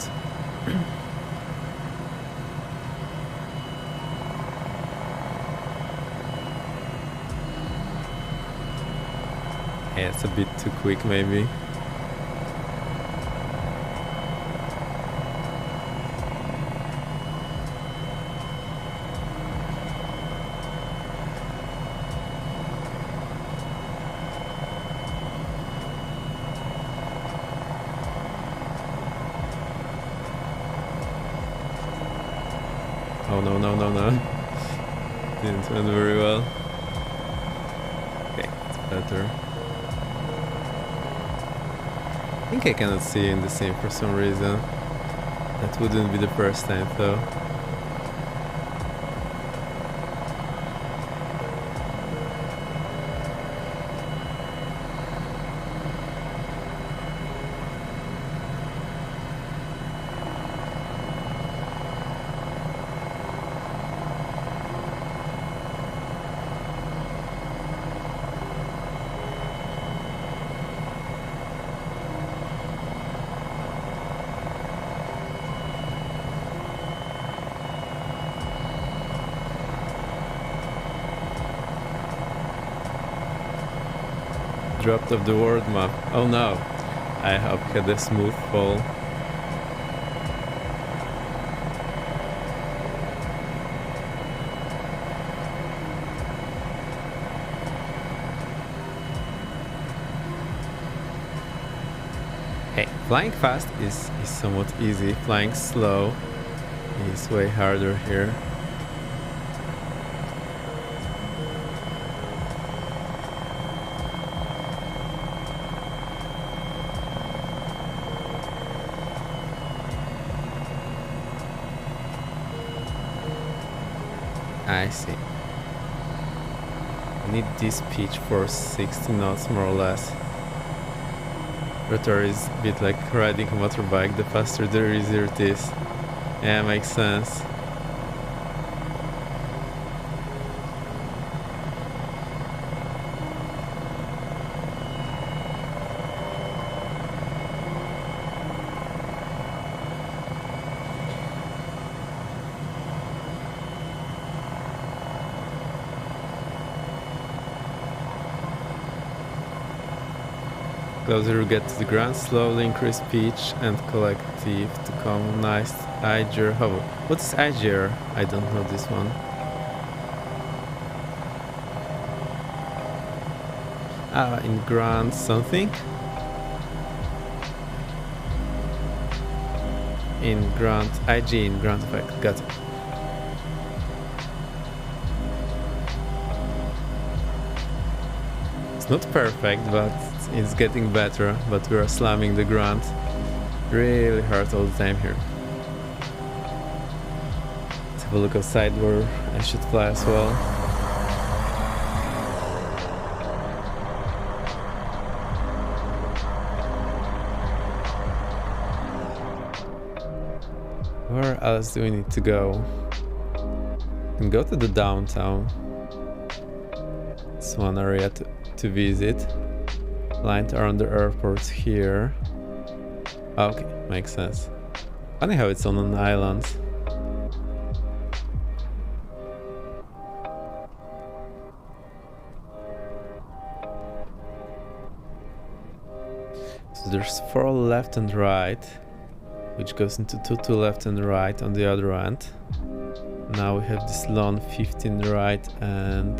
Yeah, it's a bit too quick maybe. Oh no, no, no, no. Didn't went very well. Okay, it's better. I think I cannot see in the sim for some reason. That wouldn't be the first time though. Dropped off the world map. Oh no, I hope had a smooth fall. Hey, flying fast is somewhat easy. Flying slow is way harder here. I see. I need this pitch for 60 knots more or less. Rotor is a bit like riding a motorbike, the faster the easier it is. Yeah, makes sense. Closer you get to the ground, slowly increase pitch and collective to come nice IGR hover. What is IGR? I don't know this one. In ground something? In ground, IG in ground effect, got it. It's not perfect, but it's getting better, but we are slamming the ground really hard all the time here. Let's have a look outside where I should fly as well. Where else do we need to go? We can go to the downtown. It's one area to visit. Lined around the airport here. Okay, makes sense. Funny how it's on an island. So there's 4 left and right, which goes into 2 left and right on the other end. Now we have this long 15 right and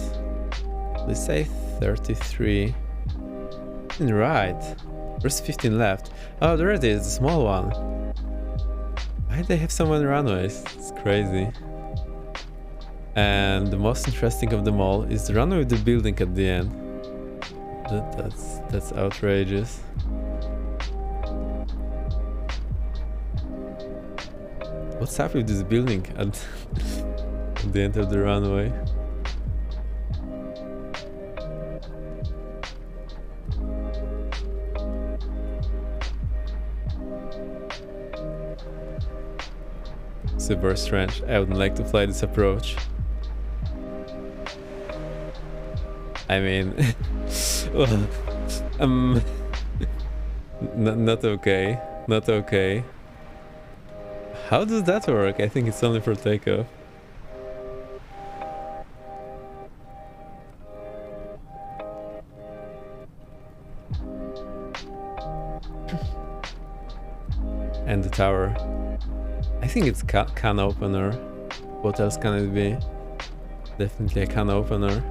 let's say 33. Right. Where's 15 left? Oh, there it is, the small one. Why they have so many runways? It's crazy. And the most interesting of them all is the runway with the building at the end. That's outrageous. What's up with this building at the end of the runway? Super strange. I wouldn't like to fly this approach. I mean, not okay. Not okay. How does that work? I think it's only for takeoff. And the tower. I think it's can opener. What else can it be? Definitely a can opener.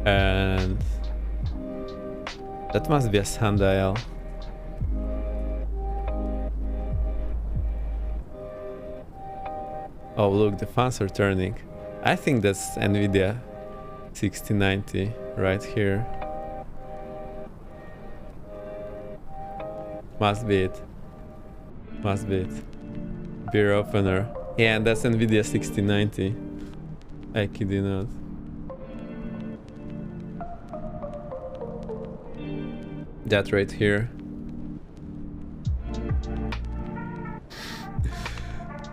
And that must be a sundial. Oh look, the fans are turning. I think that's NVIDIA 6090 right here. Must be it. Must be it. Beer opener. Yeah, and that's NVIDIA 6090. I kid you not. That right here.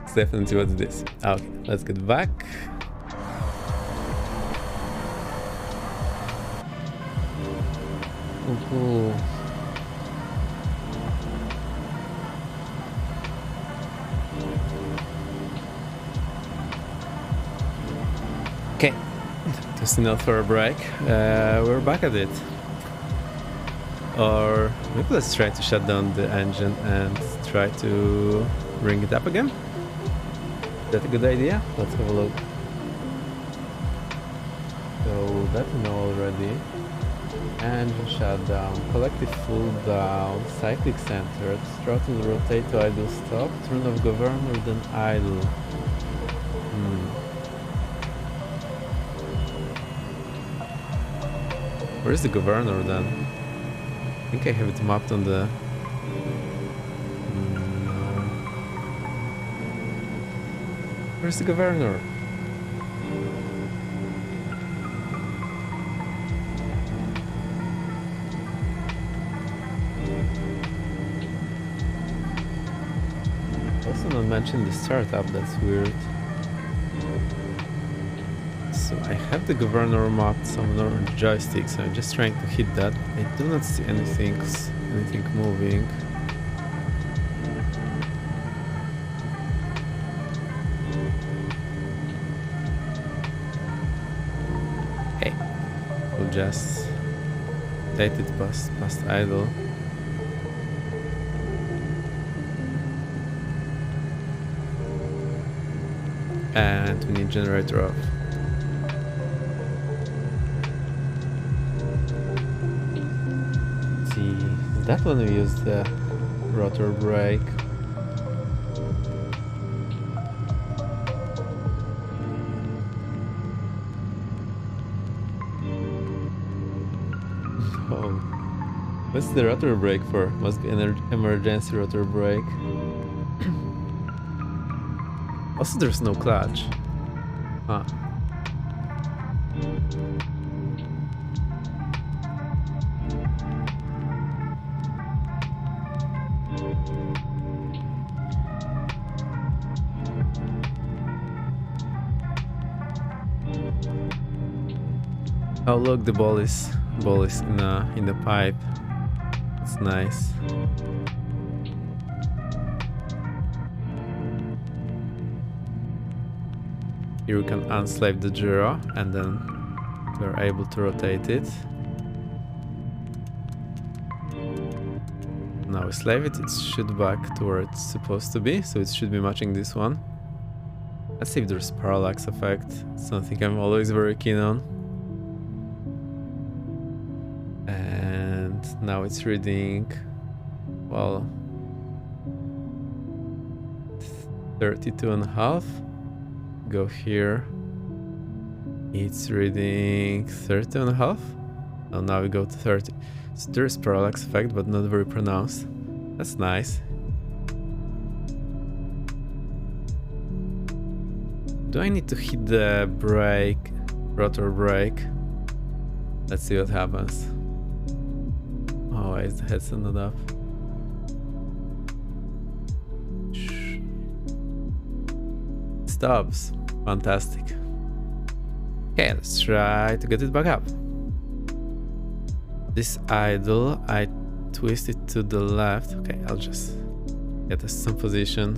It's definitely what it is. Okay, let's get back. Ooh. Okay, just enough for a break. We're back at it. Or maybe let's try to shut down the engine and try to bring it up again. Is that a good idea? Let's have a look. So that we know already. Engine shutdown, collective full down, cyclic centered, throttle rotate to idle stop, turn off governor then idle. Where is the governor then? I think I have it mapped on the... No. Where's the governor? Also not mentioned the startup, that's weird. So I have the governor mapped somewhere on the joystick, so I'm just trying to hit that. I do not see anything moving. Okay, we'll just take it past idle. And we need generator off. That one we used the rotor brake. Oh, what's the rotor brake for? Must be an emergency rotor brake. Also, there's no clutch. Ah. Oh look, the ball is in the pipe. It's nice. Here we can unslave the gyro and then we're able to rotate it. Now we slave it, it should back to where it's supposed to be, so it should be matching this one. Let's see if there's parallax effect, something I'm always very keen on. now it's reading, well, 32.5. Go here. It's reading 30.5. Oh, now we go to 30. So there's parallax effect, but not very pronounced. That's nice. Do I need to hit the brake, rotor brake? Let's see what happens. Oh, why is the headset not up? Stops. Fantastic. Okay, let's try to get it back up. This idle, I twist it to the left. Okay, I'll just get us some position.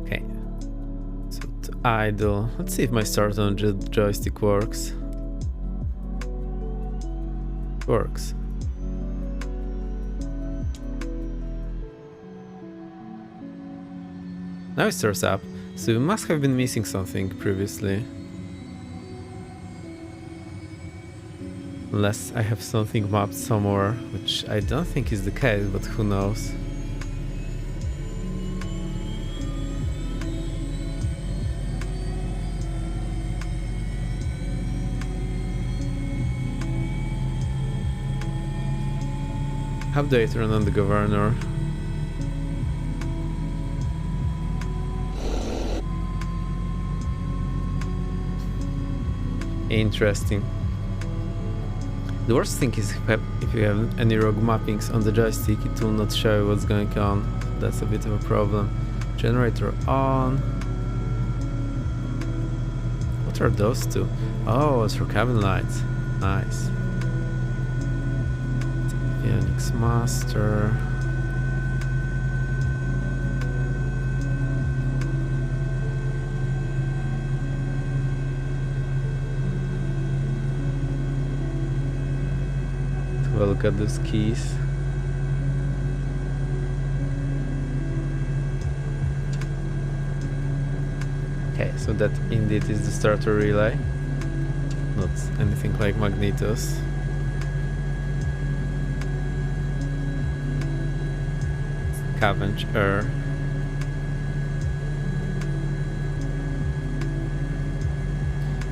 Okay, so to idle, let's see if my start on joystick works. Works. Now it starts up, so we must have been missing something previously. Unless I have something mapped somewhere, which I don't think is the case, but who knows. How do I turn on the governor? Interesting. The worst thing is if you have any rogue mappings on the joystick, it will not show what's going on. That's a bit of a problem. Generator on. What are those two? Oh, it's for cabin lights. Nice. Phoenix Master. Well, look at those keys. Okay, so that indeed is the starter relay. Not anything like Magnetos. Scavenge air.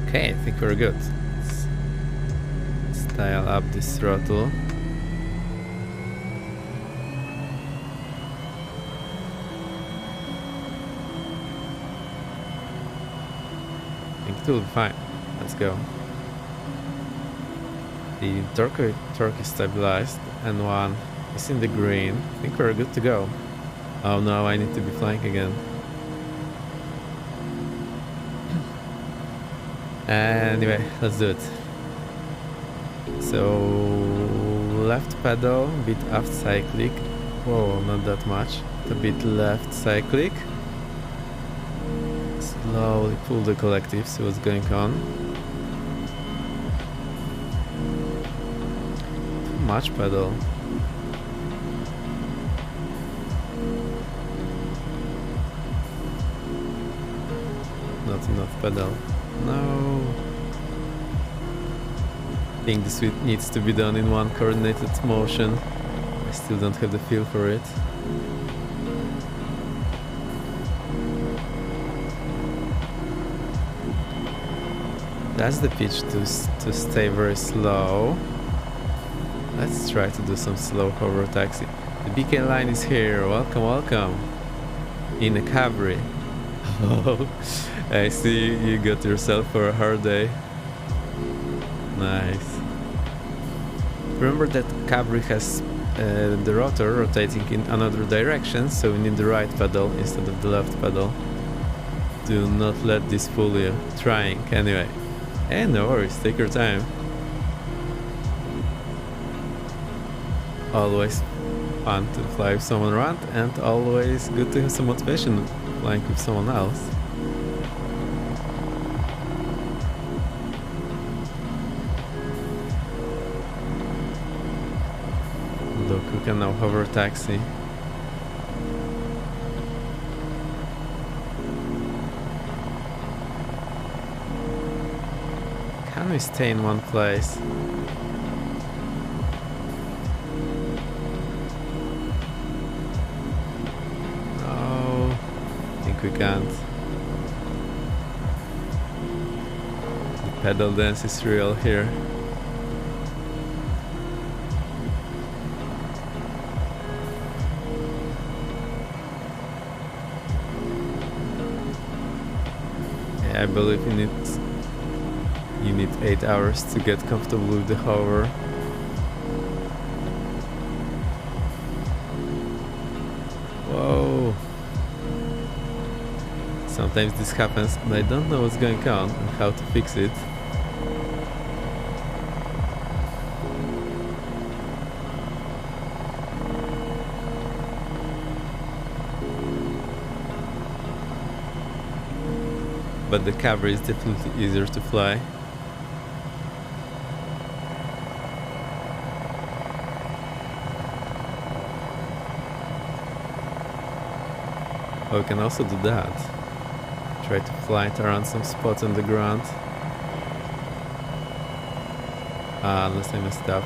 Okay, I think we're good. Dial up this throttle. I think it will be fine. Let's go. The torque is stabilized and one is in the green. I think we're good to go. Oh no, I need to be flying again. Anyway, let's do it. So left pedal, bit aft cyclic. Whoa, not that much. A bit left cyclic. Slowly pull the collective, see what's going on. Too much pedal. Not enough pedal. No. I think this needs to be done in one coordinated motion. I still don't have the feel for it. That's the pitch to stay very slow. Let's try to do some slow hover taxi. The BK line is here. Welcome, welcome. In a Cabri. Oh, I see you got yourself for a hard day. Nice. Remember that Cabri has the rotor rotating in another direction, so we need the right pedal instead of the left pedal. Do not let this fool you. Trying anyway. Hey, no worries, take your time. Always fun to fly with someone around, and always good to have some motivation flying with someone else. Look, we can now hover taxi. we stay in one place? No, I think we can't. The pedal dance is real here. Yeah, I believe you need 8 hours to get comfortable with the hover. Whoa. Sometimes this happens and I don't know what's going on and how to fix it. But the Cabri is definitely easier to fly. Oh, we can also do that. Try to fly it around some spots on the ground. Unless I messed up.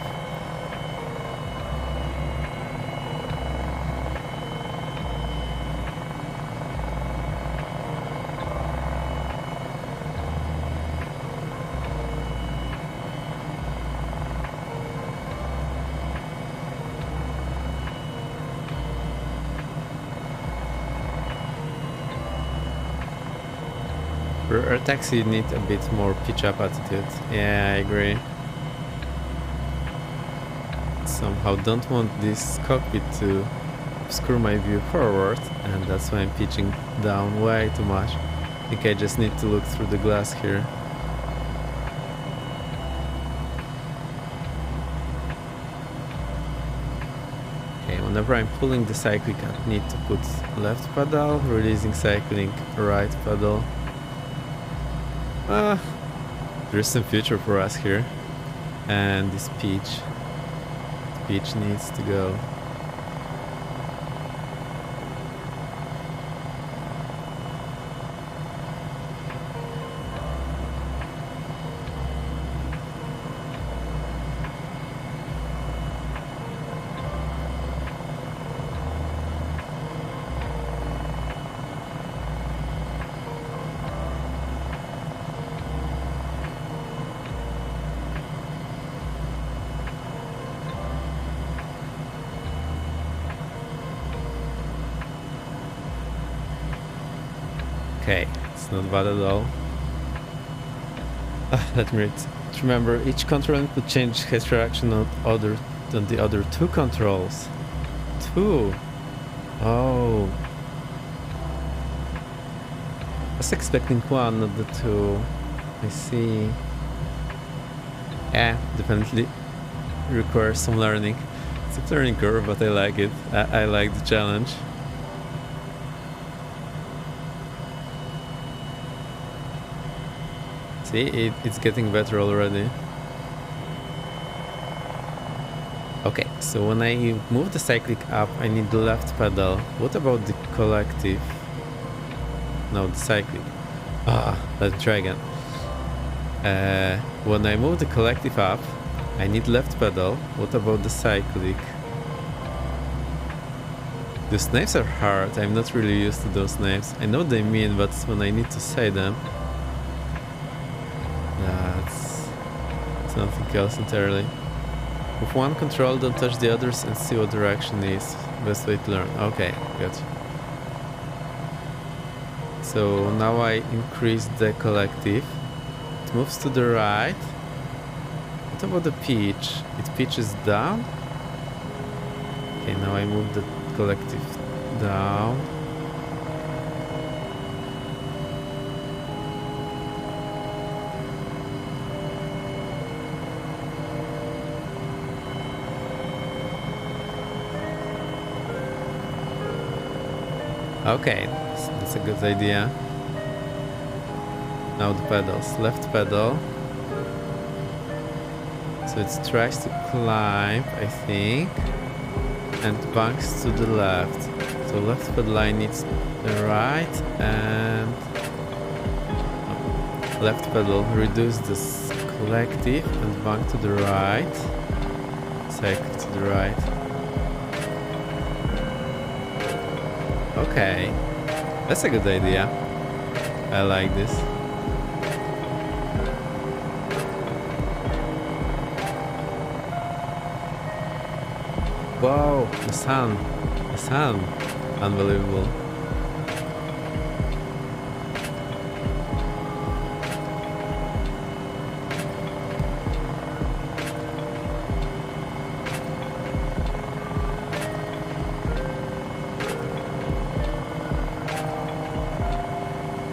For our taxi, you need a bit more pitch-up attitude. Yeah, I agree. Somehow don't want this cockpit to obscure my view forward, and that's why I'm pitching down way too much. I think I just need to look through the glass here. Okay, whenever I'm pulling the cyclic, I need to put left pedal, releasing cycling, right pedal. There's some future for us here. And this pitch needs to go. Okay, it's not bad at all. Let me remember, each control input change has reaction on the other two controls. Two? Oh. I was expecting one, not the two. I see. Yeah, definitely requires some learning. It's a learning curve, but I like it. I like the challenge. See, it's getting better already. Okay, so when I move the cyclic up, I need the left pedal. What about the collective? No, the cyclic. Let's try again. When I move the collective up, I need left pedal. What about the cyclic? Those names are hard. I'm not really used to those names. I know what they mean, but when I need to say them, that's something else entirely. With one control, don't touch the others and see what direction is. Best way to learn. Okay, good. So now I increase the collective. It moves to the right. What about the pitch? It pitches down. Okay, now I move the collective down. Okay, that's a good idea. Now the pedals. Left pedal. So it tries to climb, I think, and banks to the left. So left pedal line needs the right, and left pedal reduce this collective and bank to the right. Cycle to the right. Okay, that's a good idea. I like this. Wow, the sun. The sun. Unbelievable.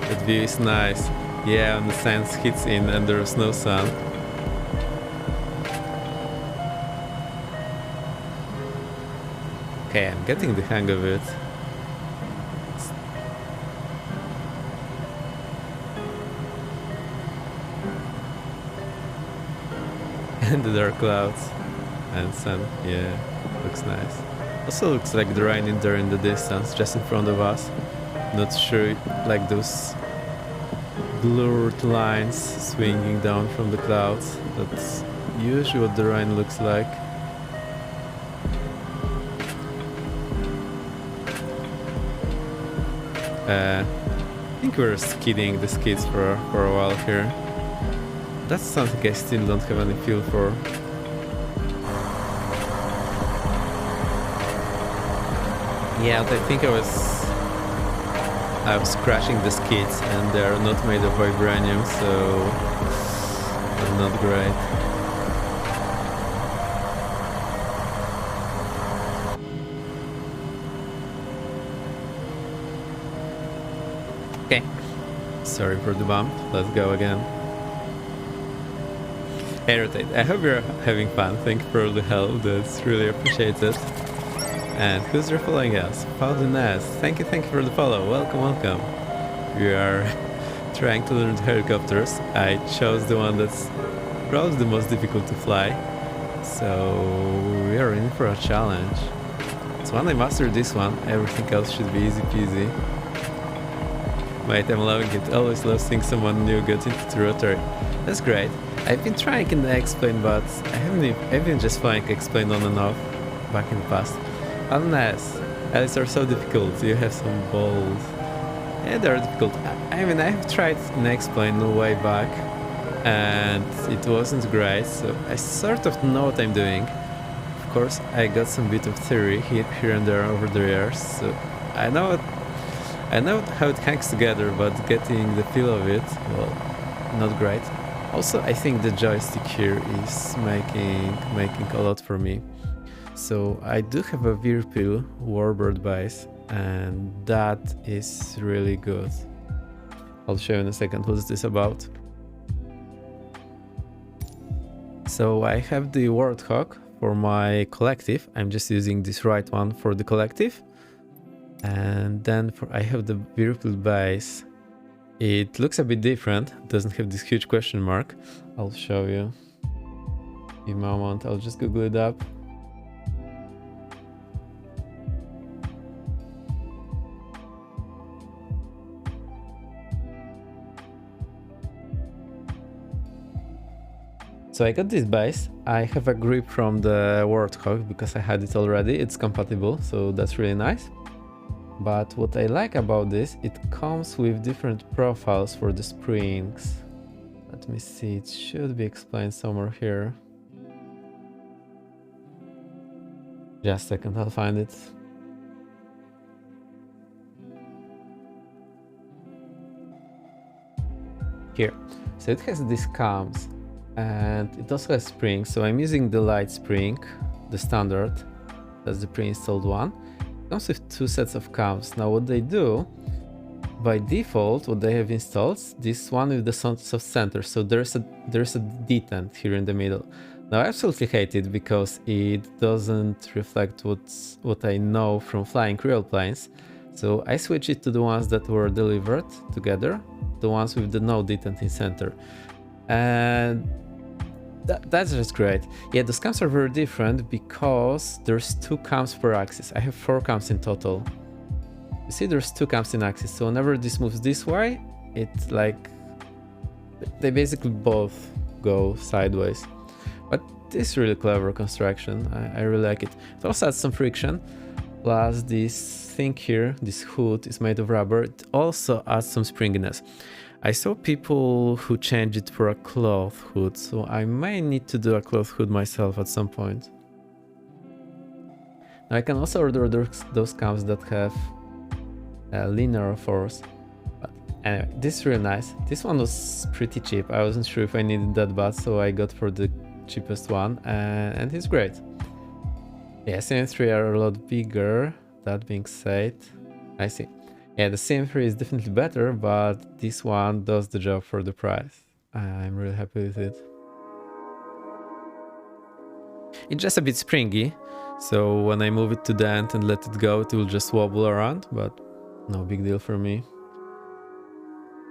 That view is nice. Yeah, when the sun hits in and there's no sun. Okay, I'm getting the hang of it. And the dark clouds and sun, yeah, looks nice. Also looks like the rain in there in the distance, just in front of us. Not sure, like those blurred lines swinging down from the clouds. That's usually what the rain looks like. I think we're skidding the skids for a while here. That's something I still don't have any feel for. Yeah, I think I was crashing the skids and they're not made of vibranium, so they're not great. Okay, sorry for the bump, let's go again. Hey Rotate, I hope you're having fun, thank you for the help, that's really appreciated. And who's there following us? Paudinez, thank you for the follow, welcome. We are trying to learn helicopters. I chose the one that's probably the most difficult to fly. So we are in for a challenge. So when I master this one, everything else should be easy peasy. Mate, I'm loving it. Always love seeing someone new get into the rotary. That's great. I've been trying in the X-Plane, but I've been just flying X-Plane on and off back in the past. Unless Alice are so difficult, you have some balls. Yeah, they're difficult. I mean, I have tried an X-Plane way back, and it wasn't great, so I sort of know what I'm doing. Of course, I got some bit of theory here and there over the years, so I know how it hangs together, but getting the feel of it, well, not great. Also, I think the joystick here is making a lot for me. So I do have a Whirlpool Warbird base, and that is really good. I'll show you in a second what's this about. So I have the Warthog for my collective. I'm just using this right one for the collective. And then I have the Whirlpool base. It looks a bit different, it doesn't have this huge question mark. I'll show you in a moment, I'll just Google it up. So I got this base, I have a grip from the Warthog because I had it already, it's compatible, so that's really nice. But what I like about this, it comes with different profiles for the springs. Let me see, it should be explained somewhere here. Just a second, I'll find it. Here. So it has these cams and it also has springs. So I'm using the light spring, the standard, that's the pre-installed one. Comes with two sets of cams. Now what they do, by default, what they have installed, this one with the soft center, so there's a detent here in the middle. Now I absolutely hate it because it doesn't reflect what I know from flying real planes. So I switch it to the ones that were delivered together, the ones with the no detent in center. And that's just great. Yeah, those cams are very different because there's 2 cams per axis. I have 4 cams in total. You see, there's 2 cams in axis, so whenever this moves this way, it's like they basically both go sideways. But this is really clever construction. I really like it. It also adds some friction. Plus this thing here, this hood is made of rubber. It also adds some springiness. I saw people who changed it for a cloth hood, so I may need to do a cloth hood myself at some point. Now I can also order those cams that have linear force. But anyway, this is really nice. This one was pretty cheap. I wasn't sure if I needed that bad, so I got for the cheapest one, and it's great. Yeah, CM3 are a lot bigger. That being said, I see. Yeah, the CM3 is definitely better, but this one does the job for the price. I'm really happy with it. It's just a bit springy, so when I move it to the end and let it go, it will just wobble around, but no big deal for me.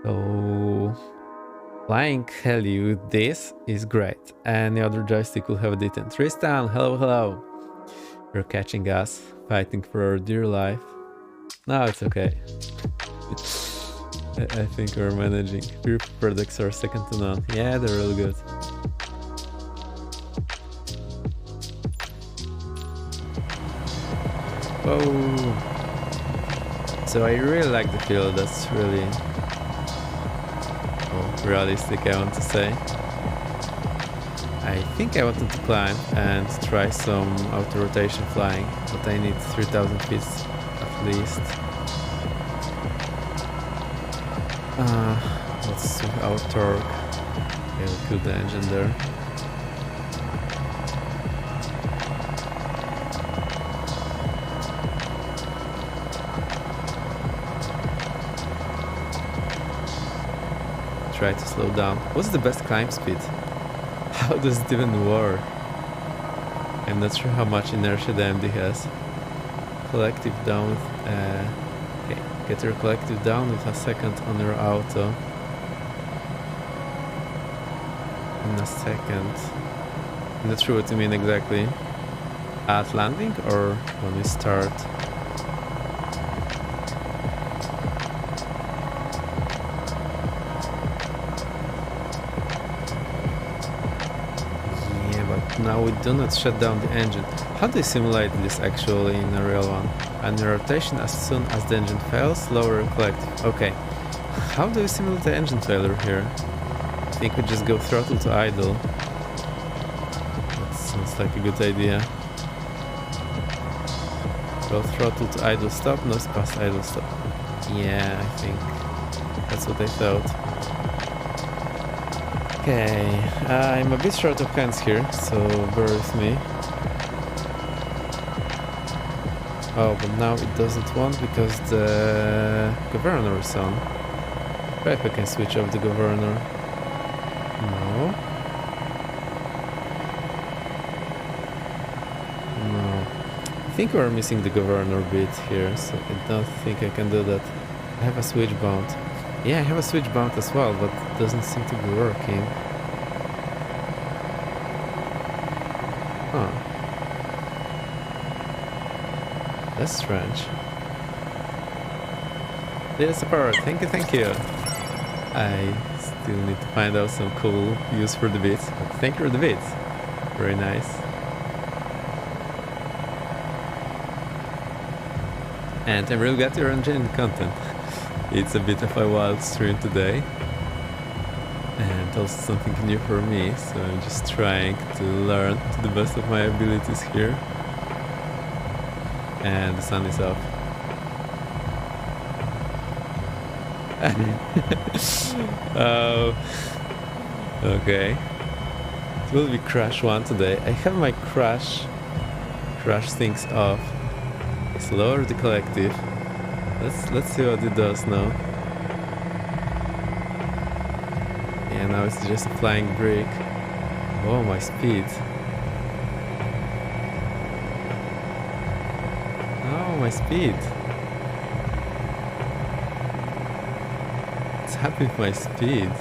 So flying heli with this is great. Any other joystick will have a D10. Tristan, hello, hello. You're catching us, fighting for our dear life. No, it's okay. I think we're managing. Rear products are second to none. Yeah, they're really good. Oh, so I really like the feel. That's really realistic, I want to say. I think I wanted to climb and try some auto rotation flying, but I need 3000 feet at least. Let's see our torque. Okay, we'll kill the engine there. Try to slow down. What's the best climb speed? How does it even work? I'm not sure how much inertia the MD has. Collective down with, okay, get your collective down with a second on your auto. In a second. I'm not sure what you mean exactly. At landing or when we start? Now we do not shut down the engine. How do you simulate this actually in a real one? And rotation as soon as the engine fails, lower your collective. Okay. How do you simulate the engine failure here? I think we just go throttle to idle. That sounds like a good idea. Go throttle to idle stop, no past idle stop. Yeah, I think that's what I thought. Okay, I'm a bit short of hands here, so bear with me. Oh, but now it doesn't want because the governor is on. Perhaps I can switch off the governor. No. No. I think we're missing the governor bit here, so I don't think I can do that. I have a switch bound. Yeah, I have a switch bound as well, but it doesn't seem to be working. Huh. That's strange. Yes, support. Thank you, thank you. I still need to find out some cool use for the bits. But thank you for the bits. Very nice. And I'm really glad you're enjoying the content. It's a bit of a wild stream today, and also something new for me, so I'm just trying to learn to the best of my abilities here. And the sun is up. Oh, okay. It will be crash 1 today. I have my crash things off. Let's lower the collective. Let's see what it does now. Yeah, now it's just a flying brick. Oh, my speed. Oh, my speed. What's happening with my speed?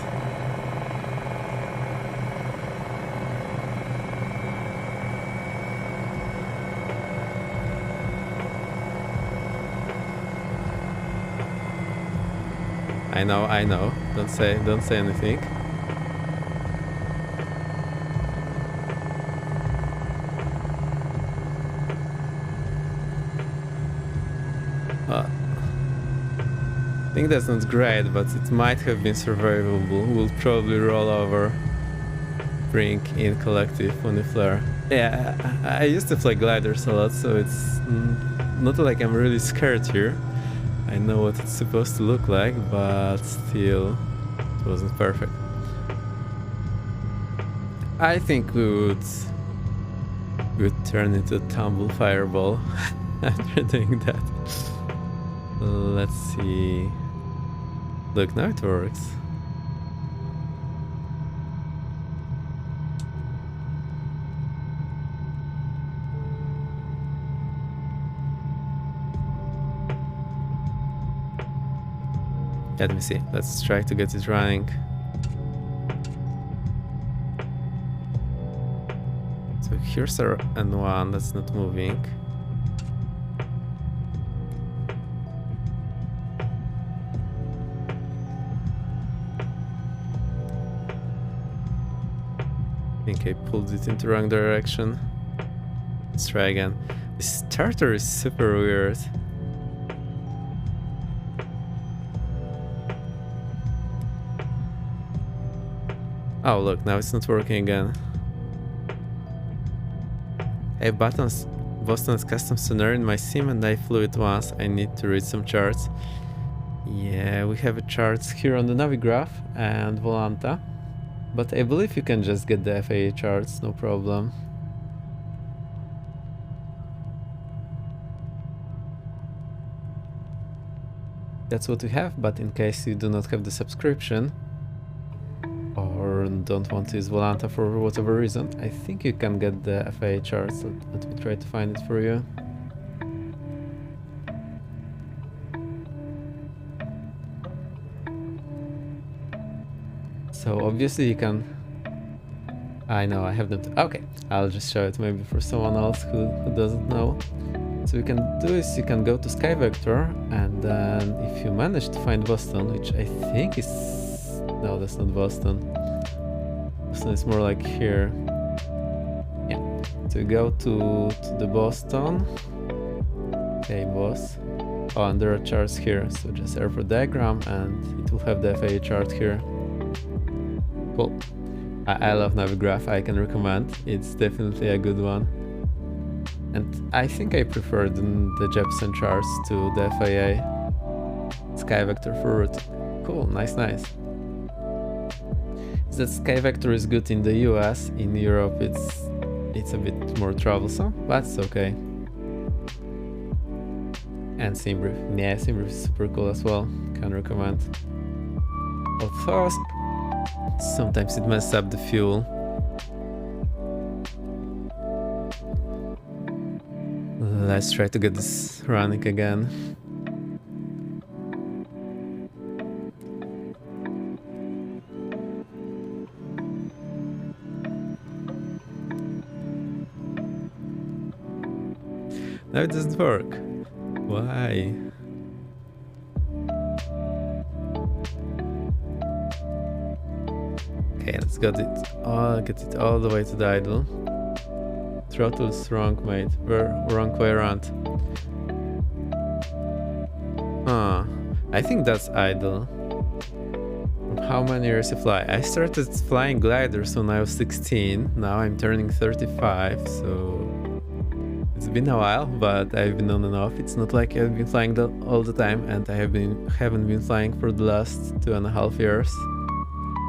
I know. Don't say anything. I think that's not great, but it might have been survivable. We'll probably roll over, bring in collective on the flare. Yeah, I used to fly gliders a lot, so it's not like I'm really scared here. I know what it's supposed to look like, but still, it wasn't perfect. I think we would turn into a tumble fireball after doing that. Let's see. Look, now it works. Let me see. Let's try to get it running. So here's our N1 that's not moving. I think I pulled it into the wrong direction. Let's try again. This starter is super weird. Oh look, now it's not working again. I have Boston's custom sonar in my sim and I flew it once. I need to read some charts. Yeah, we have charts here on the Navigraph and Volanta. But I believe you can just get the FAA charts, no problem. That's what we have, but in case you do not have the subscription, or don't want to use Volanta for whatever reason, I think you can get the FAA charts. Let me try to find it for you. So obviously you can... I know, I have them. Okay, I'll just show it maybe for someone else who doesn't know. So you can do is you can go to Sky Vector, and then if you manage to find Boston, which I think is... No, that's not Boston. Boston is more like here. Yeah. So you go to the Boston. Okay, boss. Oh, and there are charts here. So just airport diagram, and it will have the FAA chart here. Cool. I love Navigraph. I can recommend. It's definitely a good one. And I think I prefer the Jepson charts to the FAA Sky Vector for route. Cool, nice. That Sky Vector is good in the US. In Europe, it's a bit more troublesome, but it's okay. And SimBrief. Yeah, SimBrief is super cool as well. Can recommend. Although sometimes it messes up the fuel. Let's try to get this running again. No, it doesn't work. Why? Okay, let's get it all the way to the idle. Throttle's wrong, mate. We're wrong way around. I think that's idle. How many years you fly? I started flying gliders when I was 16. Now I'm turning 35, so it's been a while, but I've been on and off. It's not like I've been flying all the time, and I haven't been flying for the last 2.5 years.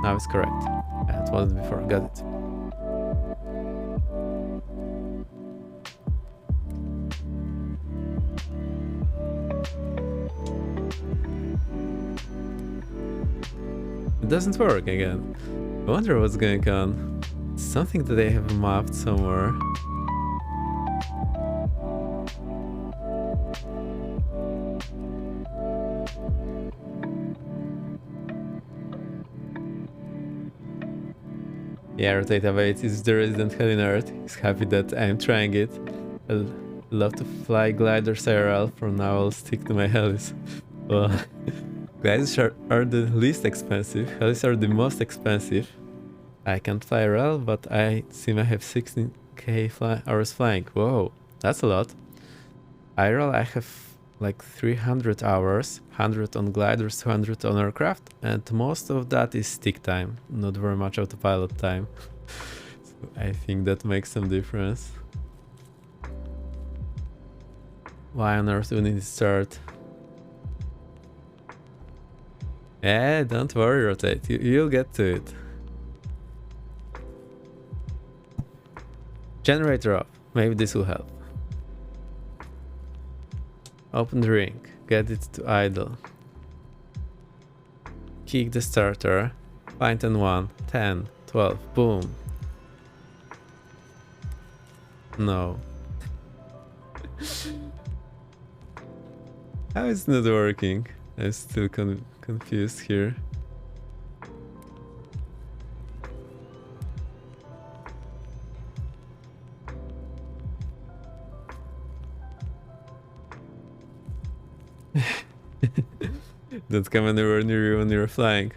Now it's correct. It wasn't before. Got it. It doesn't work again. I wonder what's going on. Something that I have mapped somewhere. Yeah, rotate away. It's the resident heli nerd. He's happy that I'm trying it. I love to fly gliders IRL. From now I'll stick to my helis. Well, gliders are the least expensive. Helis are the most expensive. I can't fly IRL, but I seem I have 16k hours flying. Whoa, that's a lot. IRL I have like 300 hours, 100 on gliders, 200 on aircraft, and most of that is stick time, not very much autopilot time. So I think that makes some difference. Why on earth we need to start? Don't worry, rotate. You'll get to it. Generator off. Maybe this will help. Open the ring. Get it to idle. Kick the starter. Find an 1, 10, 12. Boom. No. How is it not working? I'm still confused here. Don't come anywhere near you when you're flying.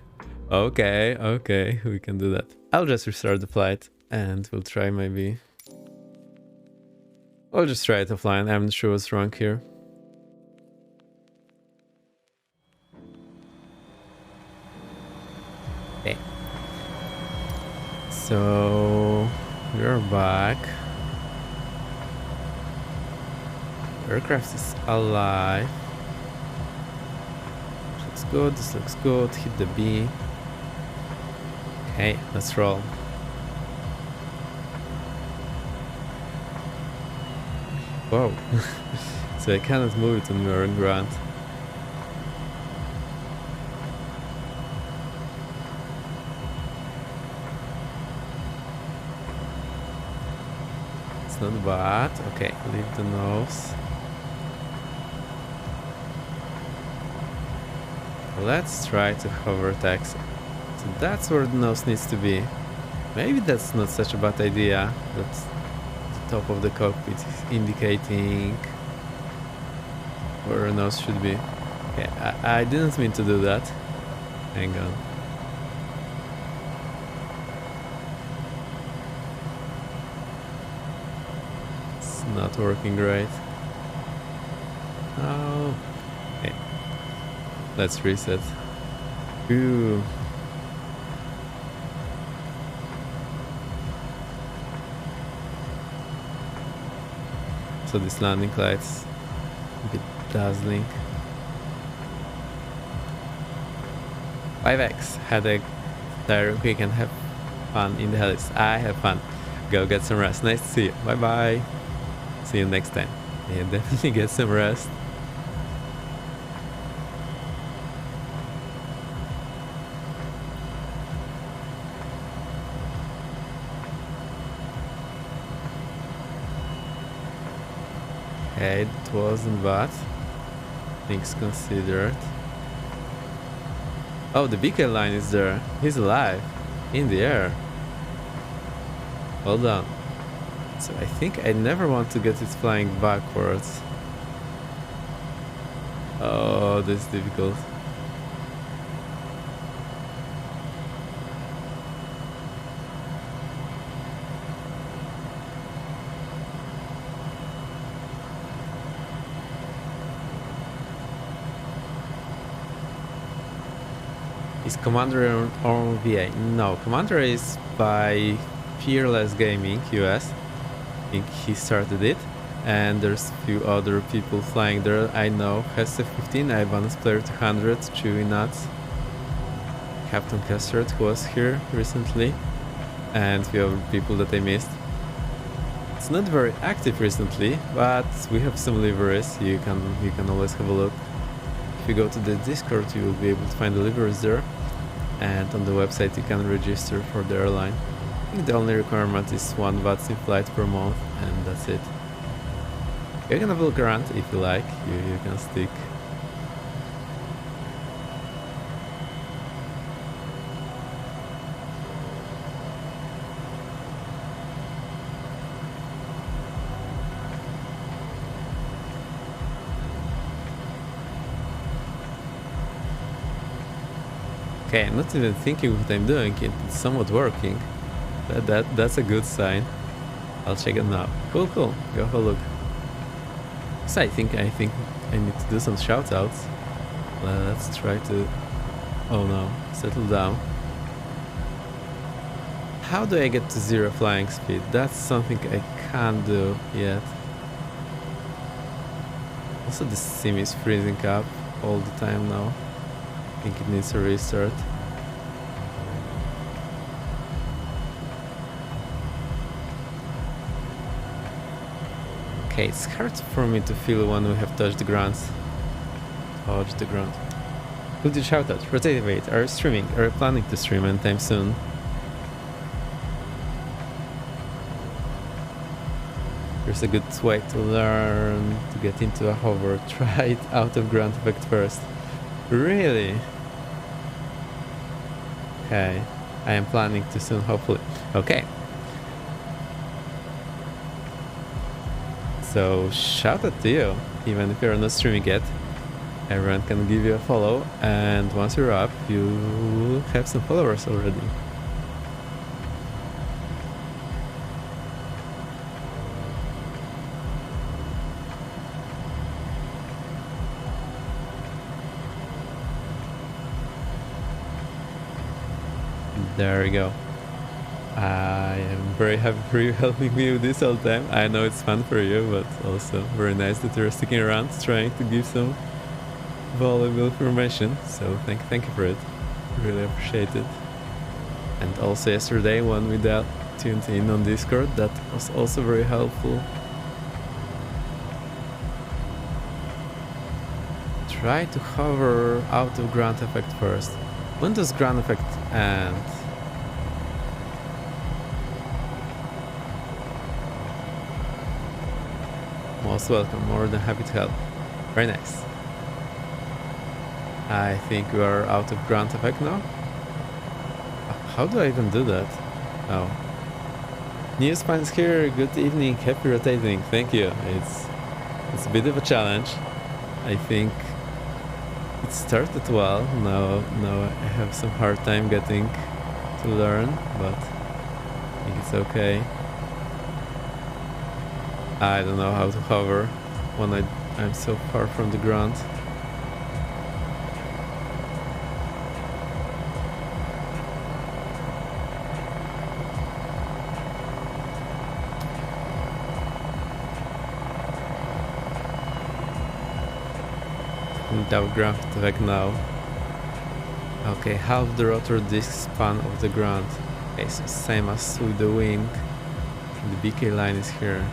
Okay, we can do that. I'll just restart the flight and we'll try maybe. I'll just try it offline. I'm not sure what's wrong here. Okay. So we're back. Aircraft is alive. Looks good, this looks good. Hit the B. Okay, let's roll. Whoa. So I cannot move it when we're on ground. It's not bad. Okay, leave the nose. Let's try to hover taxi. So that's where the nose needs to be. Maybe that's not such a bad idea. That's the top of the cockpit is indicating where the nose should be. Okay, I didn't mean to do that. Hang on. It's not working great. Oh. Okay. Let's reset. Ooh. So this landing light's a bit dazzling. 5x headache. There we can have fun in the helis. I have fun. Go get some rest. Nice to see you. Bye bye. See you next time. Yeah, definitely get some rest. Okay, it wasn't bad. Things considered. Oh, the BK line is there. He's alive. In the air. Hold on. So I think I never want to get it flying backwards. Oh, this is difficult. Is Commander on VA? No, Commander is by Fearless Gaming US. I think he started it. And there's a few other people flying there. I know Hesse 15, Ivan's Player 200, Chewy Nuts, Captain Custard who was here recently, and a few other people that I missed. It's not very active recently, but we have some liveries. You can always have a look. If you go to the Discord, you will be able to find the liveries there, and on the website you can register for the airline. I think the only requirement is 1 VATS flight per month, and that's it. You can have a look around if you like. You can stick. Okay, I'm not even thinking what I'm doing. It's somewhat working. That's a good sign. I'll check it now. Cool. Go have a look. So I think I need to do some shout outs. Let's try to, oh no, settle down. How do I get to 0 flying speed? That's something I can't do yet. Also the sim is freezing up all the time now. I think it needs a restart. Okay, it's hard for me to feel when we have touched the ground. Touch the ground. Who did shout out? Rotate wait. Are you streaming? Are you planning to stream anytime soon? There's a good way to learn to get into a hover. Try it out of ground effect first. Really? Okay. I am planning to soon, hopefully. Okay. So shout out to you, even if you're not streaming yet. Everyone can give you a follow, and once you're up, you have some followers already. There we go. I am very happy for you helping me with this all the time. I know it's fun for you, but also very nice that you're sticking around trying to give some valuable information. So thank you for it. Really appreciate it. And also yesterday when we tuned in on Discord, that was also very helpful. Try to hover out of ground effect first. When does ground effect end? Most welcome, more than happy to help. Very nice. I think we are out of ground effect now. How do I even do that? Oh. New spines here, good evening, happy rotating, thank you. It's a bit of a challenge. I think it started well, now I have some hard time getting to learn, but I think it's okay. I don't know how to hover when I'm so far from the ground. Without ground effect now. Okay, half the rotor disc span of the ground. Okay, so same as with the wing. The BK line is here.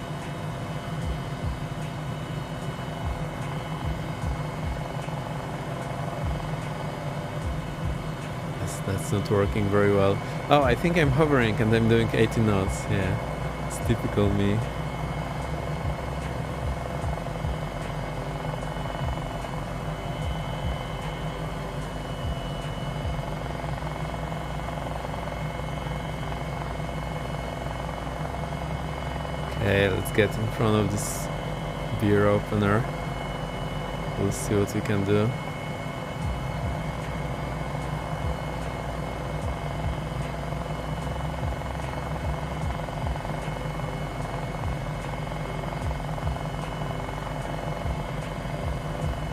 That's not working very well. Oh, I think I'm hovering and I'm doing 80 knots. Yeah, it's typical me. Okay, let's get in front of this beer opener. We'll see what we can do.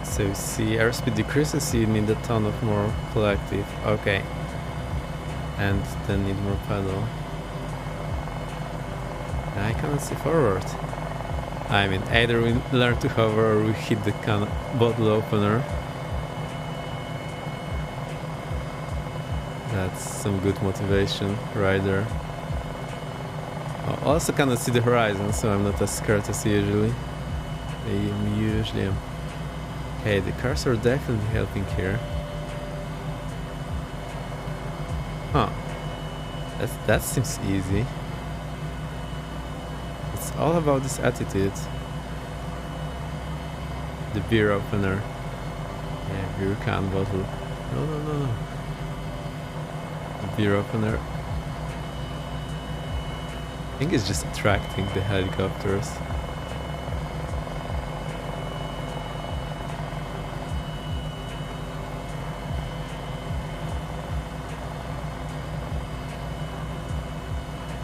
So you see airspeed decreases, you need a ton of more collective. Okay. And then need more pedal. I cannot see forward. I mean, either we learn to hover or we hit the bottle opener. That's some good motivation right there. I also cannot see the horizon, so I'm not as scared as usually. I usually am. Okay, the cars are definitely helping here. Huh. That seems easy. It's all about this attitude. The beer opener. Yeah, beer can bottle. No. The beer opener. I think it's just attracting the helicopters.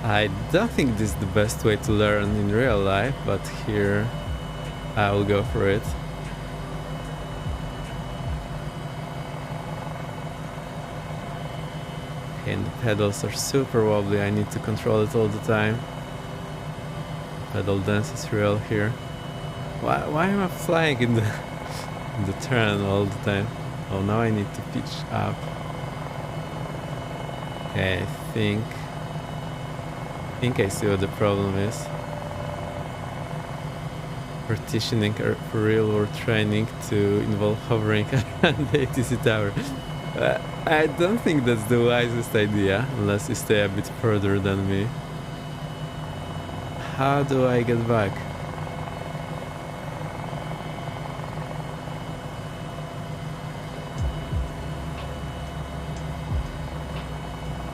I don't think this is the best way to learn in real life, but here I will go for it. Okay, and the pedals are super wobbly. I need to control it all the time. Pedal dance is real here. Why am I flying in the turn all the time? Oh, now I need to pitch up. Okay, I think I see what the problem is. Partitioning for real world training to involve hovering around the ATC tower. I don't think that's the wisest idea, unless you stay a bit further than me. How do I get back?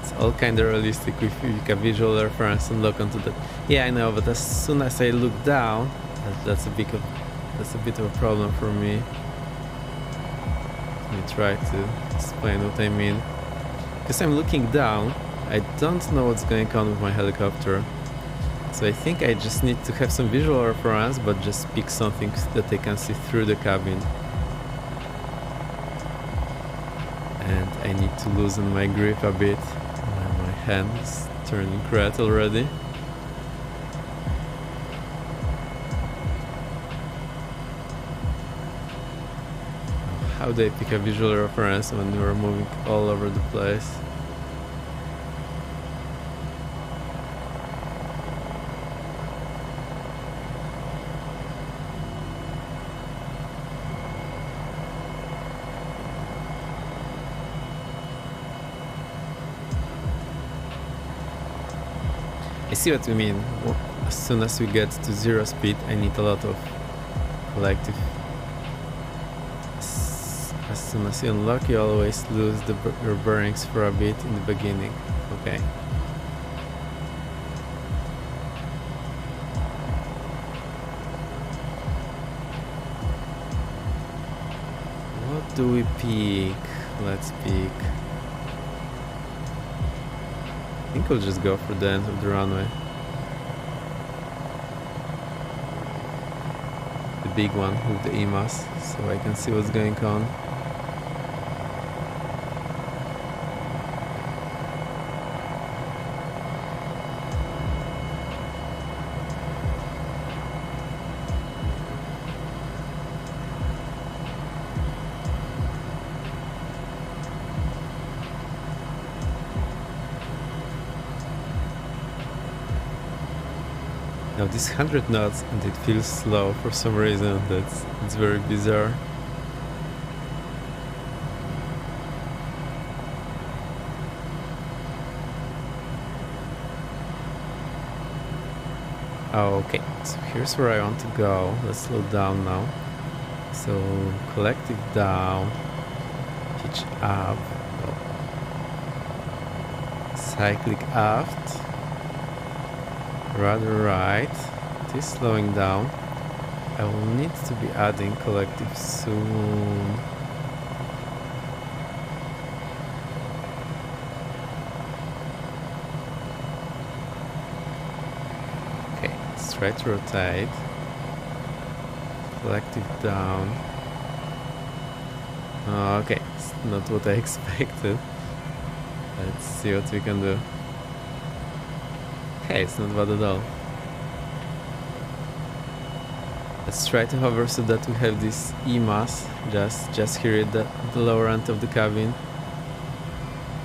It's all kind of realistic with a visual reference and look onto that. Yeah, I know, but as soon as I look down, that's a bit of a problem for me. Let me try to explain what I mean. Because I'm looking down, I don't know what's going on with my helicopter. So I think I just need to have some visual reference, but just pick something that I can see through the cabin. And I need to loosen my grip a bit. My hand is turning red already. How do I pick a visual reference when we're moving all over the place? I see what you mean. As soon as we get to 0 speed, I need a lot of collective. As soon as you unlock, you always lose your bearings for a bit in the beginning. Okay. What do we pick? Let's pick. I think we'll just go for the end of the runway. The big one with the EMAS, so I can see what's going on. Now this 100 knots and it feels slow for some reason. It's very bizarre. Oh, okay, so here's where I want to go. Let's slow down now. So collective down, pitch up, cyclic aft. Rather right. It is slowing down. I will need to be adding collective soon. Okay, let's try to rotate. Collective down. Oh, okay, it's not what I expected. Let's see what we can do. Okay, it's not bad at all. Let's try to hover so that we have this EMAS just here at the lower end of the cabin.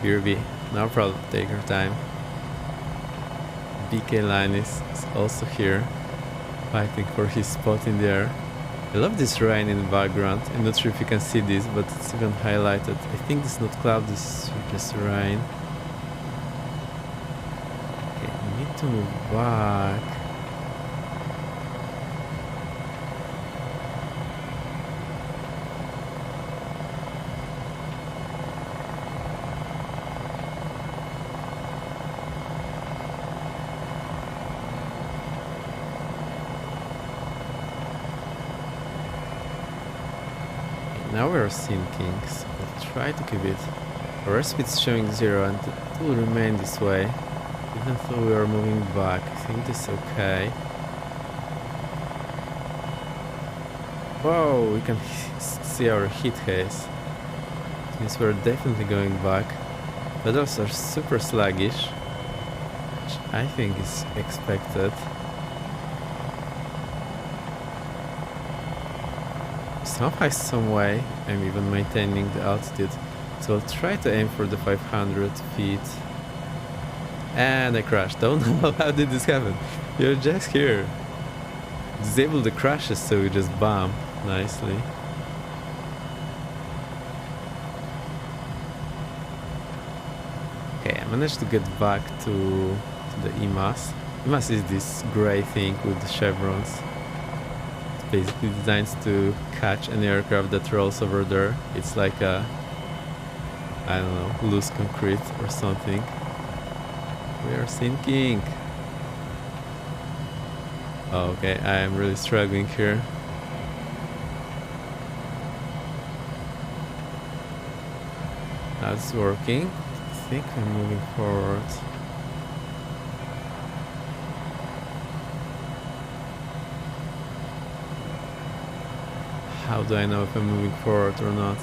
BRB, no problem, take your time. BK line is also here, fighting for his spot in the air. I love this rain in the background. I'm not sure if you can see this, but it's even highlighted. I think it's not cloud, this is just rain. To move back. Now we're sinking, so we'll try to keep it. Our speed's showing 0 and it will remain this way. Even though we are moving back, I think this is okay. Whoa, we can see our heat haze. It means we're definitely going back. Pedals are super sluggish, which I think is expected. Somehow, some way, I'm even maintaining the altitude, so I'll try to aim for the 500 feet. And I crashed. Don't know how did this happen. You're just here. Disable the crashes so we just bump nicely. Okay, I managed to get back to the EMAS. EMAS is this gray thing with the chevrons. It's basically designed to catch any aircraft that rolls over there. It's like a, I don't know, loose concrete or something. We are sinking. Oh, okay, I am really struggling here. Now it's working. I think I'm moving forward. How do I know if I'm moving forward or not?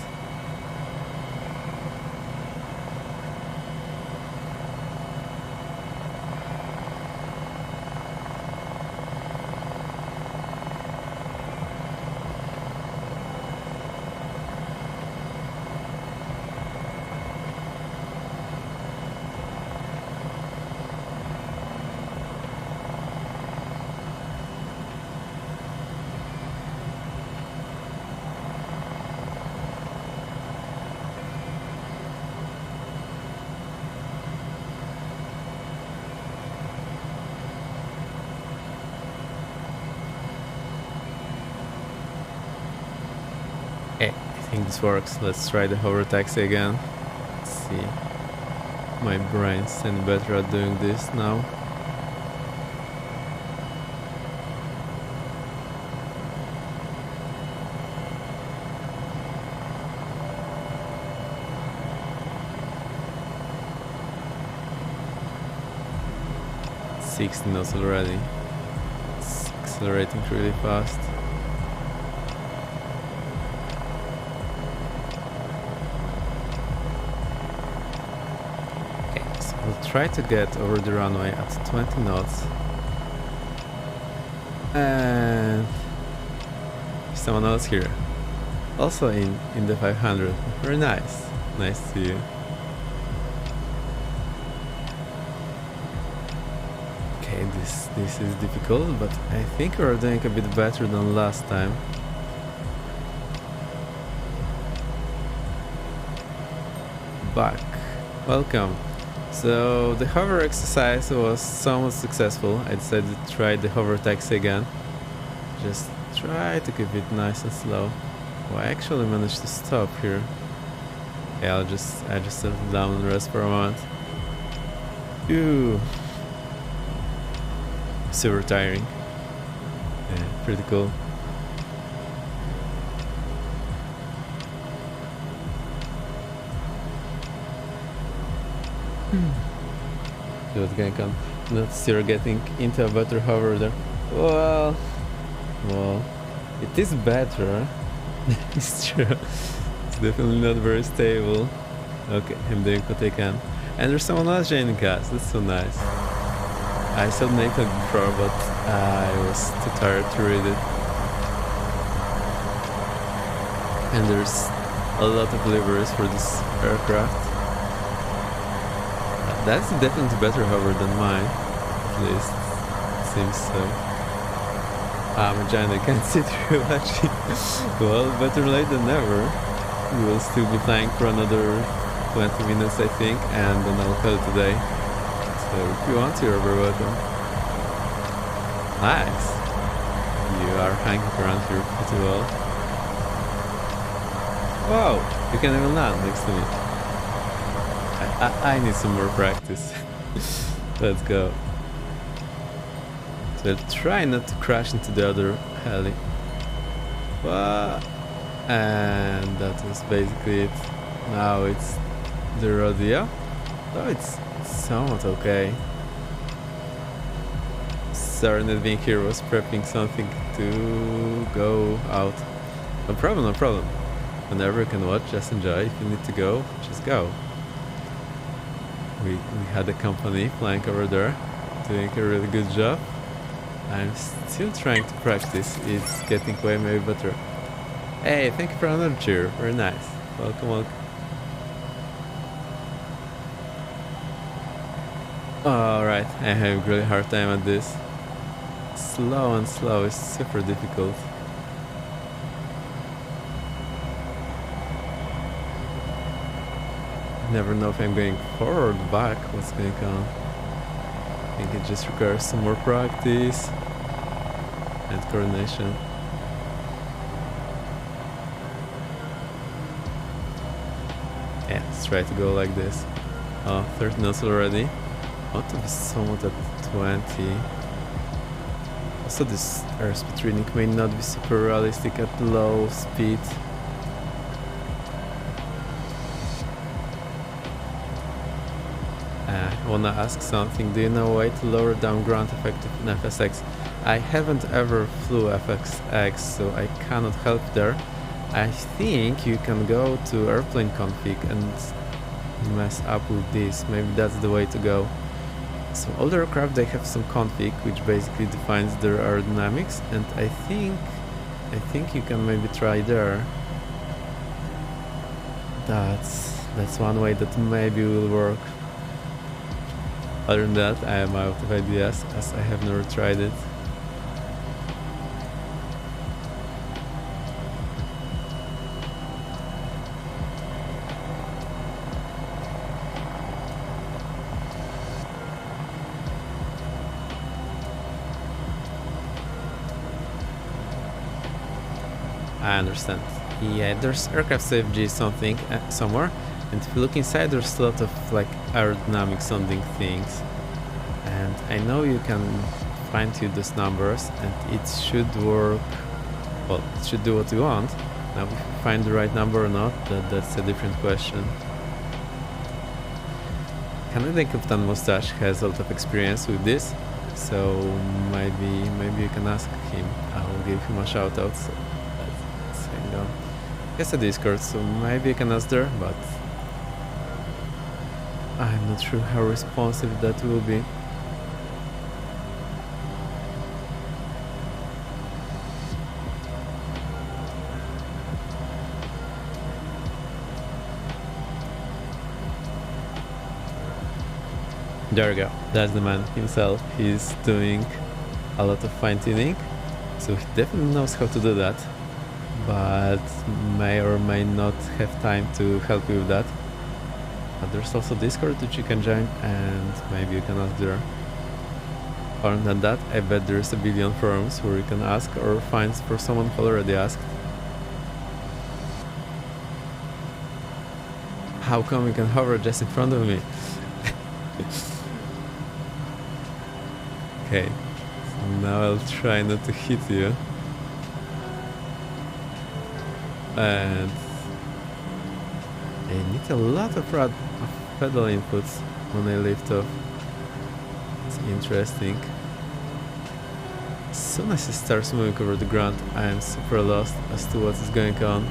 Okay, I think this works. Let's try the hover taxi again. Let's see. My brain's any better at doing this now. Sixty knots already. It's accelerating really fast. We'll try to get over the runway at 20 knots. And someone else here. Also in the 500. Very nice. Nice to see you. Okay, this is difficult, but I think we're doing a bit better than last time. Back. Welcome. So the hover exercise was somewhat successful. I decided to try the hover taxi again. Just try to keep it nice and slow. Oh, I actually managed to stop here. Yeah, I just settle down and rest for a moment. Ew. Super tiring. Yeah, pretty cool. Good, I can notice you're getting into a better hover there. Well, it is better. It's true. It's definitely not very stable. Okay, I'm doing what I can. And there's someone else joining us. That's so nice. I saw Nathan before, but I was too tired to read it. And there's a lot of liveries for this aircraft. That's definitely better hover than mine, at least it seems so. I'm a giant, I can't see through actually. Well, better late than never. We will still be flying for another 20 minutes I think, and then I'll call it today. So if you want to, you're very welcome. Nice! You are hanging around here pretty well. Whoa! You can even land next to me. I need some more practice. Let's go. So try not to crash into the other heli. And that was basically it. Now it's the rodeo. Oh, it's somewhat okay. Sorry, not being here was prepping something to go out. No problem, no problem. Whenever you can watch, just enjoy. If you need to go, just go. We had a company flying over there, doing a really good job. I'm still trying to practice. It's getting way maybe better. Hey, thank you for another cheer. Very nice. Welcome, welcome. Alright, I have a really hard time at this. Slow and slow is super difficult. Never know if I'm going forward, back, what's going on. I think it just requires some more practice and coordination. Yeah, let's try to go like this. Oh, 30 knots already. I want to be somewhat at 20. Also, this airspeed reading may not be super realistic at low speed. I wanna ask something. Do you know a way to lower down ground effective in FSX? I haven't ever flew FSX, so I cannot help there. I think you can go to airplane config and mess up with this. Maybe that's the way to go. So all the aircraft, they have some config which basically defines their aerodynamics, and I think you can maybe try there. That's one way that maybe will work. Other than that, I am out of ideas as I have never tried it. I understand. Yeah, there's aircraft CFG something somewhere, and if you look inside, there's a lot of like aerodynamic sounding things. And I know you can fine tune those numbers, and it should work. Well, it should do what you want. Now, if you find the right number or not, that's a different question. Canadian Captain Mustache has a lot of experience with this, so maybe you can ask him. I will give him a shout out. So let's hang on. He has a Discord, so maybe you can ask there, but I'm not sure how responsive that will be. There we go, that's the man himself. He's doing a lot of fine-tuning, so he definitely knows how to do that, but may or may not have time to help you with that. But there's also Discord which you can join, and maybe you can ask there. Other than that, I bet there's a billion forums where you can ask or find for someone who already asked. How come you can hover just in front of me? Okay, so now I'll try not to hit you. And I need a lot of pedal inputs when I lift off. It's interesting. As soon as it starts moving over the ground, I am super lost as to what is going on.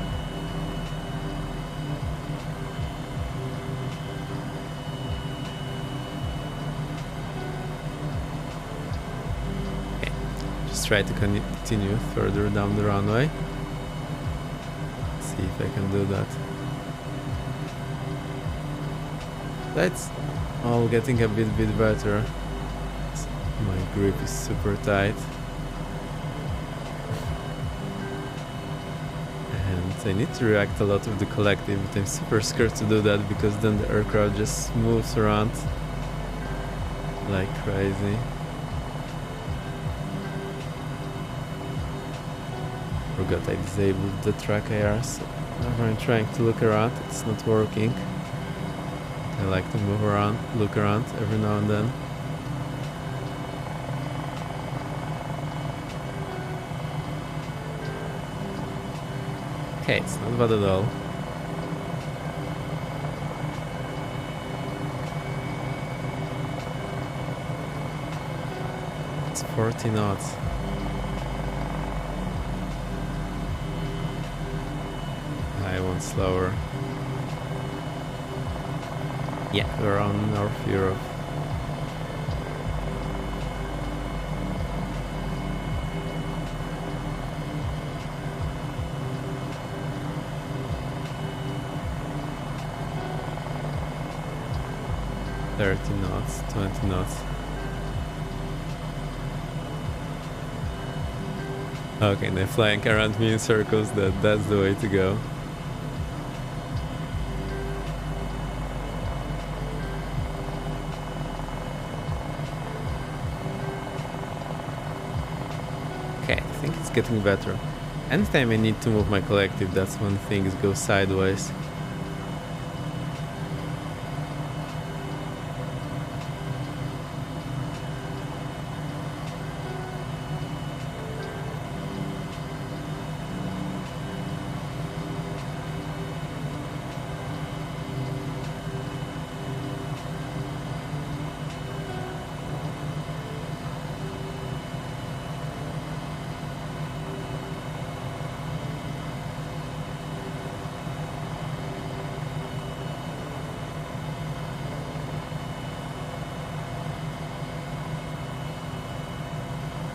Try to continue further down the runway. See if I can do that. That's all getting a bit better. My grip is super tight. And I need to react a lot with the collective, but I'm super scared to do that because then the aircraft just moves around like crazy. Forgot I disabled the track IR, so whenever I'm trying to look around, it's not working. I like to move around, look around every now and then. Okay, it's not bad at all. It's 40 knots. want slower. Yeah, we're on North Europe. $30 knots, 20 knots. Okay, they're flying around me in circles. That's the way to go. Okay, I think it's getting better. Anytime I need to move my collective, that's when things go sideways.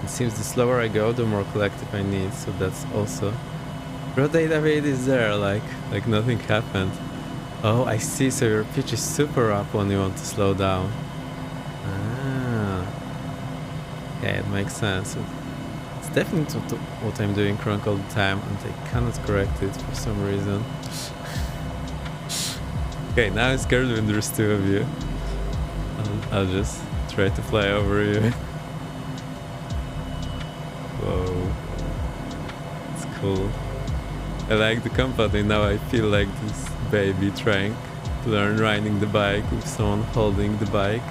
It seems the slower I go, the more collective I need, so that's also... Broad data rate is there, like nothing happened. Oh, I see, so your pitch is super up when you want to slow down. Ah. Yeah, it makes sense. It's definitely what I'm doing wrong all the time, and I cannot correct it for some reason. Okay, now I'm scared when there's two of you. I'll just try to fly over you. Whoa. It's cool. I like the company, now I feel like this baby trying to learn riding the bike with someone holding the bike.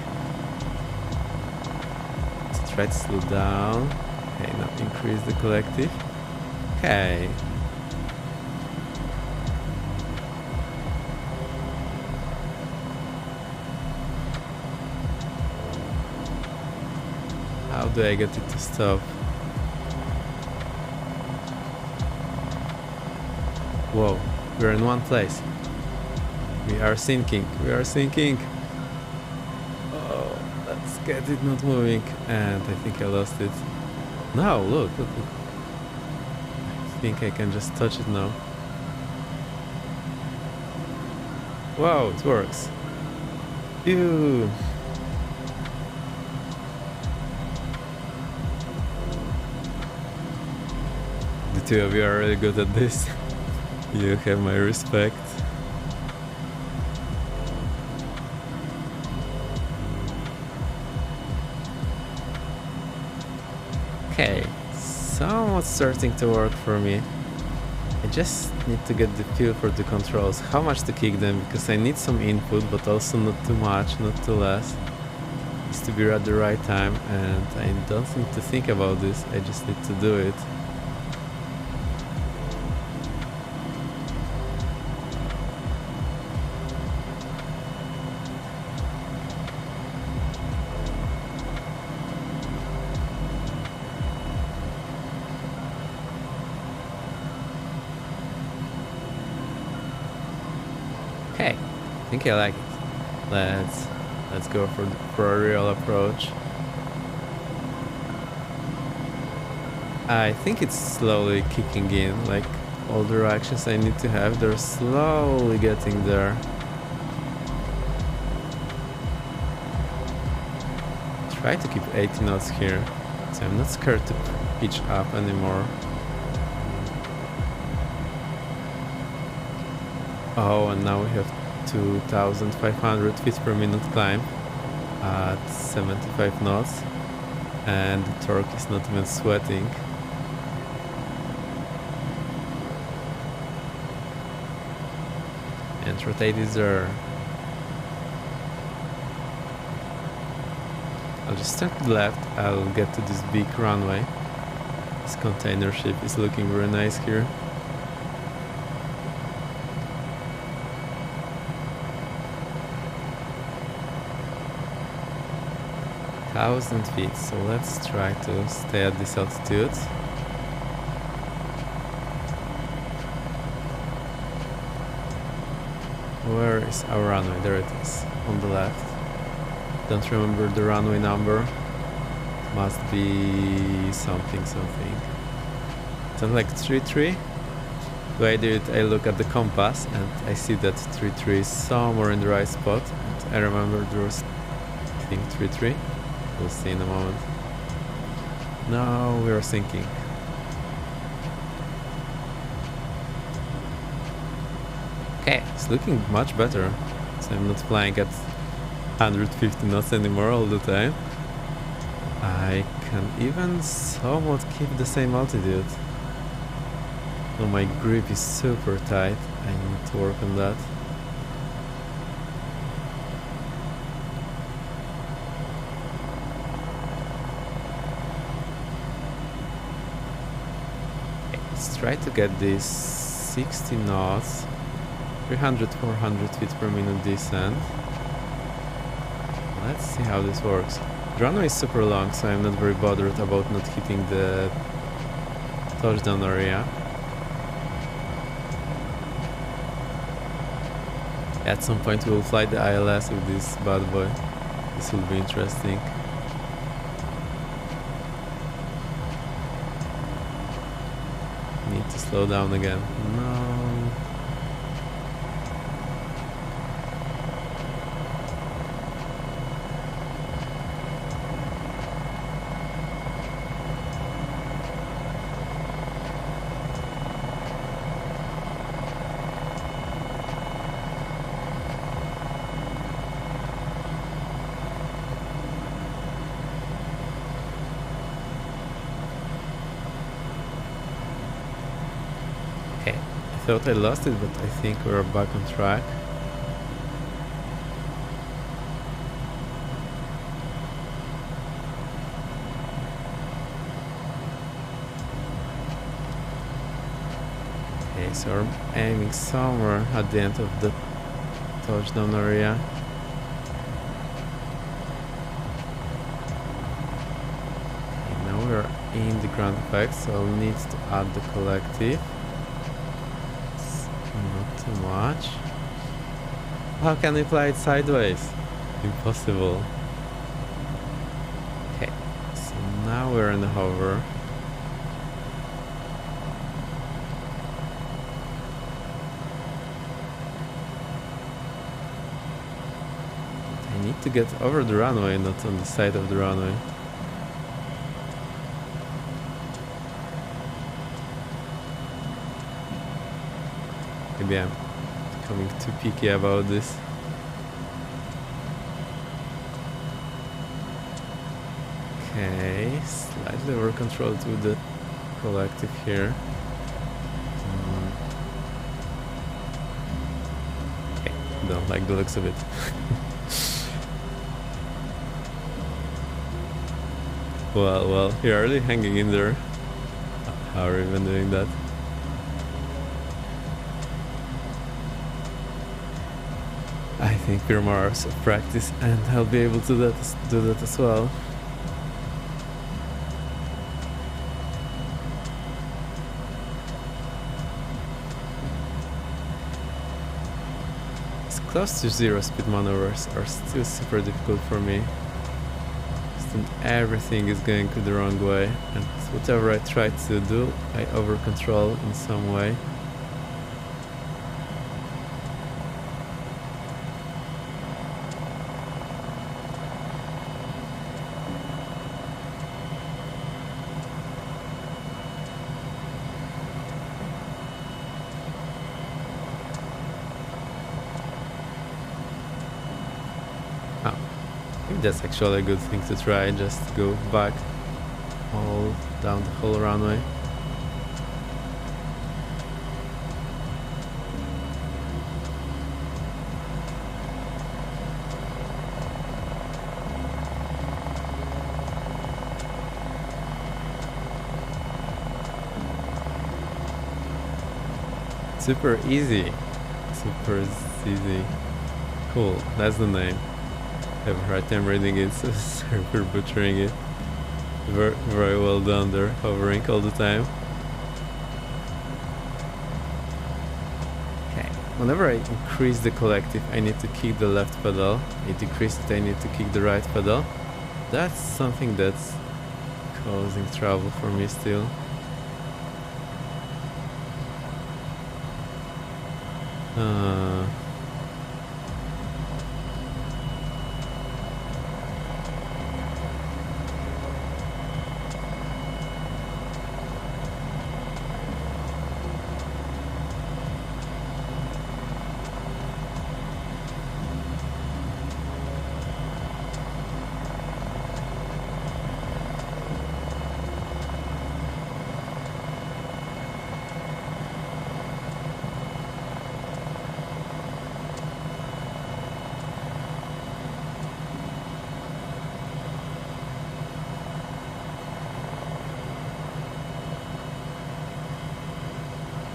Let's try to slow down. Okay, now increase the collective. Okay. How do I get it to stop? Whoa, we're in one place. We are sinking. We are sinking. Oh, let's get it not moving. And I think I lost it. No, look. I think I can just touch it now. Wow, it works. Phew. The two of you are really good at this. You have my respect. Okay, somewhat starting to work for me. I just need to get the feel for the controls, how much to kick them, because I need some input, but also not too much, not too less. It's to be at the right time, and I don't need to think about this, I just need to do it. Okay, I think I like it. Let's go for a real approach. I think it's slowly kicking in, like all the reactions I need to have, they're slowly getting there. Try to keep 80 knots here, so I'm not scared to pitch up anymore. Oh, and now we have 2,500 feet per minute climb at 75 knots, and the torque is not even sweating. And rotate is there. I'll just turn to the left, I'll get to this big runway. This container ship is looking very nice here. 1,000 feet, so let's try to stay at this altitude. Where is our runway? There it is, on the left. Don't remember the runway number. Must be something. Something like 33. The way I do it, I look at the compass and I see that 33 is somewhere in the right spot. And I remember there was, I think, 33. We'll see in a moment. Now we are sinking. Okay, it's looking much better. So I'm not flying at 150 knots anymore all the time. I can even somewhat keep the same altitude. So my grip is super tight. I need to work on that. Okay, let's try to get these 60 knots, 300-400 feet per minute descent. Let's see how this works. The runway is super long, so I'm not very bothered about not hitting the touchdown area. At some point we will fly the ILS with this bad boy. This will be interesting. Need to slow down again. No. I thought I lost it, but I think we're back on track. Okay, so we're aiming somewhere at the end of the touchdown area. Okay, now we're in the ground effect, so I'll need to add the collective. Not too much. How can we fly it sideways? Impossible. Okay, so now we're in the hover. I need to get over the runway, not on the side of the runway. Maybe I'm becoming too picky about this. Okay, slightly over controlled with the collective here. Okay, don't like the looks of it. Well, you're already hanging in there. How are you even doing that? I think we're more hours of practice and I'll be able to do that as well. It's close to zero speed maneuvers are still super difficult for me. And everything is going the wrong way, and whatever I try to do, I over control in some way. That's actually a good thing to try, just go back all down the whole runway. Super easy. Cool, that's the name. I have a hard time reading it, so sorry for butchering it. Very well done there, hovering all the time. Okay, whenever I increase the collective, I need to kick the left pedal. I decrease it, I need to kick the right pedal. That's something that's causing trouble for me still.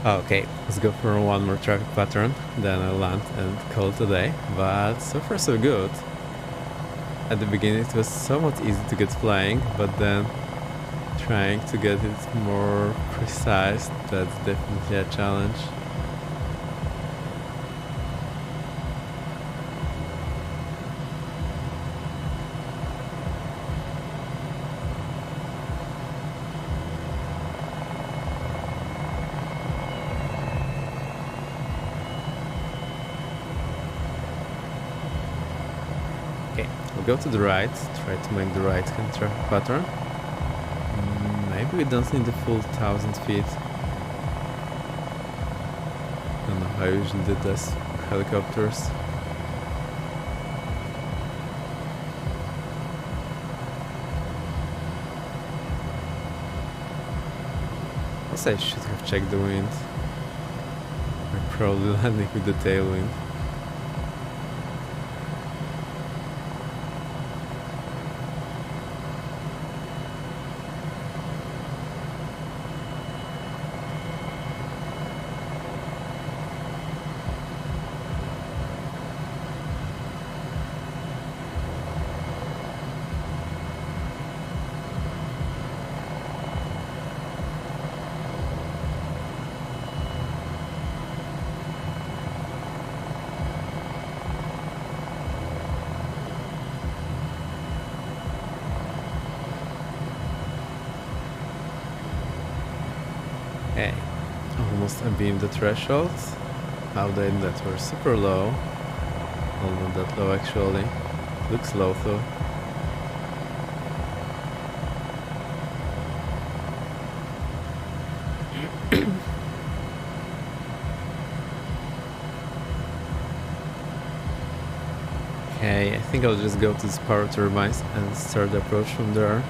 Okay, let's go for one more traffic pattern, then I'll land and call it a day. But so far so good. At the beginning it was somewhat easy to get flying, but then trying to get it more precise, that's definitely a challenge. Okay, we'll go to the right, try to make the right hand traffic pattern. Maybe we don't need the full 1000 feet. I don't know how I usually did this with helicopters. Guess I should have checked the wind. I'm probably landing with the tailwind. Okay, almost unbeamed the threshold. How then that were super low. Well, not that low actually. Looks low though. Okay, I think I'll just go to this power turbines and start the approach from there.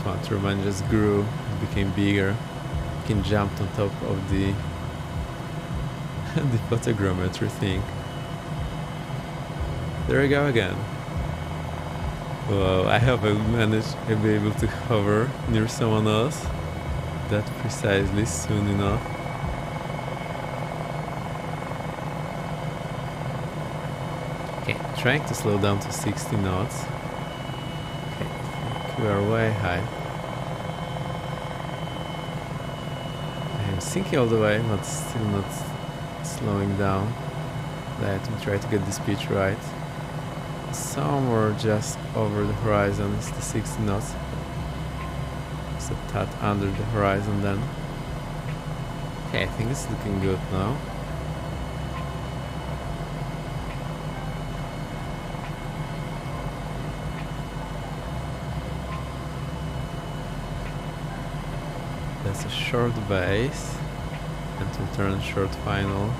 One turbine just grew, it became bigger. You can jump on top of the the photogrammetry thing. There we go again. Whoa, I hope I'll be able to hover near someone else that precisely soon enough. Okay, trying to slow down to 60 knots. Okay, I think we are way high. I'm sinking all the way, but still not slowing down. Let me try to get the speed right. Somewhere just over the horizon is the 60 knots. Just a tad under the horizon then. Okay, I think it's looking good now. That's a short base and to turn short final.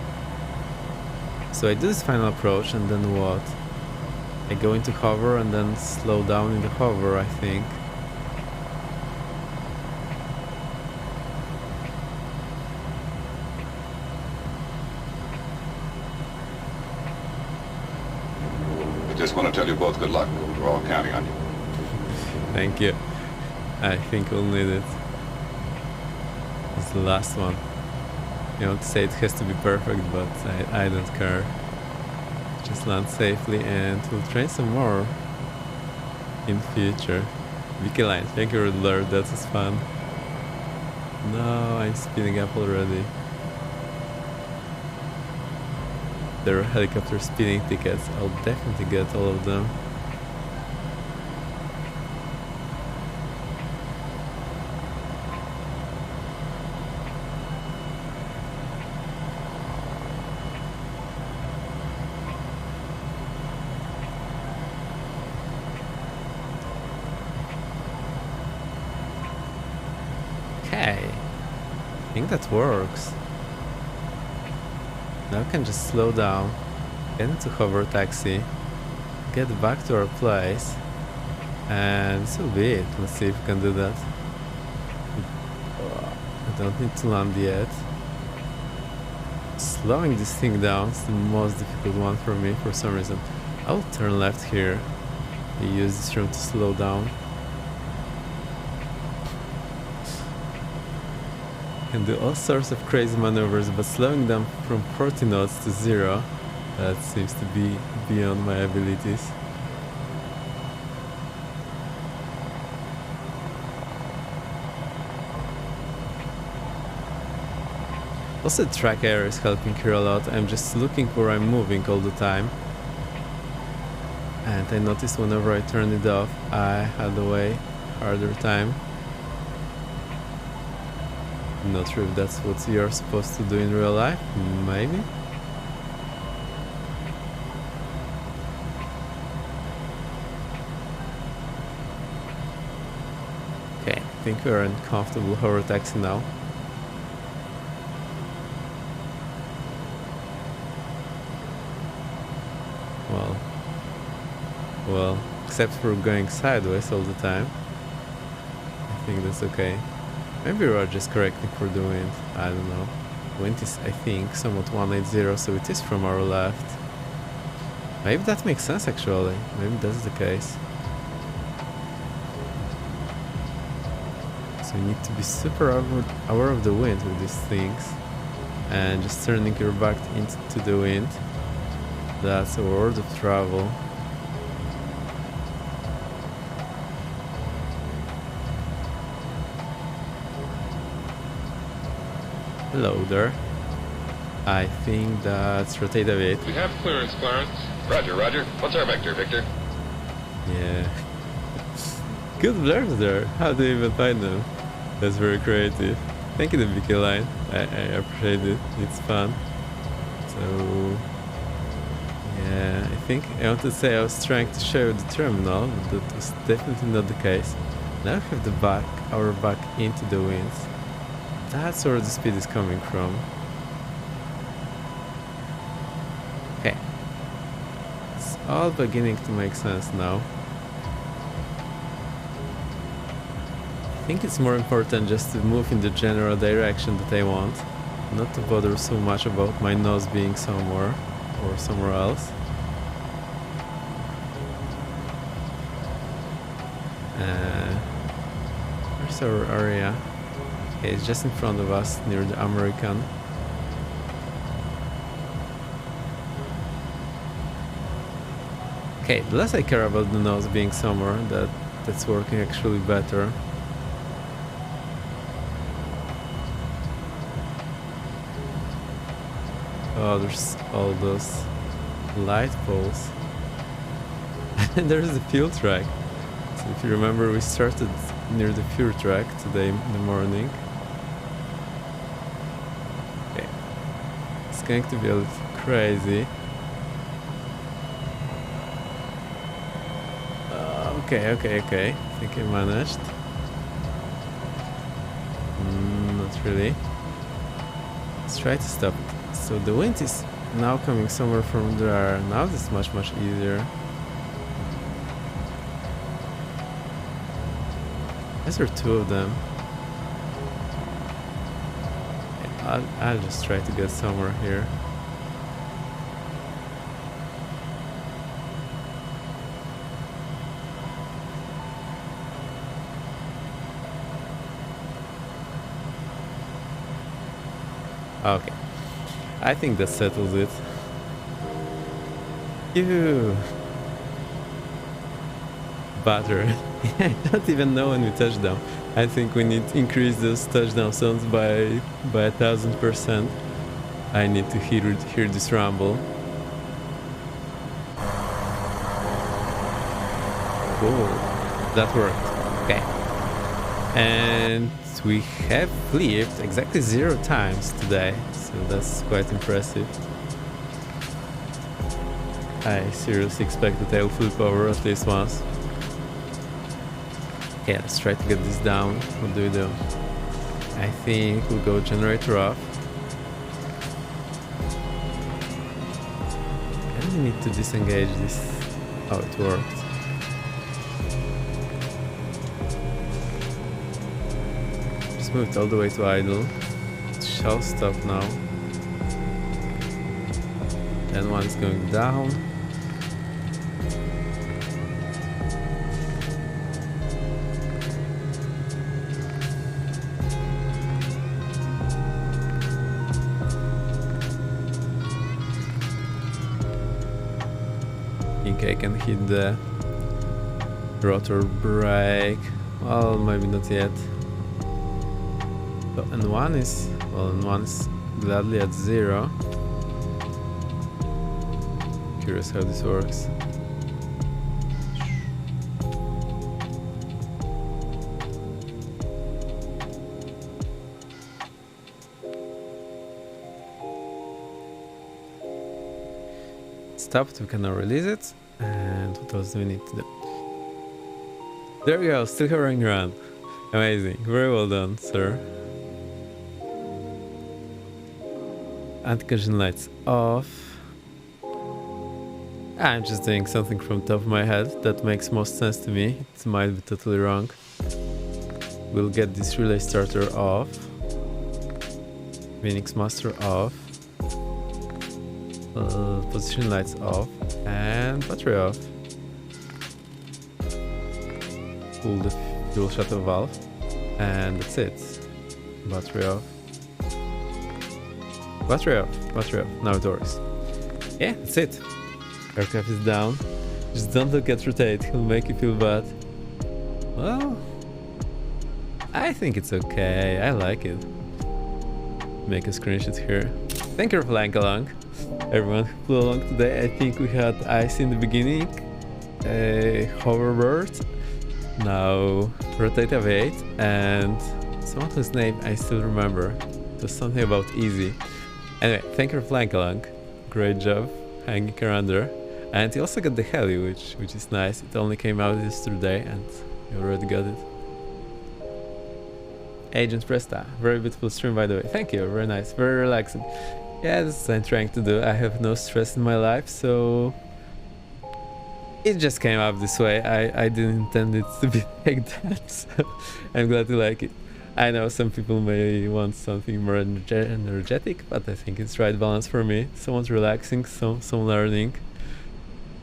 So I do this final approach and then what? I go into hover and then slow down in the hover, I think. I just want to tell you both good luck. We're all counting on you. Thank you. I think we'll need it. It's the last one. You know, to say it has to be perfect, but I don't care. Just land safely and we'll train some more in future. Vicky Line, thank you, Red Alert, that was fun. No, I'm speeding up already. There are helicopter speeding tickets. I'll definitely get all of them. Okay, I think that works. Now we can just slow down, get into hover taxi, get back to our place, and this will be it. Let's see if we can do that. I don't need to land yet. Slowing this thing down is the most difficult one for me for some reason. I'll turn left here. Use this room to slow down. Can do all sorts of crazy maneuvers, but slowing down from 40 knots to 0, that seems to be beyond my abilities. Also, track error is helping here a lot. I'm just looking where I'm moving all the time. And I noticed whenever I turned it off, I had a way harder time. Not sure if that's what you're supposed to do in real life. Maybe? Okay, I think we're in comfortable hover taxi now. Well, except for going sideways all the time. I think that's okay. Maybe we're just correcting for the wind. I don't know. Wind is, I think, somewhat 180, so it is from our left. Maybe that makes sense actually. Maybe that's the case. So you need to be super aware of the wind with these things. And just turning your back into the wind. That's a world of travel. Hello there. I think that's rotate a bit. We have clearance, Clarence. Roger, roger. What's our vector, Victor? Yeah. Good blurbs there. How do you even find them? That's very creative. Thank you, the Vicky Line. I appreciate it. It's fun. So... yeah, I think I wanted to say I was trying to show you the terminal, but that was definitely not the case. Now we have our back into the wind. That's where the speed is coming from. Okay. It's all beginning to make sense now. I think it's more important just to move in the general direction that I want, not to bother so much about my nose being somewhere or somewhere else. Where's our area? Okay, it's just in front of us, near the American. Okay, the less I care about the nose being somewhere, that's working actually better. Oh, there's all those light poles. And there's the fuel track. So if you remember, we started near the fuel track today in the morning. Okay. It's going to be a little crazy. Okay. I think I managed. Not really. Let's try to stop it. So the wind is now coming somewhere from there. Now this is much easier. There are two of them. I'll just try to get somewhere here. Okay. I think that settles it. Ew. Butter. I don't even know when we touch down. I think we need to increase those touchdown sounds by 1000%. I need to hear this rumble. Cool. That worked. Okay. And we have flipped exactly 0 times today, so that's quite impressive. I seriously expect that I'll flip over at least once. Okay, let's try to get this down. What do we do? I think we'll go generator off. And we need to disengage this. Oh, it worked. Just moved all the way to idle. It shall stop now. Then one is going down. I think I can hit the rotor brake. Well, maybe not yet. So, and one is gladly at 0. Curious how this works. Stopped, we can now release it. And what else do we need to do? There we go, still hovering around. Amazing, very well done, sir. Anti-collision lights off. I'm just doing something from top of my head that makes most sense to me. It might be totally wrong. We'll get this relay starter off. Phoenix Master off. Position lights off. And battery off. Pull the fuel shuttle valve. And that's it. Battery off. Battery off. Battery off. Now it works. Yeah, that's it. Aircraft is down. Just don't look at rotate, he'll make you feel bad. Well, I think it's okay, I like it. Make a screenshot here. Thank you for flying along. Everyone who flew along today. I think we had ice in the beginning, a hoverboard, now rotate V8, and someone whose name I still remember. It was something about easy. Anyway, thank you for flying along. Great job hanging around there. And he also got the heli, which is nice. It only came out yesterday and you already got it. Agent Presta, very beautiful stream by the way. Thank you, very nice, very relaxing. Yeah, that's what I'm trying to do. I have no stress in my life, so it just came up this way. I didn't intend it to be like that, so I'm glad you like it. I know some people may want something more energetic, but I think it's right balance for me. Someone's relaxing, some learning,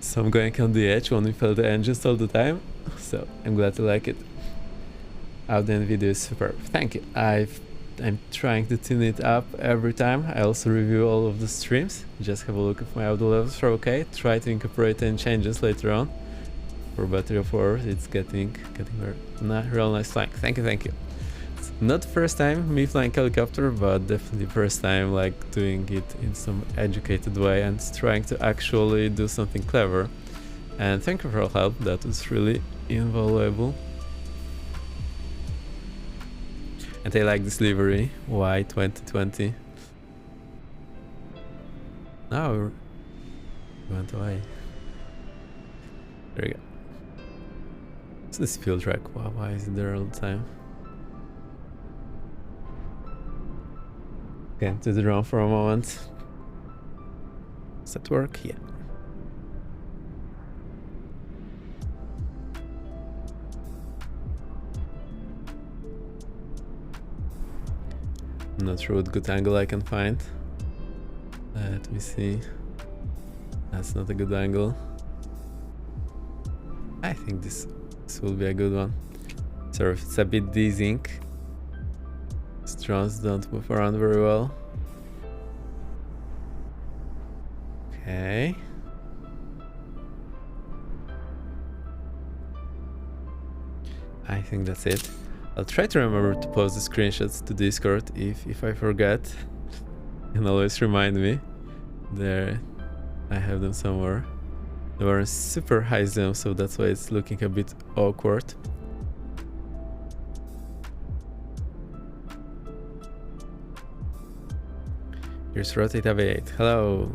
some going on the edge when we feel the engines all the time. So I'm glad you like it. Audio and video is superb. Thank you. I'm trying to tune it up every time. I also review all of the streams. Just have a look if my audio levels are okay. Try to incorporate any changes later on. For battery of 4, it's getting real nice flying. Thank you. It's not the first time me flying helicopter, but definitely first time like doing it in some educated way and trying to actually do something clever. And thank you for all help. That was really invaluable. And I like this livery, Y 2020. Now we went away. There we go. What's this fuel track? Wow, why is it there all the time? Okay, to the drone for a moment. Does that work? Yeah. I'm not sure what good angle I can find. Let me see. That's not a good angle. I think this will be a good one. Sorry if it's a bit dizzying. These drones don't move around very well. Okay. I think that's it. I'll try to remember to post the screenshots to Discord if I forget. You can always remind me. There, I have them somewhere. They were in super high zoom, so that's why it's looking a bit awkward. Here's Rotate AV8. Hello.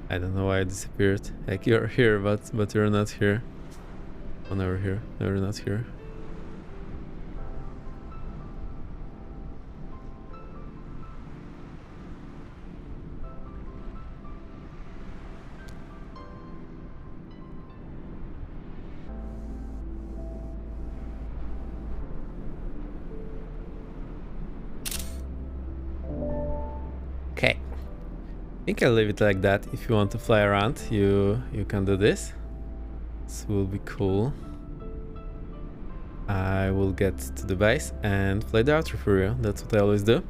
I don't know why I disappeared. Like, you're here, but you're not here. Oh, never here. Never not here. Okay. I think I'll leave it like that. If you want to fly around, you can do this. This will be cool. I will get to the base and play the outro for you. That's what I always do.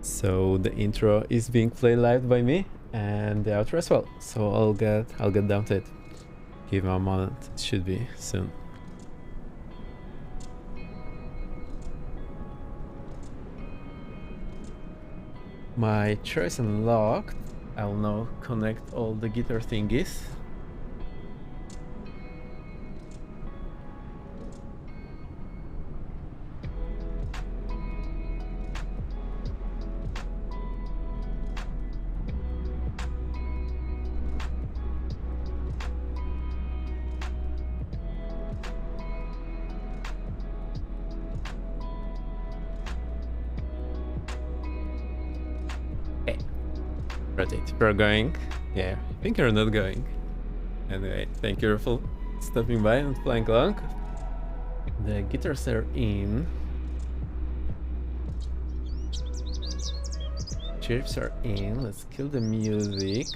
So the intro is being played live by me and the outro as well. So I'll get down to it. Give me a moment. It should be soon. My choice unlocked. I'll now connect all the guitar thingies. Rotate. If you're going, yeah, I think you're not going. Anyway, thank you for stopping by and playing along. The guitars are in. Chirps are in. Let's kill the music.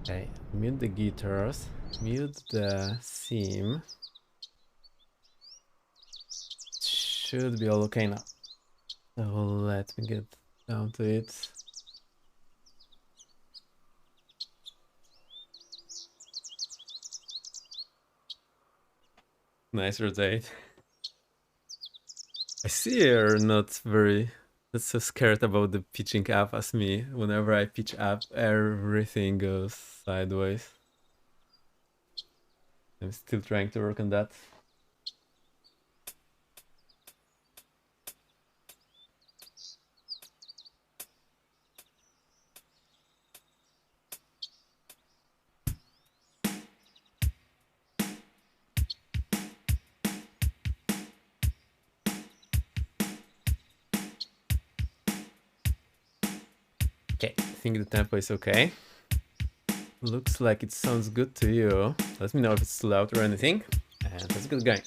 Okay, mute the guitars. Mute the sim. Should be all okay now. So let me get down to it. Nice rotate. I see you're not so scared about the pitching up as me. Whenever I pitch up, everything goes sideways. I'm still trying to work on that. Okay, I think the tempo is okay. Looks like it sounds good to you. Let me know if it's too loud or anything. And let's get going.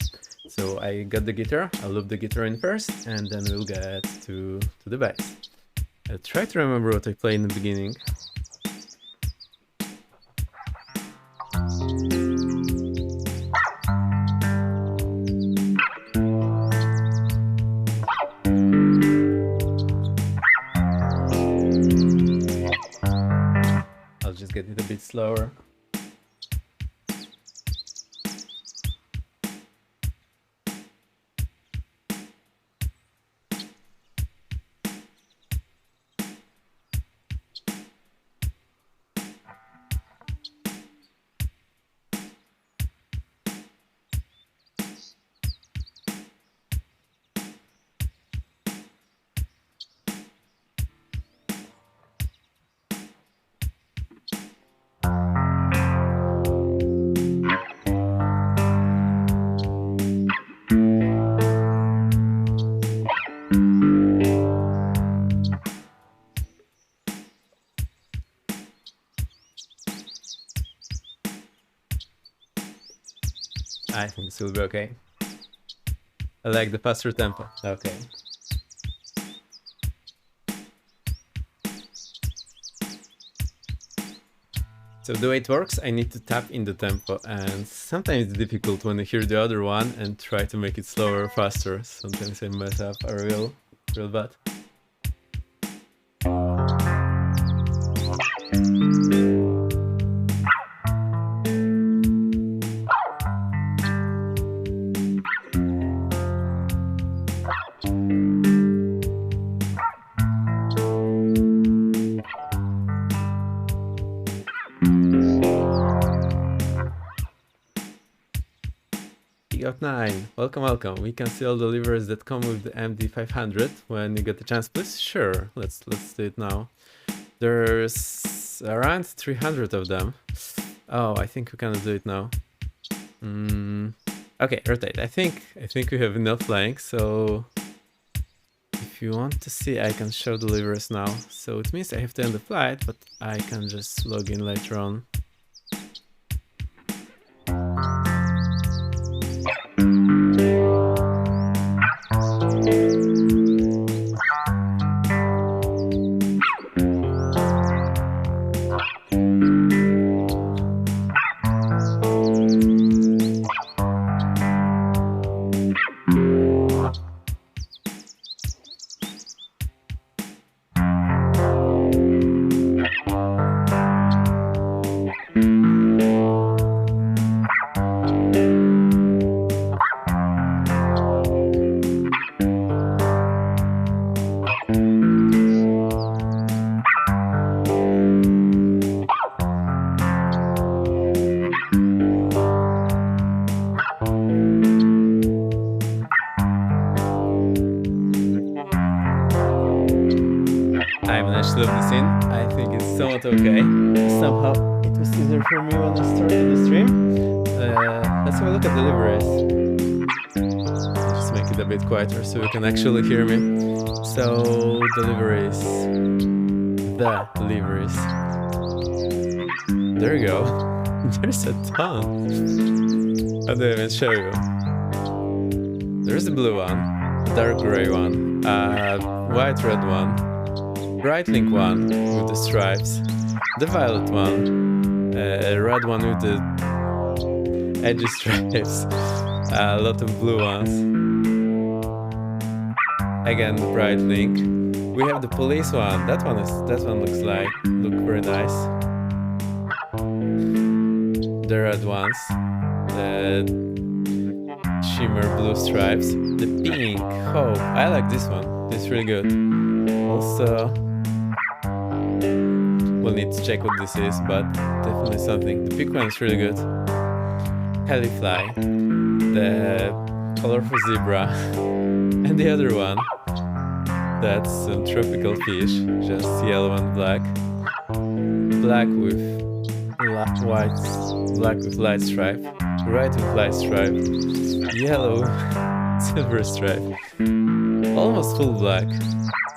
So I got the guitar, I'll loop the guitar in first, and then we'll get to the bass. I'll try to remember what I played in the beginning. I'll just get it a bit slower. I think this will be okay. I like the faster tempo. Okay. So the way it works, I need to tap in the tempo, and sometimes it's difficult when you hear the other one and try to make it slower or faster. Sometimes I mess up real bad. Out 9. Welcome. We can see all the levers that come with the MD500 when you get the chance, please. Sure, let's do it now. There's around 300 of them. Oh, I think we can do it now. Okay, rotate. I think we have enough flying, so if you want to see, I can show the levers now. So it means I have to end the flight, but I can just log in later on. I managed to load this in. I think it's somewhat okay. Somehow it was easier for me when I started the stream. Let's have a look at the liveries. I'll just make it a bit quieter so you can actually hear me. So the liveries. There you go. There's a ton. How do I even show you? There's the blue one, a dark gray one, a white-red one, bright link one with the stripes, the violet one, a red one with the edgy stripes, a lot of blue ones. Again, the bright link. We have the police one. That one looks very nice. The red ones, the shimmer blue stripes, the pink hope. I like this one. It's really good. Also, we'll need to check what this is, but definitely something. The pink one is really good. Helifly, the colorful zebra, and the other one. That's some tropical fish, just yellow and black. Black with white, black with light stripe, red with light stripe, yellow, silver stripe, almost full black.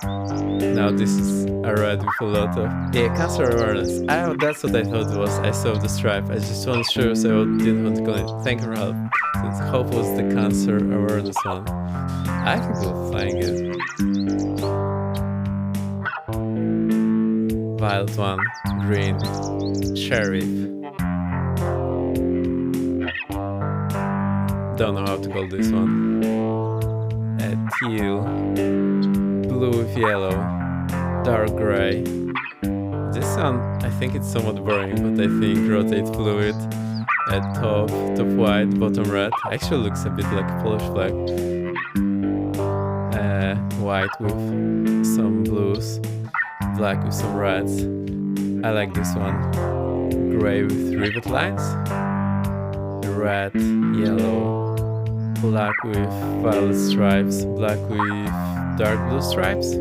Now this is a red with a lot of cancer awareness. That's what I thought it was. I saw the stripe. I just want to show you, so I didn't want to call it. Thank you for help. Since hope was the cancer awareness one. I can go flying it. Violet one, green, sheriff. Don't know how to call this one. Teal, blue with yellow, dark gray. This one, I think it's somewhat boring, but I think rotate fluid at top white, bottom red. Actually looks a bit like a Polish flag. White with some blues, black with some reds. I like this one. Gray with rivet lines. Red, yellow, black with violet stripes, black with dark blue stripes.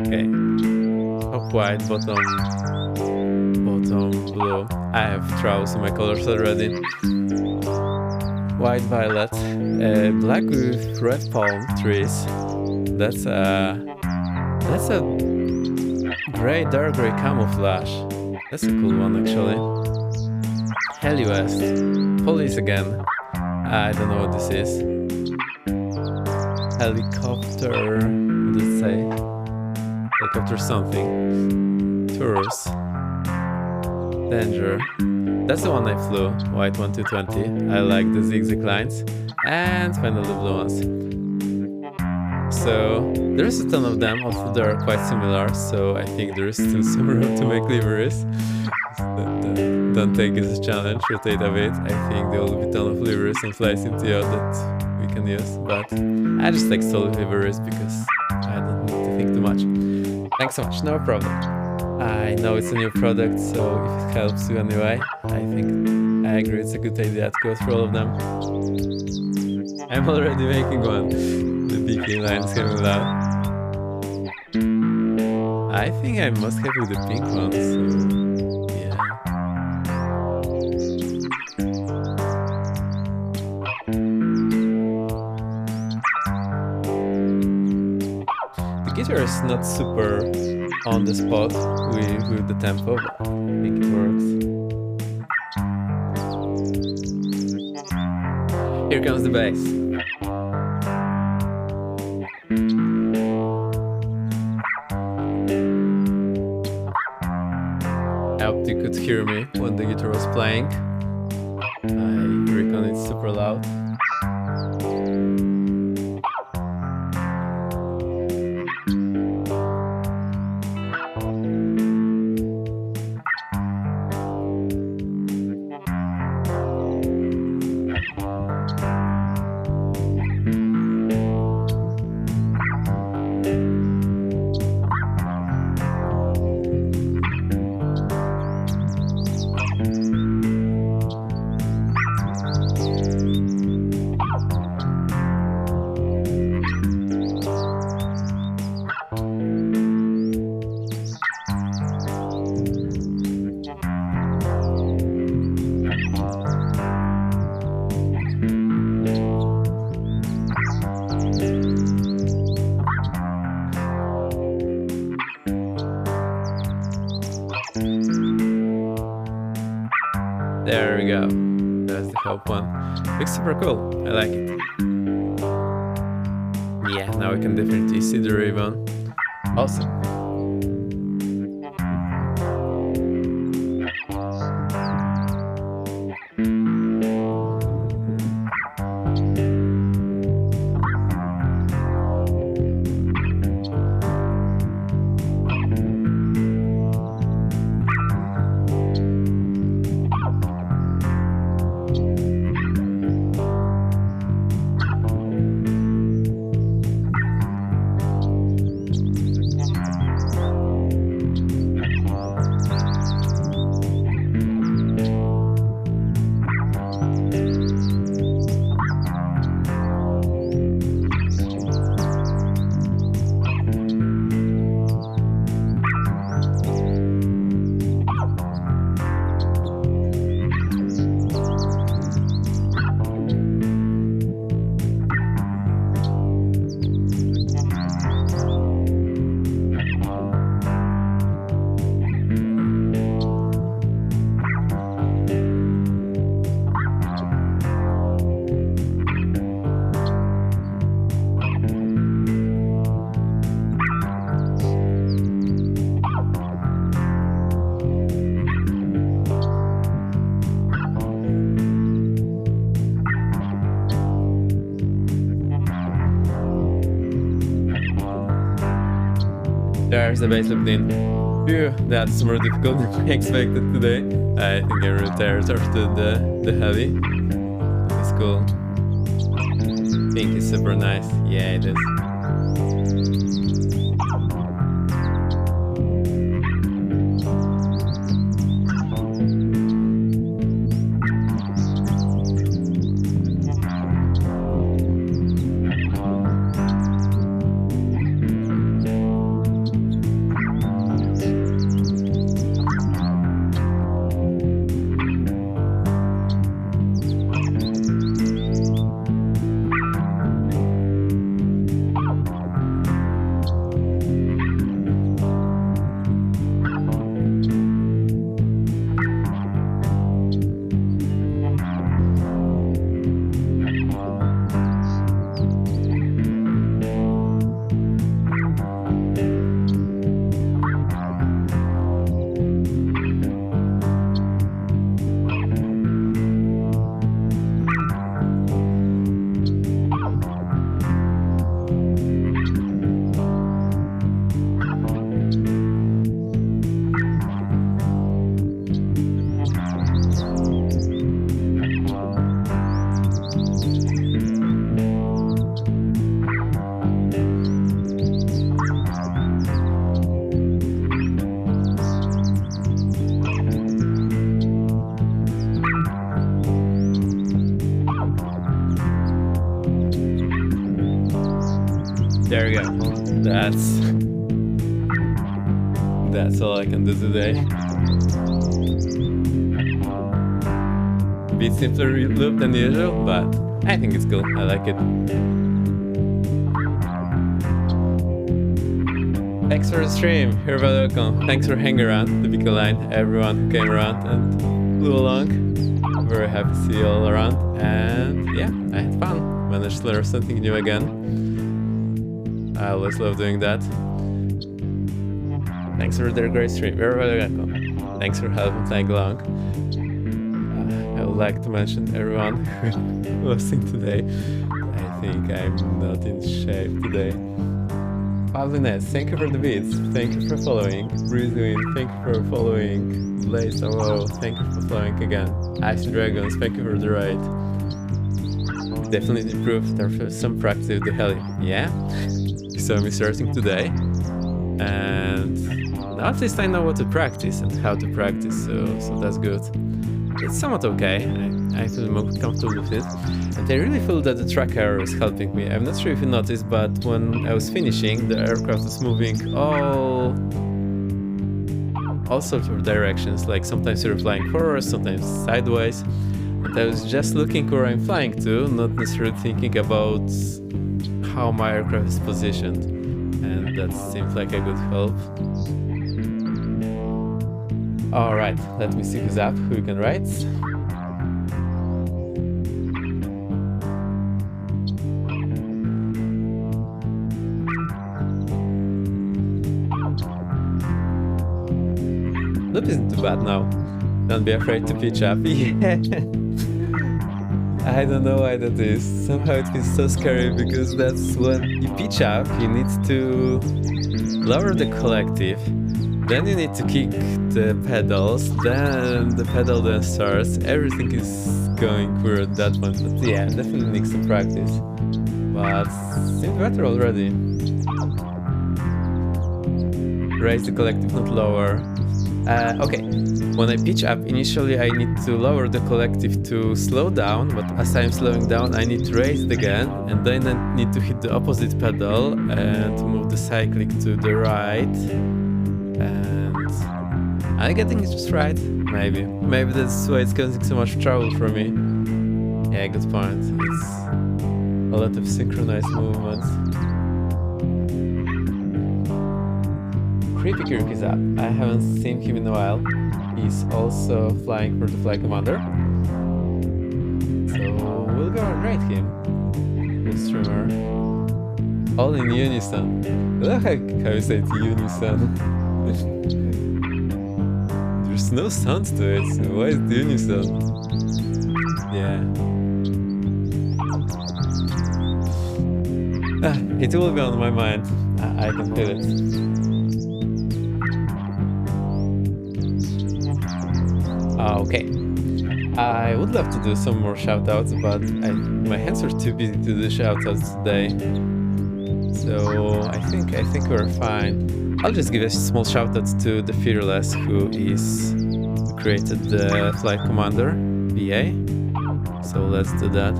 Okay. Top white, bottom blue. I have troubles in my colors already. White, violet, black with red palm trees. That's a gray, dark gray camouflage. That's a cool one actually. Heli West, police again. I don't know what this is. Helicopter, what does it say? Helicopter something. Tours. Danger. That's the one I flew, White 1220. I like the zigzag lines. And finally the blue ones. So there's a ton of them, although they are quite similar, so I think there is still some room to make liveries. Don't take it as a challenge, rotate a bit. I think there will be a ton of liveries and flights into the that we can use, but I just like solid liveries because I don't need to think too much. Thanks so much, no problem. I know it's a new product, so if it helps you anyway, I agree it's a good idea to go through all of them. I'm already making one. The BP line is coming loud. I think I'm most happy with the pink one, so yeah. The guitar is not super on the spot with the tempo, but I think it works. Here comes the bass. I hope you could hear me when the guitar was playing. I reckon it's super loud. There we go. That's the hope one. Looks super cool. I like it. Yeah, now we can definitely see the ribbon. Awesome. There's the bass looped in. Phew, that's more difficult than I expected today. I think I'm really tired after the heavy. It's cool. Pink is super nice. Yeah, it is. That's all I can do today. Bit simpler loop than usual, but I think it's cool. I like it. Thanks for the stream. You're very welcome. Thanks for hanging around, the big line, everyone who came around and flew along. Very happy to see you all around. And yeah, I had fun. Managed to learn something new again. I always love doing that. Thanks for the great stream. You're very welcome. Thanks for helping playing along. I would like to mention everyone who listening today. I think I'm not in shape today. Pavlinets, thank you for the beats. Thank you for following. Breezewin, thank you for following. Blaze, hello, thank you for following again. Icy Dragons, thank you for the ride. Definitely improved after some practice with the heli. Yeah? You saw me starting today. And now at least I know what to practice and how to practice, so that's good. It's somewhat okay. I feel more comfortable with it. And I really feel that the track error is helping me. I'm not sure if you noticed, but when I was finishing, the aircraft was moving all sorts of directions. Like sometimes you're flying forward, sometimes sideways. And I was just looking where I'm flying to, not necessarily thinking about how my aircraft is positioned. And that seems like a good help. Alright, let me see who's up, who you can write. Loop isn't too bad now. Don't be afraid to pitch up. Yeah. I don't know why that is. Somehow it feels so scary because that's when you pitch up, you need to lower the collective. Then you need to kick the pedals, then the pedal then starts. Everything is going weird at that point, but yeah, definitely needs some practice. But seems better already. Raise the collective, not lower. Okay, when I pitch up, initially I need to lower the collective to slow down, but as I'm slowing down I need to raise it again, and then I need to hit the opposite pedal and move the cyclic to the right. And I'm getting it just right, maybe. Maybe that's why it's causing so much trouble for me. Yeah, good point. It's a lot of synchronized movements. Creepy Kirk is up. I haven't seen him in a while. He's also flying for the flight commander. So we'll go and rate him. Good streamer. All in unison. I love how you say it, unison. There's no sound to it, so why is the unison? Yeah. It will be on my mind. I can feel it. Okay. I would love to do some more shoutouts, but my hands are too busy to do shoutouts today. So I think we're fine. I'll just give a small shout out to the Fearless, who created the flight commander, VA. So let's do that.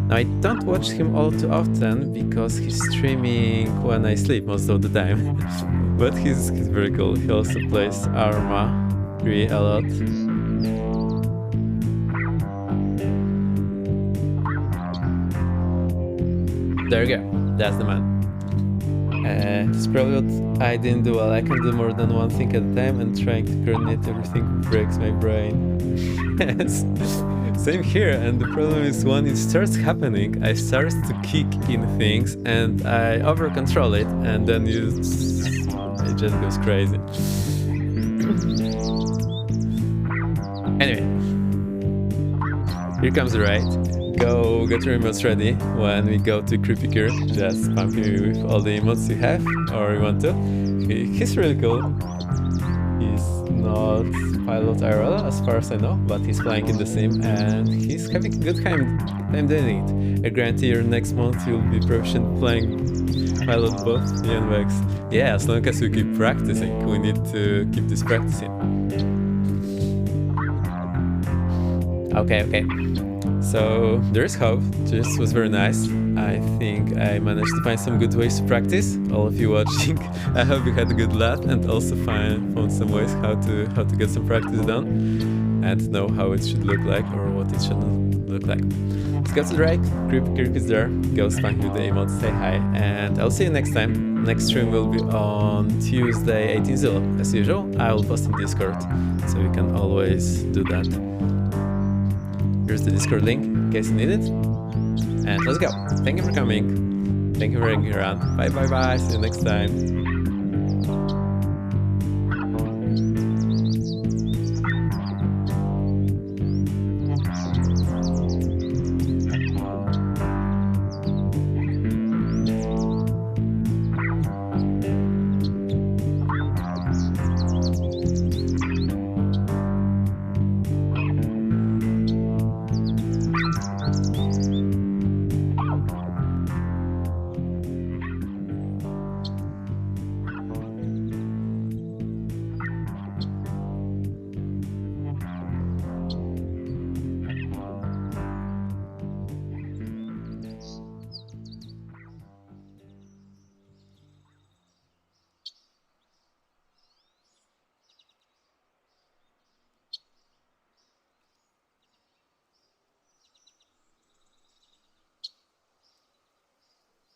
Now I don't watch him all too often because he's streaming when I sleep most of the time. But he's very cool. He also plays Arma 3 a lot. There you go. That's the man. It's probably what I didn't do well. I can do more than one thing at a time, and trying to coordinate everything breaks my brain. Yes. Same here, and the problem is when it starts happening, I start to kick in things and I over control it, and then it just goes crazy. Anyway, here comes the ride. Go get your emotes ready. When we go to Creepy Kirk, just pump me with all the emotes you have or you want to. He's really cool. He's not pilot IRL as far as I know, but he's flying in the sim and he's having a good time doing it. I guarantee you next month you'll be proficient playing pilot both me and Vex. Yeah, as long as we keep practicing. We need to keep this practicing. Okay. So there is hope. This was very nice. I think I managed to find some good ways to practice. All of you watching, I hope you had a good laugh and also found some ways how to get some practice done and know how it should look like or what it shouldn't look like. Let's go to Drake. Creepy Kirk is there. Go spank with the emote, say hi, and I'll see you next time. Next stream will be on Tuesday 18:00 as usual. I will post in Discord, so you can always do that. Here's the Discord link in case you need it. And let's go. Thank you for coming. Thank you for hanging around. Bye bye bye. See you next time.